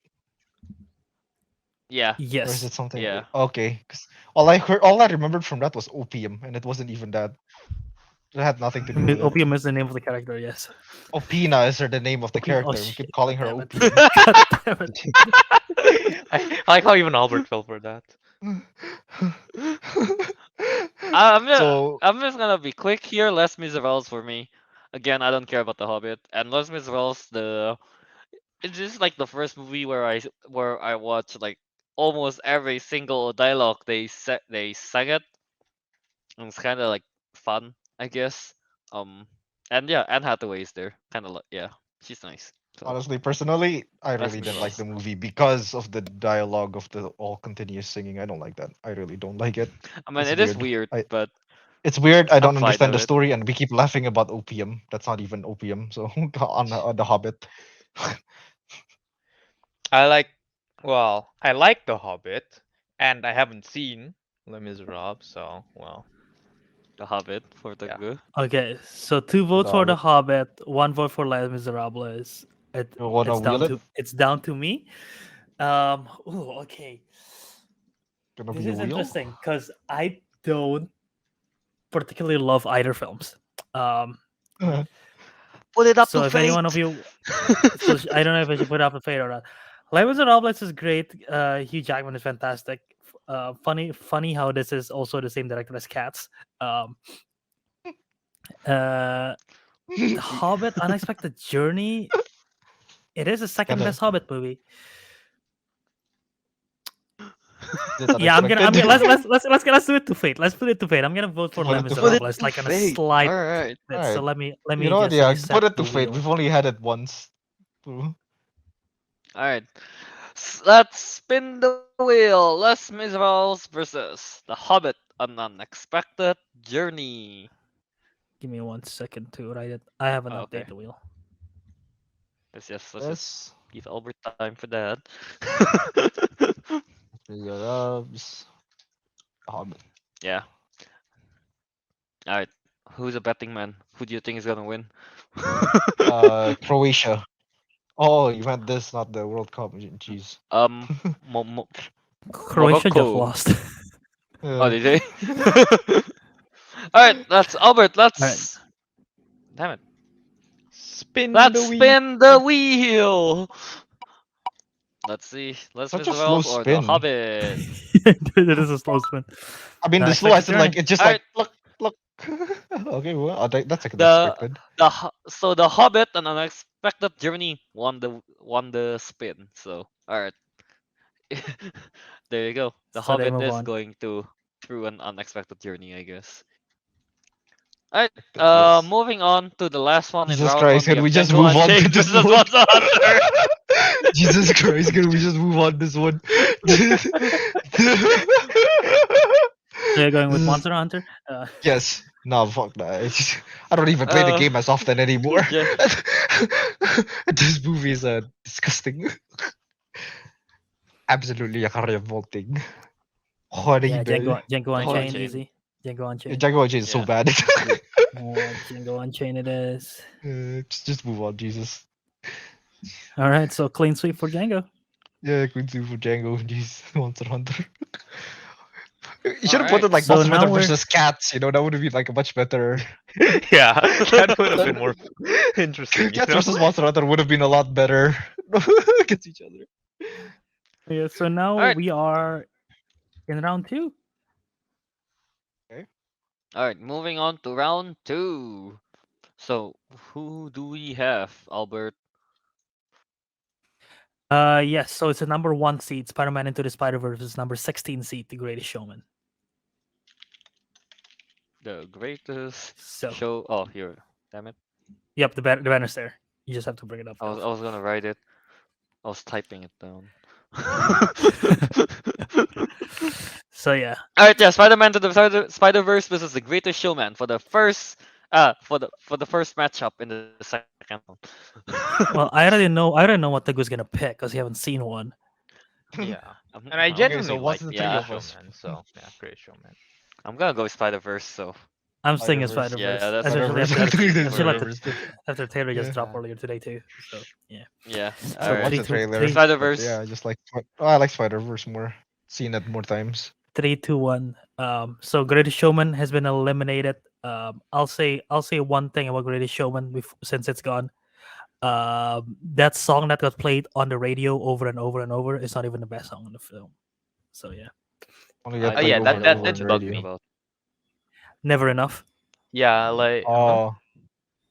yeah or is Yes. it something? yeah. Okay, 'cause all I remembered from that was opium, and it wasn't even that. It had nothing to do with it. Opium is the name of the character. Yes. Opina is her the name of the Opium. Oh, character. We shit. keep calling her Damn it. opium. God damn it. I like how even Albert fell for that. So I'm just gonna be quick here. Les Miserables for me. Again, I don't care about The Hobbit and Les Miserables. It's just like the first movie where I watched like almost every single dialogue they sang it. And it's kind of like fun, I guess. And yeah, Anne Hathaway is there. Kind of like yeah, she's nice. So honestly, personally, I Les really didn't like Miserables. the movie because of the dialogue of the all continuous singing. I don't like that. I really don't like it. I mean, It's it is weird. weird, but It's weird. I I'm don't fine understand the with it. story, and we keep laughing about opium. That's not even opium. So on the Hobbit. I like The Hobbit, and I haven't seen Les Miserables, so well, The Hobbit for Yeah. Teguh. Okay, so 2 votes for The Hobbit, 1 vote for Les Miserables. You wanna wheel it? It's down to me. Okay. Gonna This be a is wheel? interesting because I don't particularly love either films. Put it up So to if any one of fate. you, I don't know if I should put up a fade or not. Lemons and Omelets is great. Hugh Jackman is fantastic. Funny how this is also the same director as Cats. Um, uh, The Hobbit: Unexpected Journey. It is the second Kinda- best Hobbit movie. That's Yeah, I'm gonna unexpected. let's do it to fate. Let's put it to fate. I'm gonna vote for Put it Lemons to and Put it Omelets, to like on a fate. slight All right. bit. So Alright. let me You know what? just Yeah, reset put it the to fate. wheel. We've only had it once. Ooh. All right. Let's spin the wheel. Les Miserables versus The Hobbit: An Unexpected Journey. Give me 1 second to write it. I haven't Oh, okay. updated the wheel. Let's just Yes. give Albert time for that. Your loves. Hobbit. Yeah. All right. Who's a betting man? Who do you think is gonna win? Croatia. Oh, you meant this, not the World Cup. Jeez. um, Mo- Mo- Croatia just Morocco. lost. Oh, Uh, did they? All right. Let's Albert. Alright. Let's. Damn it. Spin Let's the wheel. spin the wheel. Let's see. Les Such a slow Miserables or The spin. Hobbit. It is a slow spin. I mean, the slow, I said like Unexpected it just Alright. like look. Okay, well, that's like The unexpected. so The Hobbit: An Unexpected Journey won the spin. So all right, there you go. The So they Hobbit move is on. going through an unexpected journey, I guess. All right. Yes. Moving on to the last one in Jesus round one. Christ, We can have we just Django move on to Unchained this versus one? Monster Hunter. Jesus Christ, can we just move on this one? So you're going with This is- Monster Hunter? Yes. No, fuck that. I don't even play the game as often anymore. Yeah. This movie is disgusting. Absolutely revolting. Yeah, Horrible. Django Django Unchained, Unchained. easy. Django Unchained. Django Unchained is so Yeah. bad. Django Unchained it is. Just move on, Jesus. All right, so clean sweep for Django. Yeah, Queen Sue for Django. Jeez, Monster Hunter. You should have put Alright, it like so Monster now Hunter we're- versus Cats. You know, that would have been like a much better. Yeah, that would have been more interesting. You Cats know? versus Monster Hunter would have been a lot better against each other. Yeah, so now Alright. we are in round 2. All right, moving on to round 2. So, who do we have, Albert? Yes, so it's a number 1 seed, Spider-Man Into the Spider-Verse versus number 16 seed, The Greatest Showman. The greatest So, show. Oh, here. Damn it. yep, the banner's there. You just have to bring it up. I was gonna write it. I was typing it down. So yeah, All right, yeah. Spider-Man to the Spider-Verse versus the Greatest Showman for the first for the first matchup in the second round. well, I already know what Teguh's gonna pick because you haven't seen one. Yeah. I'm, And I I'm- genuinely so what's like the the three Great of us? Showman, so yeah, Great Showman. I'm gonna go Spider-Verse. So I'm saying it's Spider-Verse, Spider-Verse, yeah, that's especially Spider-Verse. especially after Taylor just Yeah. dropped earlier today too. So yeah, yeah. So I All watched right. the trailer. three- but Spider-Verse. Yeah, I just like. I like Spider-Verse more. Seen it more times. 3, 2, 1. So Greatest Showman has been eliminated. I'll say one thing about Greatest Showman since it's gone. That song that got played on the radio over and over and over is not even the best song in the film. So yeah, Only I get don't played yeah, over know and that over what on you're bugged talking me. radio. about. Never Enough. Yeah, like Oh.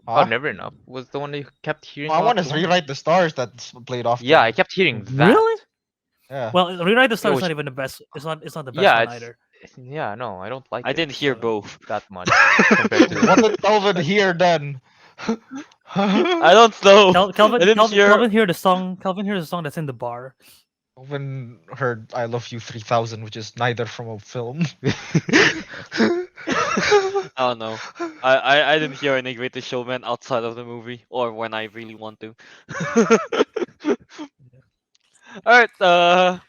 oh, Never Enough was the one that you kept hearing. I about, want the to one- rewrite the stars that's played off. Yeah, I kept hearing that. Really? Yeah. Well, Rewrite the Star is was- not even the best. It's not the best Yeah, one it's either. yeah, no, I don't like I it. didn't hear so, both. that much compared to What did Kelvin hear then? I don't know. Calvin, I didn't hear. Calvin hear the song. Calvin hears the song that's in the bar. Kelvin heard "I Love You 3000," which is neither from a film. I don't know. I didn't hear any Greatest Showman outside of the movie or when I really want to. All right.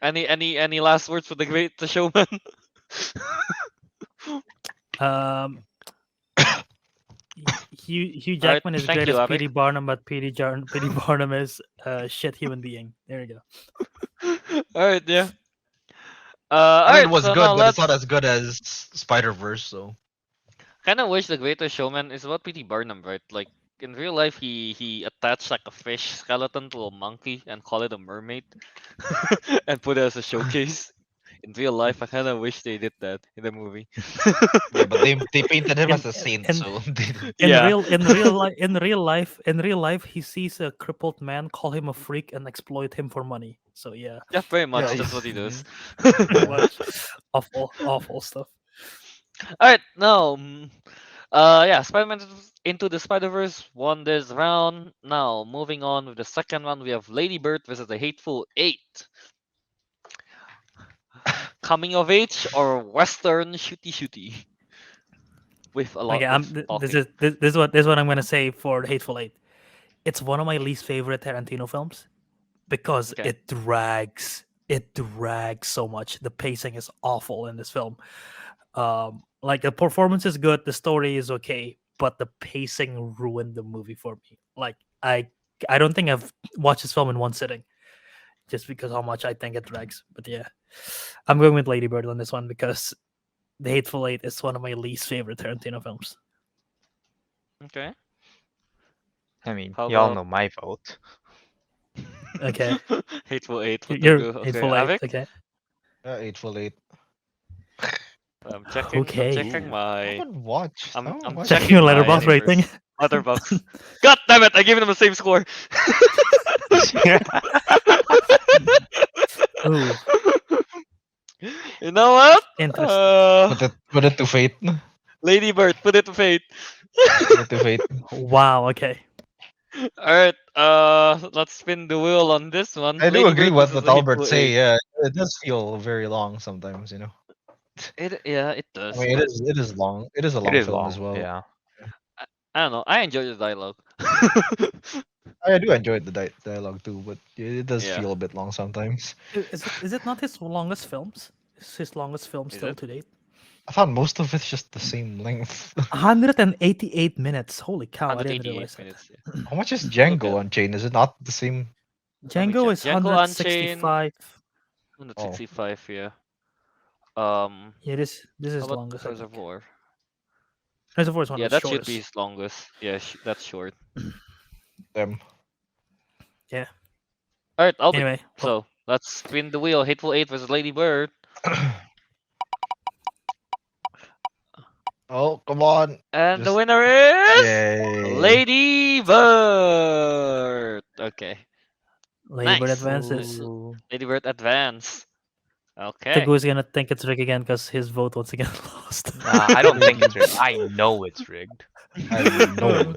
Any last words for the Greatest Showman? Um, Hugh All right, Jackman is thank great you, as Ariq. P.D. Barnum, but P.D. Barnum is a shit human being. There you go. All right, yeah. I All mean, right, it was so good, now but it's let's. not as good as Spider Verse. So Kind of wish the Greatest Showman is about P.T. Barnum, right? Like in real life, he attached like a fish skeleton to a monkey and call it a mermaid, and put it as a showcase. In real life, I kind of wish they did that in the movie. yeah, but they painted him In as a saint, in so they didn't. Yeah, in real life, he sees a crippled man, call him a freak, and exploit him for money. So yeah, yeah, very Yeah, much. That's what he does. pretty yeah. much awful stuff. All right, now, yeah, Spider-Man Into the Spider-Verse won this round. Now, moving on with the second round, we have Lady Bird versus the Hateful Eight. Coming of age or Western shooty shooty with a lot Okay, of this talking. is this is what I'm gonna say for the Hateful Eight. It's one of my least favorite Tarantino films because Okay, it drags. It drags so much. The pacing is awful in this film. Like the performance is good, the story is okay, but the pacing ruined the movie for me. Like I don't think I've watched this film in one sitting just because how much I think it drags. But yeah, I'm going with Lady Bird on this one because The Hateful Eight is one of my least favorite Tarantino films. okay. I mean, How y'all about know my vote. Okay, Hateful Eight for you're Teguh? Okay, Hateful Eight. Avic. Okay, Eightful Eight. I'm checking. I'm okay. checking Ooh, I my. haven't watched. I I'm haven't I'm watched Checking checking your my letterbox rating. first letterbox. God damn it! I gave them the same score. Ooh, You know what? interesting. Put it to fate. Lady Bird, put it to fate. Put it to fate. Wow. Okay. All right. Let's spin the wheel on this one. I do Lady agree Bird with versus what the Albert Hateful say. Eight. Yeah, it does feel very long sometimes. You know, Yeah, it I does. mean, But it is long. It is a It long is film as long, well. yeah. I don't know. I enjoy the dialogue. I do enjoy the dialogue too, but it does Yeah. feel a bit long sometimes. Is it not his longest films? Is his longest film Is still it? to date? I thought most of it's just the same length. 188 minutes. Holy cow! I didn't 188 realize that. minutes. Yeah. How much is Look at Django Unchained? Is it not the same? Let me Django check. is Django Unchained 165. 165. Yeah. Um. Yeah, this How is about longest, I think. Reservoir? Reservoir is one of Yeah, the that should be shortest. his longest. Yeah, that's short. Them. Yeah. All right, Albert. Anyway, well, So let's spin the wheel. Hateful Eight versus Lady Bird. Oh, come on. And the Just winner is yay. Lady Bird. Okay, Lady Bird nice. advances. Ooh. Lady Bird advance. Okay. Teguh is gonna think it's rigged again because his vote once again lost. Nah, I don't think it's rigged. I know it's rigged. I know.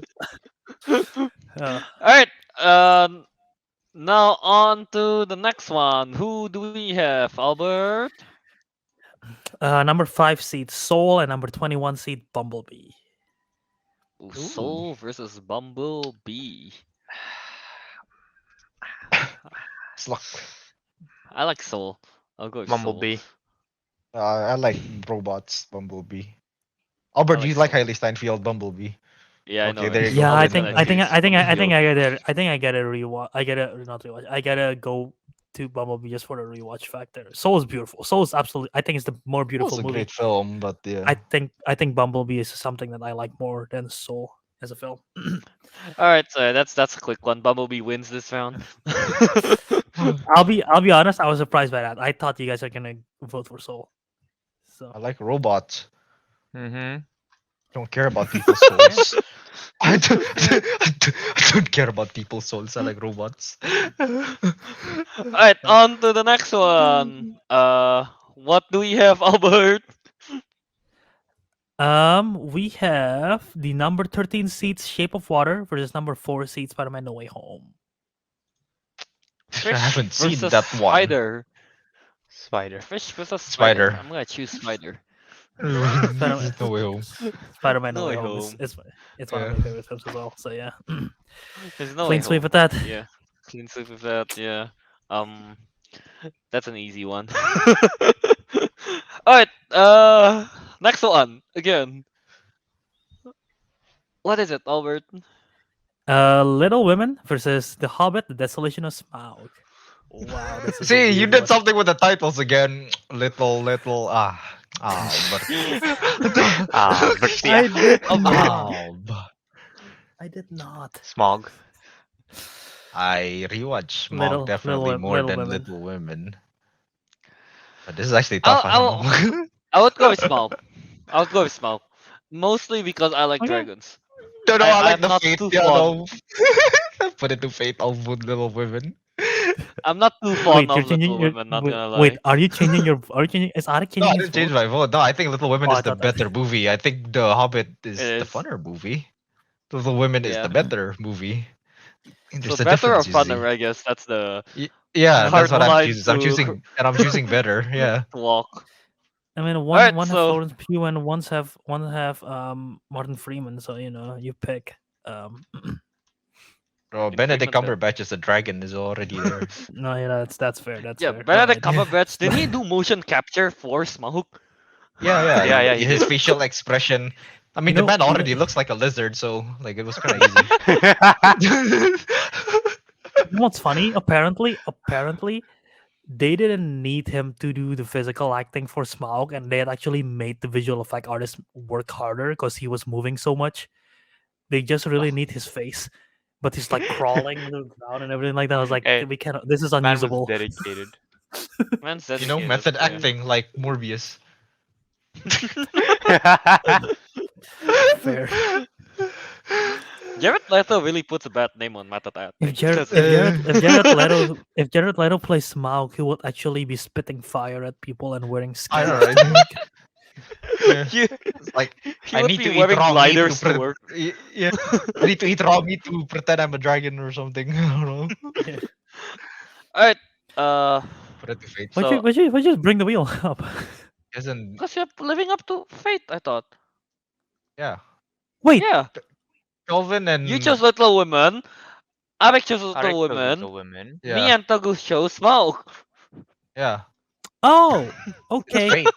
Uh, All right. Now on to the next one. Who do we have, Albert? number 5 seed Soul and number 21 seed Bumblebee. Ooh, Soul versus Bumblebee. Sluck. I like Soul. I'll go with Bumblebee. Soul. I like robots. Bumblebee. I Albert, like you like Soul. Hailey Steinfeld Bumblebee? Yeah, I Okay, know. there Right? you go. Yeah, I Always Then think gonna I think choose I think I Bumblebee think over- I think I gotta rewatch. I gotta not rewatch. I gotta go to Bumblebee just for the rewatch factor. Soul is beautiful. Soul is absolutely. I think it's the more it was beautiful a movie. great film, but yeah. I think Bumblebee is something that I like more than Soul as a film. All right, so that's a quick one. Bumblebee wins this round. I'll be honest. I was surprised by that. I thought you guys are gonna vote for Soul. So I like robots. Mm-hmm. I don't care about people's souls. I don't care about people's souls. I like robots. All right, on to the next one. What do we have, Albert? we have the number 13 seats Shape of Water versus number 4 seats Spider-Man No Way Home. I haven't seen versus that one. Spider. Spider. Fish versus Spider. I'm gonna choose Spider. Spider-Man, No way home. Spider-Man No No Way Way Home Home. it's one of Yeah. my favorite films as well. So yeah, There's no clean way sweep home. with that. Yeah, clean sweep with that. Yeah. That's an easy one. All right. Next one again. What is it, Albert? Little Women versus The Hobbit: The Desolation of Smaug. Wow, this is a See, you weird did one. something with the titles again. Little. Albert. Bertia. I did not. Alb. I did not. Smog. I rewatched Smog definitely more Little than Women. Little Women. But this is actually tough. I'll, I don't I'll, know. I would go with Small. I would go with Small. Mostly because I like Okay. dragons. Don't know. I like I'm the not fate. too Yeah, fond. no. Put it to fate of Little Women. I'm not too fond Wait, you're of changing Little your Women, not wait, gonna wait, lie. are you changing your are you changing is Arik No, changing I his didn't change vote? my vote. No, I think Little Women Oh, is I the thought that. better movie. I think The Hobbit It is the is. funner movie. Little Women is the Yeah. better movie. And So there's a better or difference, you see. funner, I guess. That's the Yeah, Um, that's what hard I'm line choosing. I'm to choosing, and I'm choosing better. Yeah. walk. I mean, Alright, one have so Florence Pugh and one have Martin Freeman. So you pick. Um, Bro, Martin Benedict Freeman then. Cumberbatch as a dragon is already there. no, that's fair. That's Yeah, fair. Go Benedict ahead. Cumberbatch, did he Slide. do motion capture for Smaug? Yeah, yeah. Yeah, yeah, he His did. facial expression. I You mean, the know, man already looks like a lizard, so like it was kind of easy. what's funny? Apparently, they didn't need him to do the physical acting for Smaug, and they had actually made the visual effect artist work harder because he was moving so much. They just really Oh, need his face, but he's like crawling on the ground and everything like that. I was like, Hey, we cannot. This is man was unusable. dedicated. man's You know, dedicated, method yeah. acting like Morbius. Fair. Jared Leto really puts a bad name on method If acting. Jared, Just if saying. Jared, if Jared Leto, if Jared Leto plays Smaug, he would actually be spitting fire at people and wearing I know, scales. right? Yeah. he, It's like he I would need be to eat wearing raw meat to gliders to work. yeah. I need to eat raw meat to pretend I'm a dragon or something. I don't know. Alright, uh, Put it to fate. so, Why'd you just bring the wheel up? Isn't because you're living up to fate, I thought. yeah. Wait, Yeah, Kelvin you and chose Little Women, Arik chose Little Ariq chose Women, Little Women. me yeah, and Teguh chose Smaug. yeah. oh, It's okay. fate.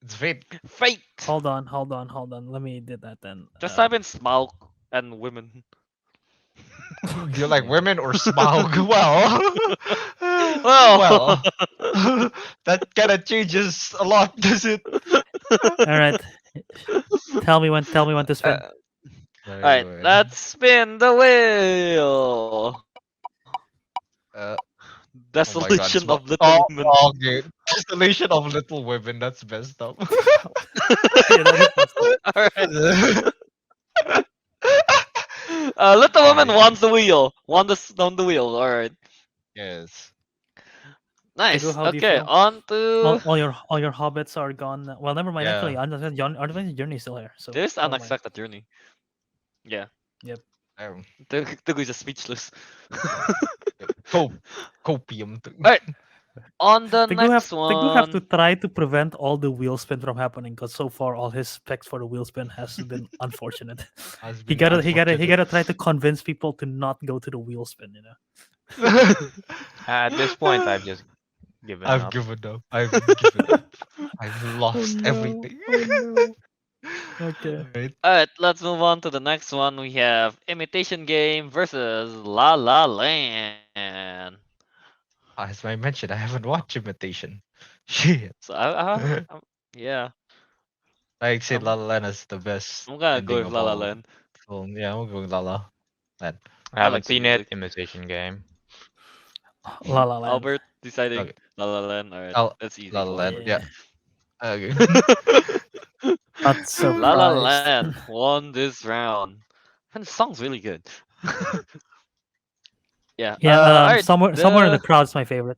It's fate. Fate! Hold on. Let me do that then. Just type in Smaug and women. Do you like women or Smaug? Well, Well, well, that kind of changes a lot, does it? All right. Tell me when to spin. uh, alright, let's spin the wheel. Uh, oh my God, Desolation Smaug. of Little Oh, Women. okay. Constellation of Little Women. That's messed up. Yeah, that is messed up. Alright. Little Woman Alright. won the wheel. Won the wheel. Alright. Yes. Teguh, Nice. how do you Okay, feel? on to All your hobbits are gone. Well, never mind. Yeah. Actually, Unadventure Journey is still here. So this never mind. unexpected journey. Yeah. Yep. Teguh is just speechless. Copium. Alright. On the Teguh next have to one. try to prevent all the wheel spin from happening because so far all his picks for the wheel spin has been unfortunate. Has He been gotta try to convince people to not go to the wheel spin. unfortunate. At this point, I've just given I've up. given up. I've given up. I've lost no. everything. Oh, no. Okay. Alright. Alright, let's move on to the next one. We have Imitation Game versus La La Land. As I mentioned, I haven't watched Imitation. Shit. So yeah, I say La I'm La Land is the best I'm gonna go ending with of La La all Land. film. Yeah, I'm going La La Land. I I like haven't the seen it. music. Imitation Game. La La Land. Albert deciding Okay. La La Land. Alright, I'll that's easy La La for Land. Albert. Yeah. Okay. Not La La surprised. Land won this round. And the song's really good. Yeah. Yeah. Alright. Somewhere in the crowd's my favorite.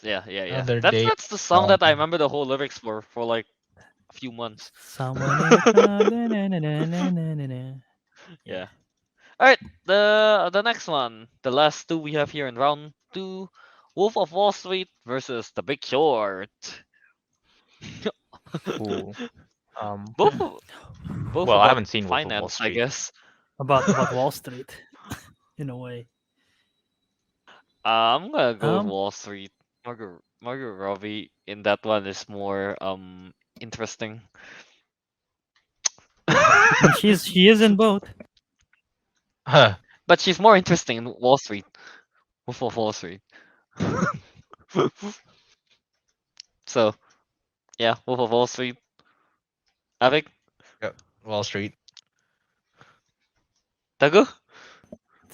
Yeah. Another That's day. that's the song that I remember the whole lyrics for like a few months. Somewhere in the crowd. Na-na-na-na-na-na-na. Yeah. Alright, the next one. The last two we have here in round two. Wolf of Wall Street versus The Big Short. Ooh. both of, both Well, I about haven't seen Wolf of Wall finance, I Street. guess. About Wall Street, in a way. I'm gonna go with Um, Wall Street. Margot Robbie in that one is more interesting. she is in both. Huh. But she's more interesting in Wall Street. Wolf of Wall Street. So Yeah, Wolf of Wall Street. Ariq, Yeah, Wall Street. Teguh,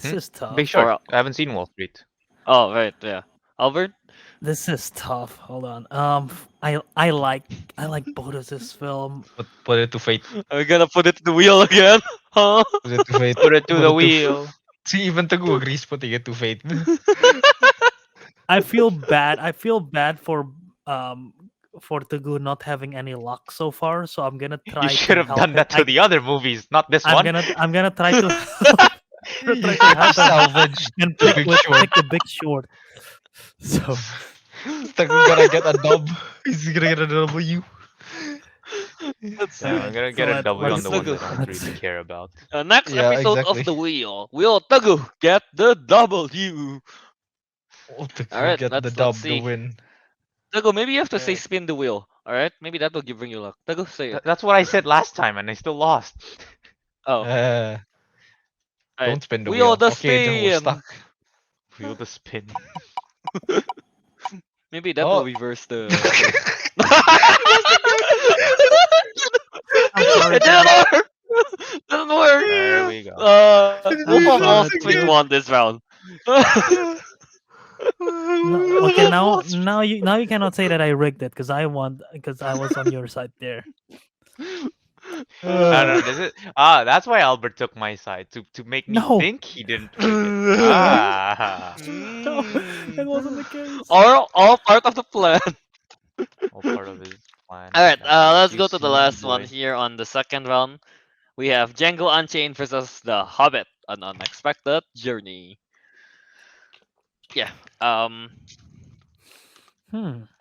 This is Big tough. Short. or I haven't seen Wall Street. oh right, yeah. Albert. This is tough. Hold on. I like both of this film. Put it to fate. Are we gonna put it to the wheel again? Huh? Put it to fate. Put it to Put the it to wheel. See, even Tagu agrees putting it to fate. I feel bad. I feel bad um for Teguh not having any luck so far. So I'm gonna You try should to have help done him. that to the other movies, not this one. I'm gonna try to You try to tried to help him salvage and the Big Short. pick the Big Short. So Tagu gonna get a dub. He's gonna get a W. Let's see. Yeah, I'm gonna so get a let, W on let's the ones I let's- don't really care about. Next Yeah, episode exactly. of the wheel. Will Teguh get the W? Oh, Tagu Alright, get the let's dub, the see. win. Teguh, maybe you have to say Alright. spin the wheel. Alright? Maybe that will bring you luck. Teguh, say it. That's what I said last time, and I still lost. Oh. Uh, Alright. don't spin the Wheel wheel. the Okay, Tagu, we're spin. stuck. Feel the spin. Maybe that Oh. will reverse the. I'm sorry, It didn't work. Didn't work. There we go. Wolf of Wall sorry, Street Teguh. won this round. No, okay, now you cannot say that I rigged it because I won because I was on your side there. I don't know. That's why Albert took my side to make me No. think he didn't rig it. Ah, No, that wasn't the case. all part of the plan. all part of his plan. Alright, that let's you go to the see last do one it. here on the second round. We have Django Unchained versus The Hobbit, an unexpected journey. Yeah. I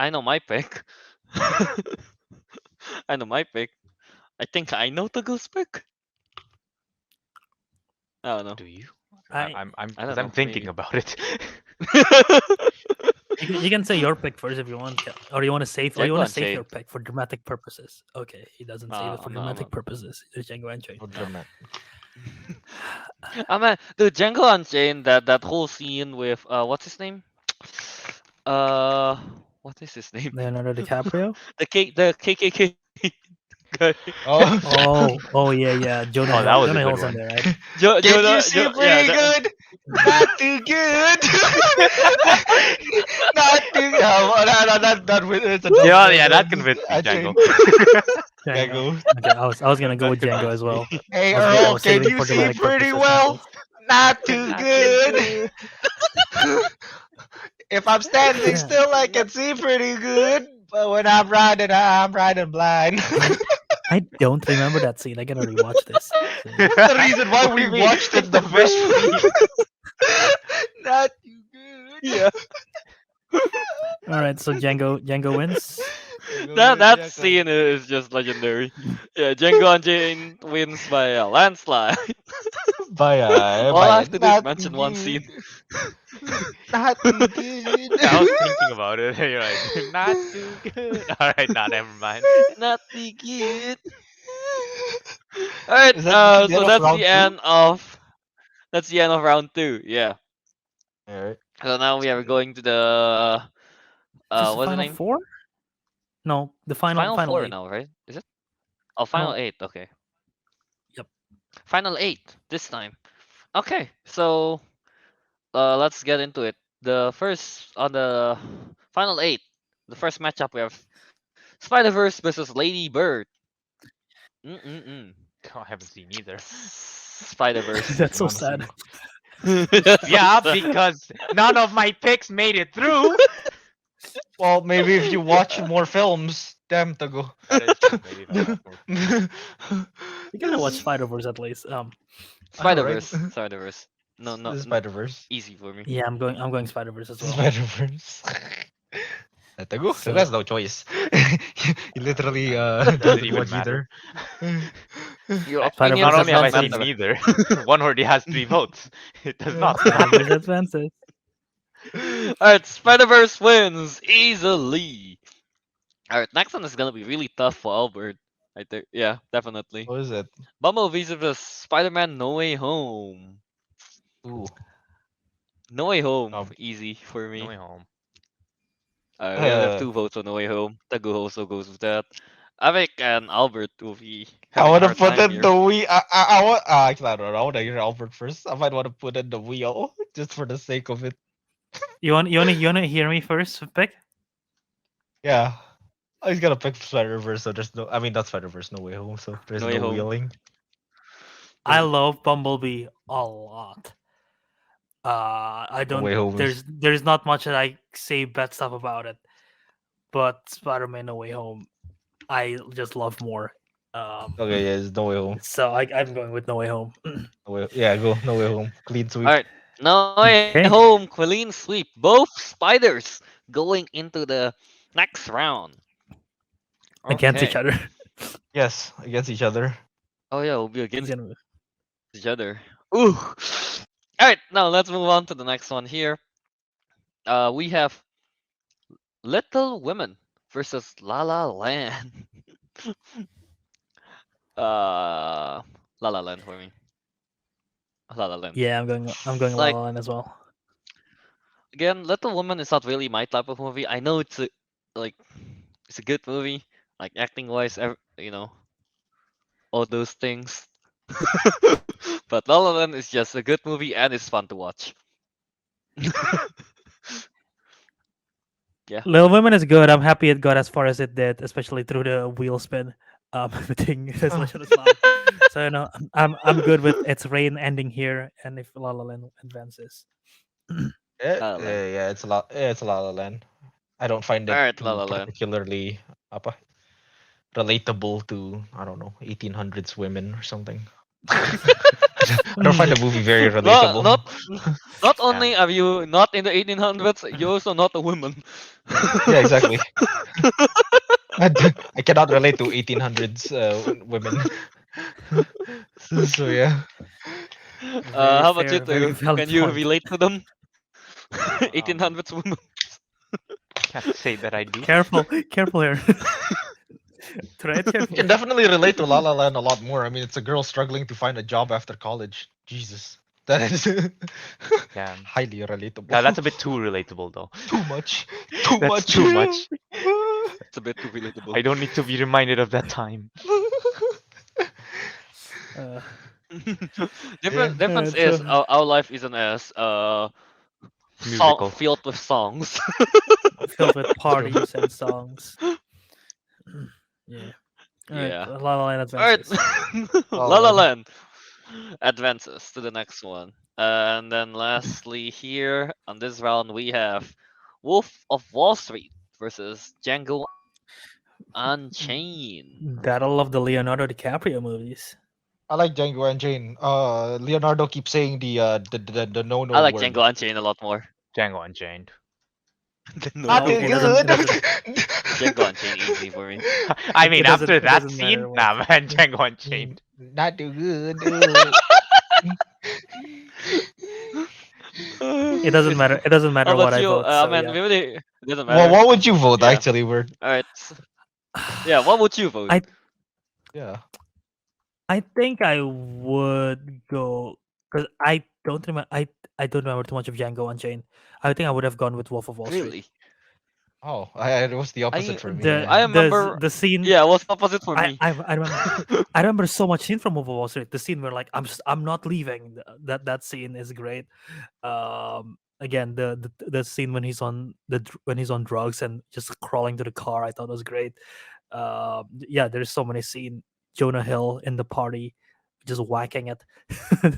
know my pick. I know my pick. I think I know the goose pick. I don't know. Do you? I- I'm I don't 'cause know, I'm thinking maybe. about it. You can say your pick first if you want, or you want to save, or you Django want to save your Unchained. pick for dramatic purposes. Okay, he doesn't save it for I'm dramatic not. purposes. It's Django Unchained. Oh, dramatic. Dude, Django Unchained, that whole scene with what's his name? What is his name? Leonardo DiCaprio. The KKK guy. Oh. Oh yeah. Jonah Oh, Hill. that was a Jonah good Hill's in one. there, right? Can you see pretty good? Not too good. Not too good. No, that it's a Yeah, that convinced me, Django. Django. Okay, I was gonna go with Django as well. Hey I was Earl, was can saving you for see dramatic pretty purposes well? myself. Not too good. If I'm standing Yeah. still, I can see pretty good. But when I'm riding blind. I don't remember that scene. I gotta rewatch this. So- That's the reason why What do we you mean? watched it It's the the best first. Not too good. Yeah. All right, so Django wins. That scene is just legendary. Yeah, Django Unchained wins by a landslide. All I have to do is mention one scene. Not too good. I was thinking about it. You're like, not too good. All right, nah, never mind. Not the kid. Alright, Is that the so end of that's round the two? end of round 2. Yeah. Alright. So now we are going to the Just the what's the final name? 4? No, the final 4 8. now, right? Is it? Oh, final No. 8. Okay. Yep. Final 8 this time. Okay, so let's get into it. The first on the final 8, the first matchup we have Spider-Verse versus Lady Bird. Mm-mm-mm. Oh, I haven't seen either. Spider-Verse. That's so wanna see sad. Yeah, because none of my picks made it through. Well, maybe if you watch more films, damn Tago. That is true, maybe if I watch more. You gotta watch Spider-Verse at least. Spider-Verse. Spider-Verse. No, Spider Verse. easy for me. Yeah, I'm going Spider-Verse as well. Spider Verse. Tago, So- that's no choice. He literally Doesn't doesn't even watch matter. either. Your Spider-Verse opinion Not only have I does not seen matter. neither, one already has 3 votes. It does not matter. Spider-Verse advances. Alright, Spider-Verse wins easily. Alright, next one is gonna be really tough for Albert. I think, yeah, definitely. What is it? Bumblebee vs Spider-Man No Way Home. Ooh. No Way Home, Oh. easy for me. No way home. We only have Uh, 2 votes on the way home. Teguh also goes with that. Avic and Albert will be I having a want to hard put time in here. the wheel. I want. Actually, I don't know. I want to hear Albert first. I might want to put in the wheel just for the sake of it. You want to hear me first pick? Yeah. I was gonna pick Spider Verse, so there's no. I mean, not Spider Verse, No Way Home, so there's No way no home. wheeling. I love Bumblebee a lot. I No don't. Way Home is. There's not much that I say bad stuff about it, but Spider-Man: No Way Home, I just love more. Okay, yeah, it's No Way Home. So I'm going with No Way Home. Yeah, go No Way Home. Clean sweep. Alright. No way Okay. home. Clean sweep. Both spiders going into the next round. Against each Okay. other. Yes, against each other. Oh yeah, we'll be He's against gonna- each other. Ooh. Alright, now let's move on to the next one here. We have Little Women versus La La Land. La La Land for me. La La Land. Yeah, I'm going La Like La Land as well. again, Little Woman is not really my type of movie. I know it's a like it's a good movie, like acting wise, all those things. But La La Land is just a good movie and it's fun to watch. Yeah. Little Women is good. I'm happy it got as far as it did, especially through the wheel spin. Thing resolution is loud. So I'm good with its reign ending here, and if La La Land advances. La La Land. Yeah, it's a lot. Yeah, it's a La La Land. I don't find it Alright, La too La Land. particularly apa, relatable to, I don't know, 1800s women or something. I don't find the movie very Not relatable. not only are you not in the 1800s, you're also not a woman. Yeah, exactly. I cannot relate to 1800s women. So yeah. Very How about you, fair, very Teguh? valid Can you point. relate to them? Um, 1800s woman. can't say that I do. Careful, careful here. Try it You carefully. can definitely relate to La La Land a lot more. I mean, it's a girl struggling to find a job after college. Jesus. That is Yeah. highly relatable. Yeah, that's a bit too relatable though. too much. Too That's much. too much. It's a bit too relatable. I don't need to be reminded of that time. Uh, Difference is so our life isn't as Musical. filled with songs. filled with parties and songs. Yeah. All right, Yeah. La La Land Alright. advances. La La Land advances to the next one. And then lastly here on this round we have Wolf of Wall Street versus Django Unchained. Battle of the Leonardo DiCaprio movies. I like Django and Jane. Leonardo keeps saying the no I like word. Django Unchained a lot more. Django Unchained. Not No, too it doesn't- good. it doesn't- Django Unchained easy for me. I mean, doesn't- after it that doesn't matter scene, what- nah, man, Django Unchained. Not too good. It doesn't matter. It doesn't matter How what about I you? vote. I So mean, yeah. really, it doesn't Well, matter. what would you vote? Yeah. Actually, we're Alright. Yeah, what would you vote? yeah. I think I would go because I don't remember. I don't remember too much of Django Unchained. I think I would have gone with Wolf of Wall Street. Really? Oh, it was the opposite for me. The Yeah. I remember. the scene. Yeah, it was opposite for I, me. I remember I remember so much scene from Wolf of Wall Street. The scene where like I'm not leaving. That scene is great. Again, the scene when he's on when he's on drugs and just crawling to the car, I thought was great. Yeah, there's so many scenes. Jonah Hill in the party, just whacking it.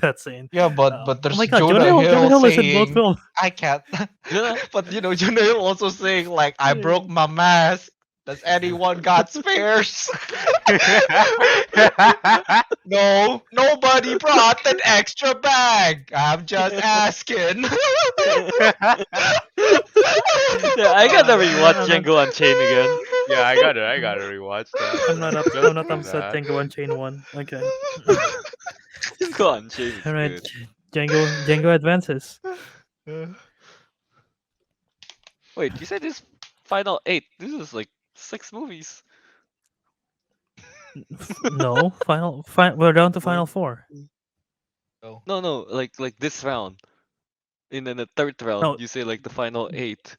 That scene. Yeah, but there's Oh my God, Jonah Hill Jonah Hill is in both saying, films. I can't. Yeah. But Jonah Hill also saying like, I broke my mask. Does anyone got spares? No, nobody brought an extra bag. I'm just asking. Yeah, I gotta rewatch Django Unchained again. Yeah, I gotta rewatch that. I'm not Don't I'm not do upset. that. Django Unchained one. Okay. Django Unchained is All right. good. Django advances. Wait, you said this final 8. This is like 6 movies. No, we're down to final 4. No, like this round. And then the third round, No. you say like the final 8.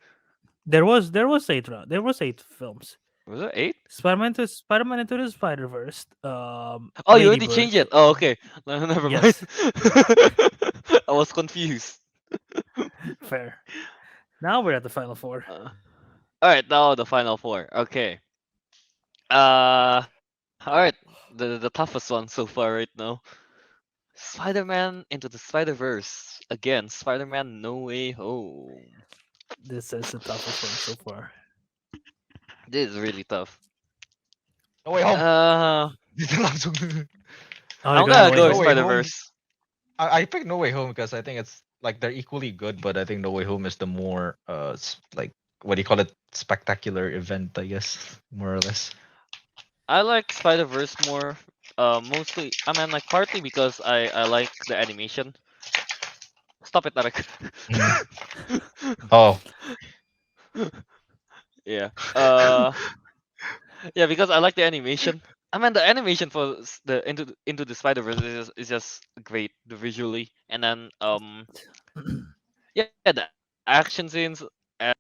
There was eight round. There was eight films. Was it 8? Spider-Man into the Spider-Verse. Oh, you Lady already Bird. changed it. Oh, okay. No, never mind. Yes, I was confused. fair. Now we're at the final four. All right, now the final four. Okay. All right. The toughest one so far right now. Spider-Man into the Spider-Verse. Again, Spider-Man No Way Home. This is the toughest one so far. This is really tough. No Way Home. Uh, Langsung. Oh, I'm you're going gonna away go No with home. Way Home. Spider-Verse. I picked No Way Home because I think it's like they're equally good, but I think No Way Home is the more like what do you call it, spectacular event, I guess, more or less. I like Spider-Verse more. Mostly, I mean, like partly because I like the animation. Stop it, Tarek. Oh, Yeah. Yeah, because I like the animation. I mean, the animation for the Into the Spider Verse is just great, the visually, and then yeah, the action scenes and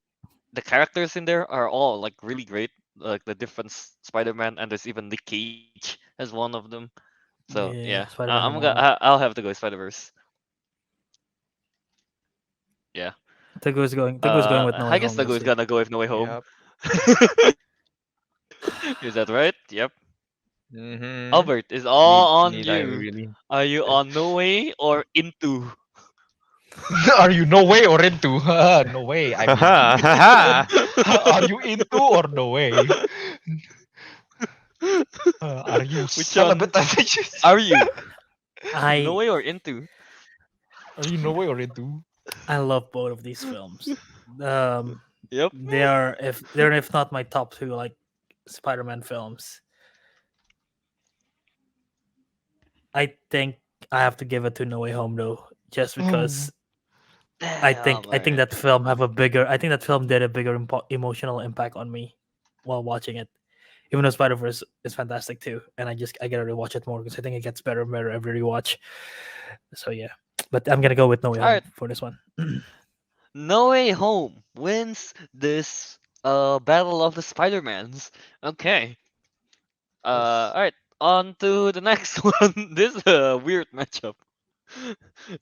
the characters in there are all like really great. Like the different Spider-Man, and there's even Nick Cage as one of them. So yeah, Yeah, Spider-Man I'm Home gonna Alone. I'll have to go Spider Verse. Yeah. Teguh is going with No I Way guess Home. Tago Let's is see. gonna go with No Way Home. Yep. Is that right? Yep. Mm-hmm. Albert, is all on Need I you. really? Are you on No Way or Into? are you no way or into? No way. I mean, are you into or no way? Are you Which one celibate? I think you are you? No I Way or Into? are you no way or into? I love both of these films. Um, Yep. they're if not my top two like Spider-Man films. I think I have to give it to No Way Home though, just Oh, because Damn, I think alright. that film have a bigger I think that film did a bigger emotional impact on me while watching it. Even though Spider Verse is fantastic too, and I gotta rewatch it more because I think it gets better and better every rewatch. So yeah, but I'm gonna go with No Way Home Alright. for this one. No Way Home wins this battle of the Spider-Mans. Okay. yes. Alright. On to the next one. This is a weird matchup.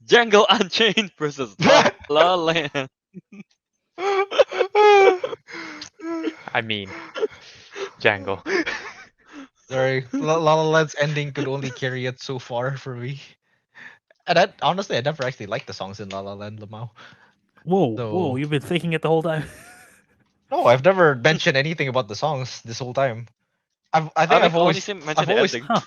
Django Unchained versus La La Land. I mean, Django. Sorry, La La Land's ending could only carry it so far for me. And honestly, I never actually liked the songs in La La Land, Lamau. Whoa! So You've been thinking it the whole time. no, I've never mentioned anything about the songs this whole time. I think Arik only mentioned I've the always ending. Huh?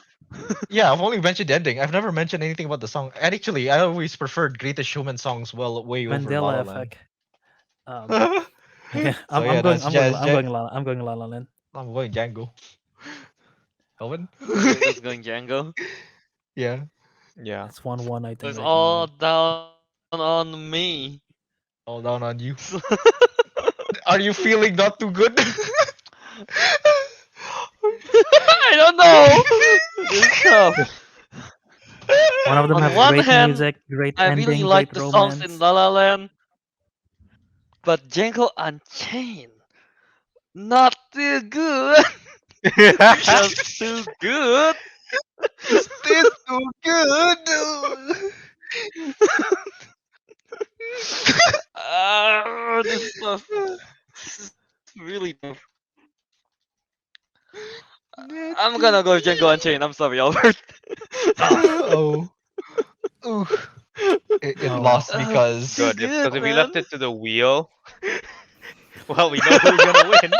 yeah, I've only mentioned the ending. I've never mentioned anything about the song. And actually, I always preferred Greatest Showman songs way over La La Mandela Land. effect. Um, okay, So I'm yeah, going. that's just I'm going La La Land. I'm going Django. Kelvin? Django's going Django. Yeah, Yeah. It's 1-1, I think, It's right now. all down on me. all down on you. Are you feeling not too good? I don't know. It's tough. One of them On have one great hand, music, great I really ending, like great the songs in romance. La La Land, but Django Unchained, not too good. Just too good. Is this too good? This is tough. This is really tough. I'm gonna go with Django Unchained. I'm sorry, Albert. Oh, ooh. It Oh no. lost It's because too Good, good, because if we left man. it to the wheel, well, we know who's gonna win.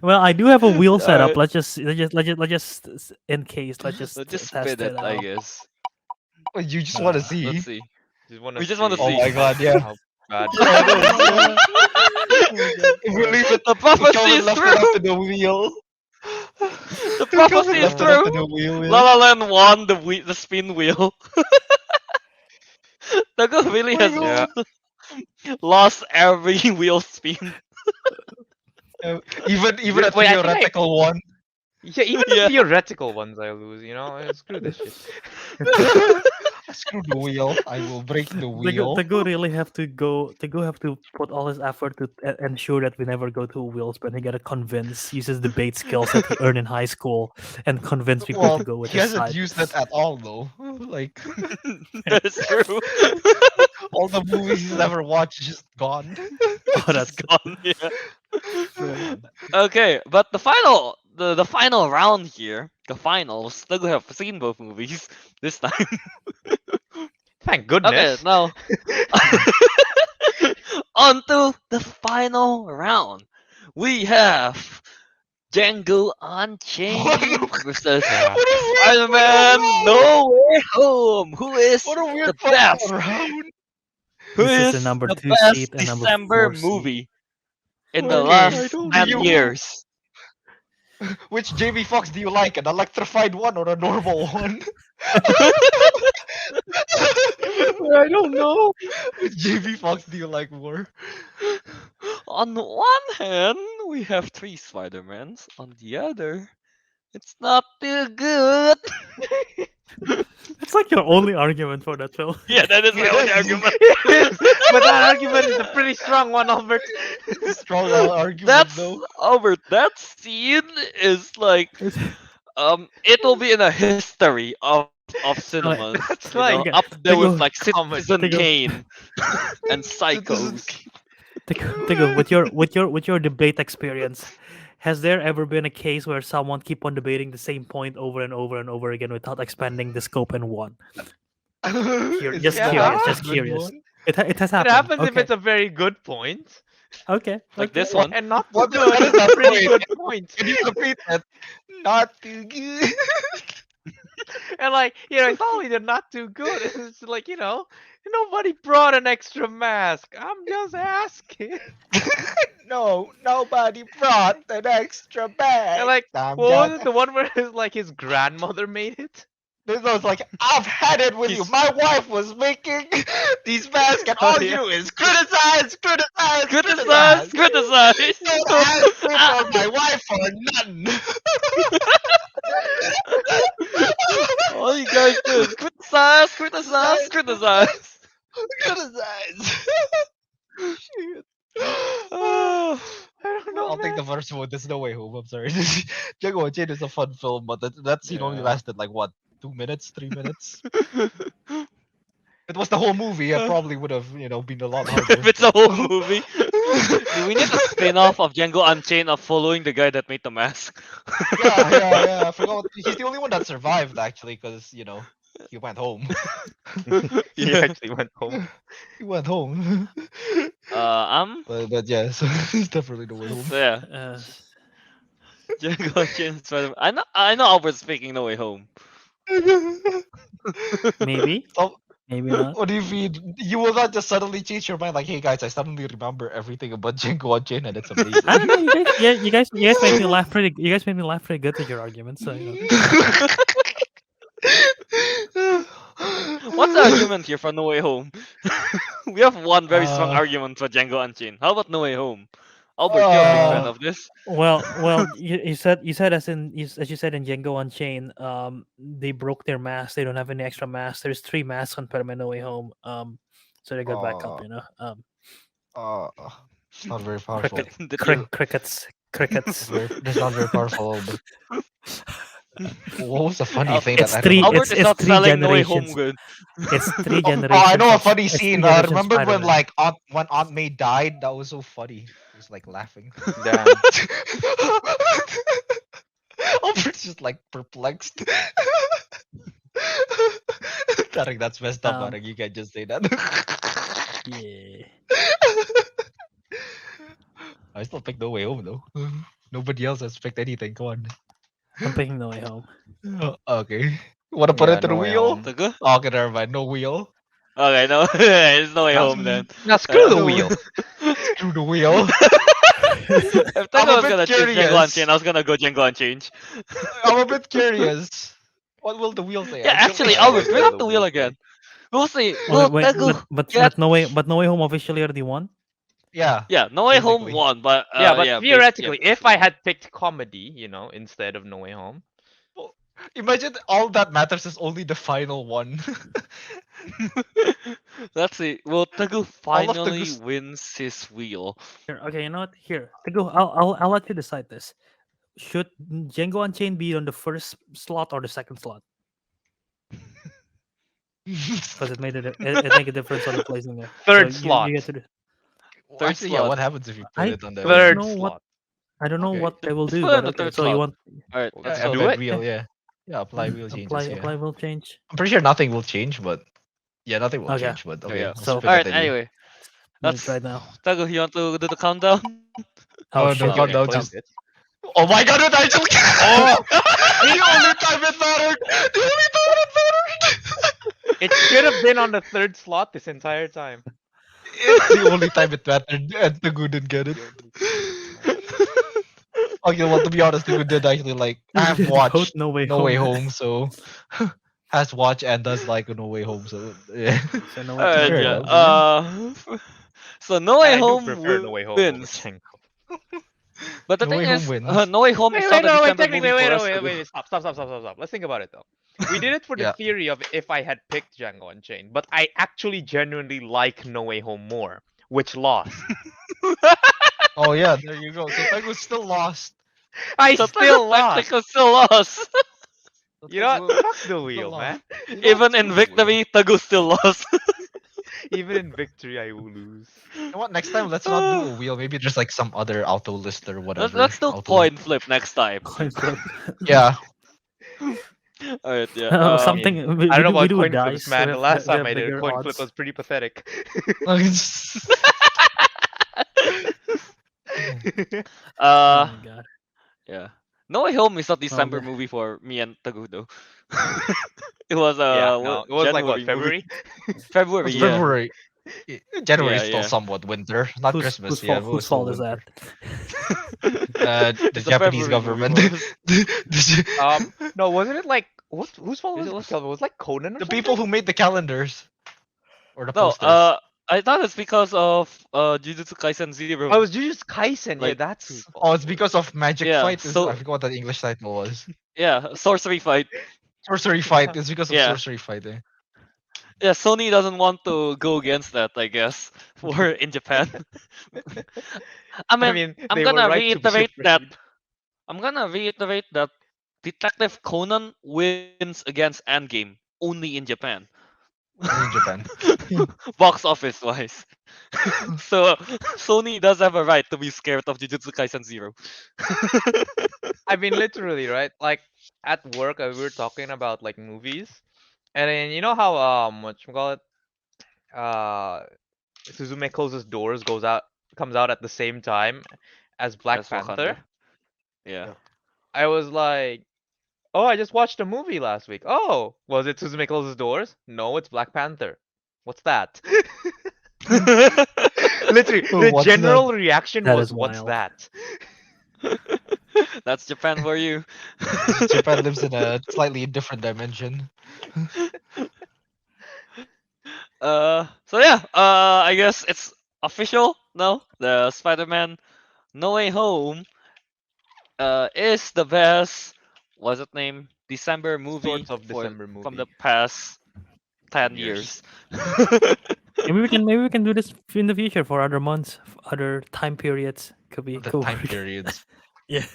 Well, I do have a wheel set up. Alright, In case, let's just test spin it, it I out. guess. you just want to Let's see. see. Just want to We just want to Oh see see. my god, yeah. how bad. Yeah, it is. Yeah. If we leave it, The if prophecy Kelvin is left it up true. to the wheel. The If Kelvin prophecy is left it up true. to the wheel, La yeah. La Land won the spin wheel. Taco Oh really my has Yeah. god. lost every wheel spin. Even a Wait, I think I. theoretical one. Yeah, even the Yeah. theoretical ones I lose, screw this shit. I Screw the wheel. I will break the wheel. Teguh really have to go. Teguh have to put all his effort to ensure that we never go to a wheel spin. He gotta convince, uses debate skills that he earned in high school, and convince people to Well, go with he his hasn't side. used that at all though. Like That's true. all the movies he's ever watched is just gone. Oh, It's just that's gone. Yeah. yeah. Okay, but the final round here, the finals, still have seen both movies this time. Thank Okay, goodness. now on to the final round. We have Django Unchained versus Yeah. What a weird Spider-Man final No Way Home. Who is What a weird the final best? round. Who This is the is number the 2 best seat and number December 4 seat. movie in the Well, last I don't 10 know. years? Which Jamie Foxx do you like? An electrified one or a normal one? I don't know. Which Jamie Foxx do you like more? On one hand, we have three Spider-Mans. On the other, it's not too good. That's like your only argument for that film. Yeah, that is my It only is. argument. But that argument is a pretty strong one, Albert. It's a strong argument That's though. Albert. That scene is like it will be in a history of cinemas. That's You know, like up there with Teguh, like comedy. Citizen Teguh. Kane and Psychos. Teguh, with your debate experience, has there ever been a case where someone keep on debating the same point over and over and over again without expanding the scope and won? Is Just that curious, a just good curious. one? It has It happened. happens if Okay. it's a very good point, Okay. Like okay. this one. and not too What good. is It's a that pretty point? good point. Can you repeat that? Not too good. And like, it's not only they're not too good. It's like, nobody brought an extra mask. I'm just asking. No, nobody brought an extra bag. And like, I'm what was just- it? The one where his grandmother made it? It's like, I've had it with you. He's- My wife was making these masks, and all you do is criticize. Criticize. Don't ask me for my wife for nothing. All you guys do is criticize. Criticize. I don't know. I'll take the man. first one. There's no way home. I'm sorry. Django Unchained is a fun film, but that scene only Yeah. lasted like what, 2 minutes, 3 minutes? If it was the whole movie, I probably would have, been a lot harder. If it's a whole movie, do we need a spin-off of Django Unchained of following the guy that made the mask? yeah. I forgot. He's the only one that survived actually, because he went home. He Yeah. actually went home. He went home. But But yeah, so he's definitely the way home. so yeah, Uh, Django Unchained. Spider- I know Albert's speaking No Way Home. maybe, So, maybe not. what do you mean? You will not just suddenly change your mind like, hey guys, I suddenly remember everything about Django Unchained and it's amazing. I don't know. You guys made me laugh pretty. You guys made me laugh pretty good with your arguments. So, What's the argument here for No Way Home? We have one very strong Uh, argument for Django Unchained. How about No Way Home? Albert, you're a big fan Uh, of this. well, you said as you said in Django Unchained, they broke their mask. They don't have any extra masks. There's 3 masks on Spider-Man No Way Home. So they got back up. It's not very powerful. Did you- Crickets. It's not very powerful. But what was the funny thing it's that I three- don't know? Albert is it's not 3 selling No Way Home generations. good. It's 3 Oh, generations. I know a of- funny it's 3 scene. generations of Remember when Spider-Man. when Aunt May died? That was so funny. He was like laughing. Damn. Albert's just like perplexed. Tarek, that's messed up, Tarek. You can't just say that. Yeah. I still picked No Way Home though. Nobody else has picked anything. Come on. I'm picking No Way Home. Okay. Want to put Yeah, it to the No Way wheel? Home. Teguh? Okay, never mind. No wheel. Okay, no, it's No Way Now- Home then. Now screw the No. wheel. Screw the wheel. If I'm Teguh a was bit gonna choose Django curious. Unchained, I was gonna go Django Unchained. I'm a bit curious. What will the wheel say? Yeah, I'm actually, curious. Albert, bring up the wheel again. We'll see. Will Teguh but get- No Way Home officially already won. Yeah. Yeah, No Way Home Basically. won, but Yeah, but yeah, theoretically, basically, if I had picked comedy, instead of No Way Home, Imagine all that matters is only the final one. Let's see. Will Teguh All of finally Teguh's wins his wheel? Here, okay, you know what? Here, Teguh, I'll let you decide this. Should Django Unchained be on the first slot or the second slot? Because it make a difference on the placing there. So Third you get slot. to the. Third Actually, yeah. slot. What happens if you put I it on the don't wheel? Third know what slot. I don't know Okay. what they will Let's do, put it on but the okay. third So you slot. want All right, Well, let's Yeah, go. do embed it. wheel. Yeah. Yeah. Apply wheel changes. Yeah. apply will change. I'm pretty sure nothing will change, but yeah, nothing will Okay, change. But Oh okay, yeah. let's so pick All a right. Teguh. Anyway, do it let's. right now. Teguh, you want to do the countdown? Oh No, shit! Okay, countdown. play Um, Just. it. Oh my God! It actually. Oh, The only time it mattered. The only time it mattered. it should have been on the third slot this entire time. It's the only time it mattered, and Teguh didn't get it. The only time it mattered. Okay, well, to be honest, Teguh did actually like. I have vote watched No Way No Way Home. Home, so has watched and does like No Way Home, so yeah. So No All Way, right. No Fair Way Yeah. enough. Home. So No Way And I do Home prefer No Way Home over wins. Django. But the No thing Way Home is, wins. No Way Home is not a No, wait, December technically, movie wait, for no, us, wait, Teguh. wait, stop. Let's think about it though. We did it for the Yeah. theory of if I had picked Django Unchained, but I actually genuinely like No Way Home more, which lost. Oh yeah, there you go. So Teguh still lost. I So still Teguh lost. technically still lost. So You know what? Teguh Fuck the still wheel, man. lost. You know what? Even Screw in the wheel. victory, Teguh still lost. Even in victory, I will lose. You know what? Next time, let's not do a wheel. Maybe there's like some other auto list or whatever. Let's do Auto. coin flip next time. Coin flip. Yeah. Alright, yeah. Oh, I something mean, we, I don't know we about do with coin flips, dice. man. The last We time have I did a bigger coin odds. flip was pretty pathetic. Uh, Oh my god. yeah. No Way Home is not Oh, December the- movie for me and Teguh though. It was Yeah, no, it was like what, January movie. February? February, It's yeah. February. January is Yeah, still yeah. somewhat winter, not Christmas. Whose Yeah, fault? but Whose it's still fault is that? winter. The It's a Japanese February movie government. for us. No, wasn't it like whose fault was It it? was- Kelvin? It was like Conan or The something? people who made the calendars or the No, posters. I thought it's because of Jujutsu Kaisen Zero. Oh, it was Jujutsu Kaisen. Yeah, Like, that's whose fault. Oh, it's because of Magic Yeah, Fight. so- I forgot what the English title was. yeah, sorcery fight. Sorcery Fight. It's because of Yeah. Sorcery Fight. Eh? Yeah, Sony doesn't want to go against that, I guess. We're in Japan. I mean, I'm they were gonna right to be reiterate that. afraid. I'm gonna reiterate that Detective Conan wins against Endgame only in Japan, In Japan. box office wise. So Sony does have a right to be scared of Jujutsu Kaisen Zero. I mean, literally, right? Like at work, we were talking about like movies, and then you know how whatchamacallit, Suzume Closes Doors comes out at the same time as Black That's Panther. Wakanda. Yeah. I was like, oh, I just watched a movie last week. Oh, was it Suzume Closes Doors? No, it's Black Panther. What's that? Literally, Oh, the what's general reaction That was, is "What's wild. that?" That's Japan for you. Japan lives in a slightly different dimension. So yeah, I guess it's official now. The Spider-Man No Way Home is the best, what's it name? December movie Sorts of December from the movie. past 10 Years. years. Maybe we can do this in the future for other months, other time periods. Could be The cool. time periods. Yeah.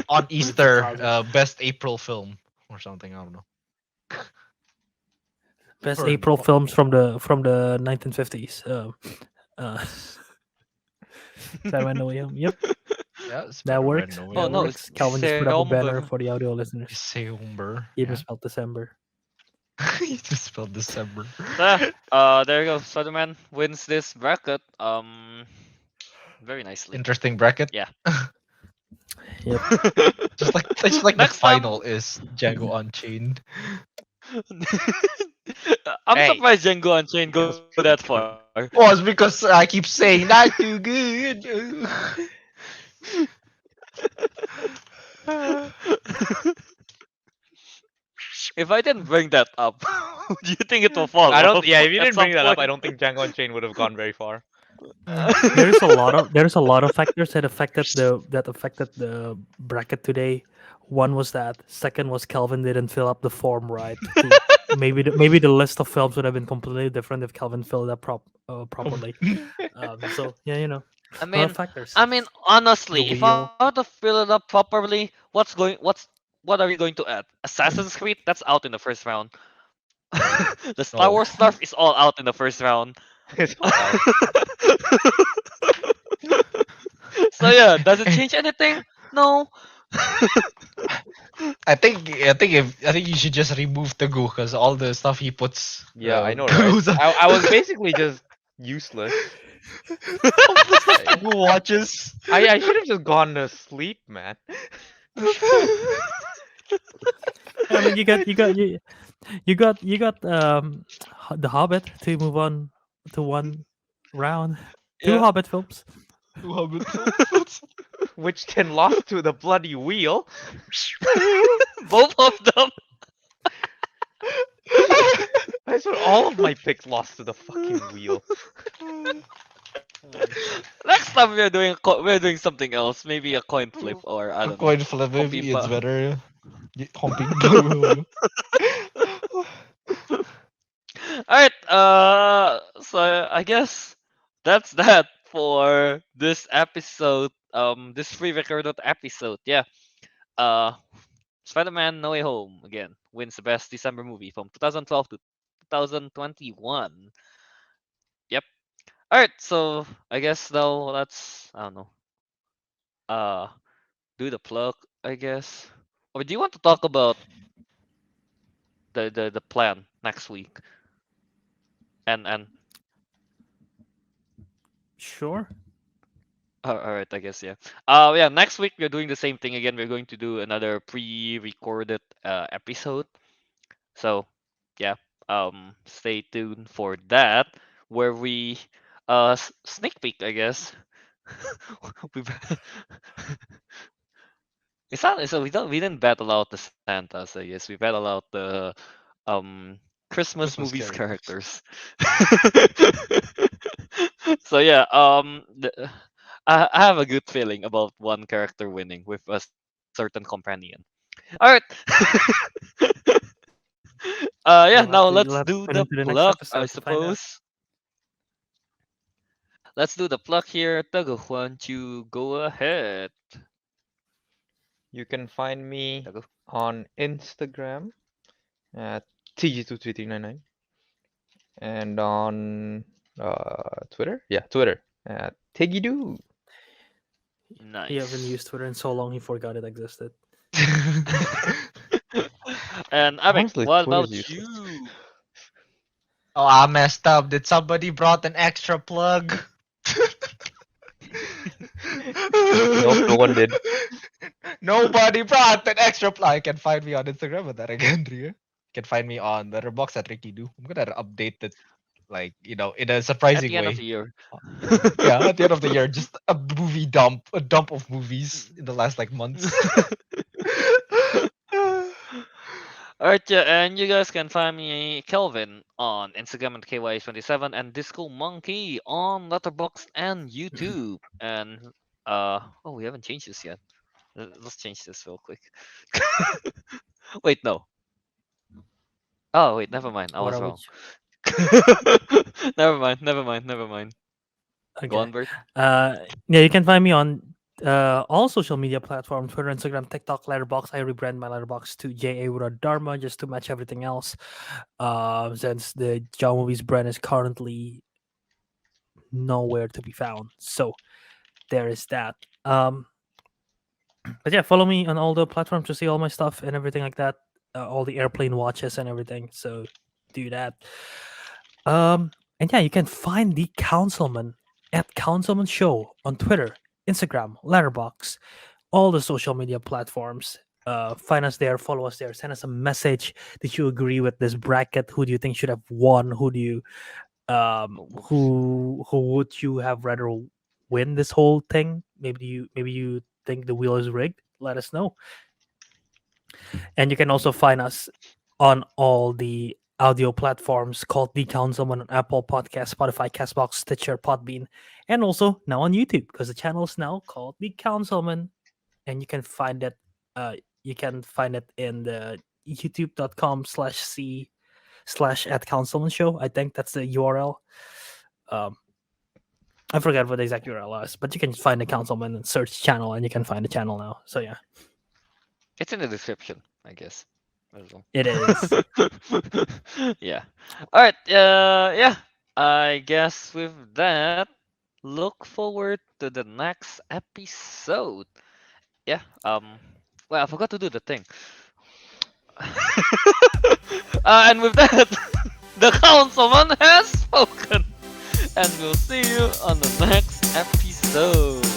On Easter, Awesome. best April film or something. I don't know. Best Or- April films from the 1950s. Spider-Man No Way Home. Yep, Yeah, that Spider-Man works. No Way Oh, That no, Home. works. Calvin just put up a banner December. for the audio listeners. December. Even Yeah. spelled December. You just spelled December. There you go. Spider-Man wins this bracket. Very nicely. Interesting bracket. Yeah. Yep. Just like the Next time- final is Django Unchained. I'm Hey. surprised Django Unchained go that far. Well, it's because I keep saying not too good. If I didn't bring that up, do you think it will fall? I don't. off Yeah, if you at didn't some bring that up, I point? don't think Django Unchained would have gone very far. there's a lot of factors that affected the bracket today. One was that. Second was Kelvin didn't fill up the form right. Maybe the list of films would have been completely different if Kelvin filled it up properly. So yeah, I a lot of mean, factors. I mean, The honestly, if I were wheel. to fill it up properly, what are you going to add? Assassin's Creed? That's out in the first round. The Star No. Wars stuff is all out in the first round. It's all out. So yeah, does it change anything? No. I think you should just remove Teguh because all the stuff he puts Yeah, I know, right? goes on. I was basically just useless. All the stuff I Teguh watches. I should have just gone to sleep, man. I mean, you got the Hobbit to move on to one round. Two Yeah. Hobbit films. Two Hobbit films. Which then lost to the bloody wheel. Both of them. I swear all of my picks lost to the fucking wheel. Next time we're doing something else. Maybe a coin flip or I A don't know. coin flip, maybe it's Kompipa. better. Humping. Alright, so I guess that's that for this episode. This pre-recorded episode. Yeah. Uh, Spider-Man: No Way Home again wins the best December movie from 2012 to 2021. Yep. Alright, so I guess now let's I don't know. Uh, do the plug. I guess. Or do you want to talk about the plan next week? And Sure. all right, I guess yeah. Yeah. Next week we're doing the same thing again. We're going to do another pre-recorded episode. So, yeah. Stay tuned for that, where we sneak peek, I guess. we it's not so we didn't battle out the Santas, I guess. We battle out the um Christmas Christmas movies characters. characters. So yeah, I have a good feeling about one character winning with a certain companion. All right. Yeah. Now let's You'll have do to the tune into the plug, next I episode to find out. suppose. Let's do the plug here. Tago, why don't you go ahead? You can find me Tago. on Instagram at TG23399 and on Twitter. Yeah, Twitter at Tigidoo. He haven't Nice. used Twitter in so long he forgot it existed. And Ariq, Honestly, what Twitter's about useless. you? Oh, I messed up. Did somebody brought an extra plug? Nope, no one did. Nobody brought an extra plug. You can find me on Instagram at Ariq Andria. You can find me on Letterboxd at Ricky Do. I'm gonna update it, like in a At surprising the end of the way. year. Yeah, at the end of the year, just a dump of movies in the last like months. Alright, yeah, and you guys can find me Kelvin on Instagram at KY27 and Disco Monkey on Letterboxd and YouTube. And oh, we haven't changed this yet. Let's change this real quick. Wait, no. Oh, wait, never mind. I What was are we? wrong. Never mind. Go Okay. on, Bert. Yeah, you can find me on all social media platforms: Twitter, Instagram, TikTok, Letterbox. I rebrand my Letterbox to JA Wiradharma just to match everything else. Since the John Movies brand is currently nowhere to be found, so there is that. But yeah, follow me on all the platforms to see all my stuff and everything like that. All the airplane watches and everything. So do that. And yeah, you can find the Councilman at Councilmen Show on Twitter, Instagram, Letterbox, all the social media platforms. Find us there, follow us there, send us a message. Did you agree with this bracket? Who do you think should have won? Who do you who would you have rather win this whole thing? Maybe you think the wheel is rigged? Let us know. And you can also find us on all the audio platforms called The Councilman on Apple Podcast, Spotify, Castbox, Stitcher, Podbean, and also now on YouTube because the channel is now called The Councilman, and you can find it. You can find it in the youtube.com/c/at Councilman Show. I think that's the URL. Um, I forgot what the exact URL is, but you can find the Councilman and search channel, and you can find the channel now. So yeah, It's in the description, I guess. As well. it is. Yeah. All right. Yeah. I guess with that, look forward to the next episode. Yeah. Well, I forgot to do the thing. And with that, the councilman has spoken, and we'll see you on the next episode.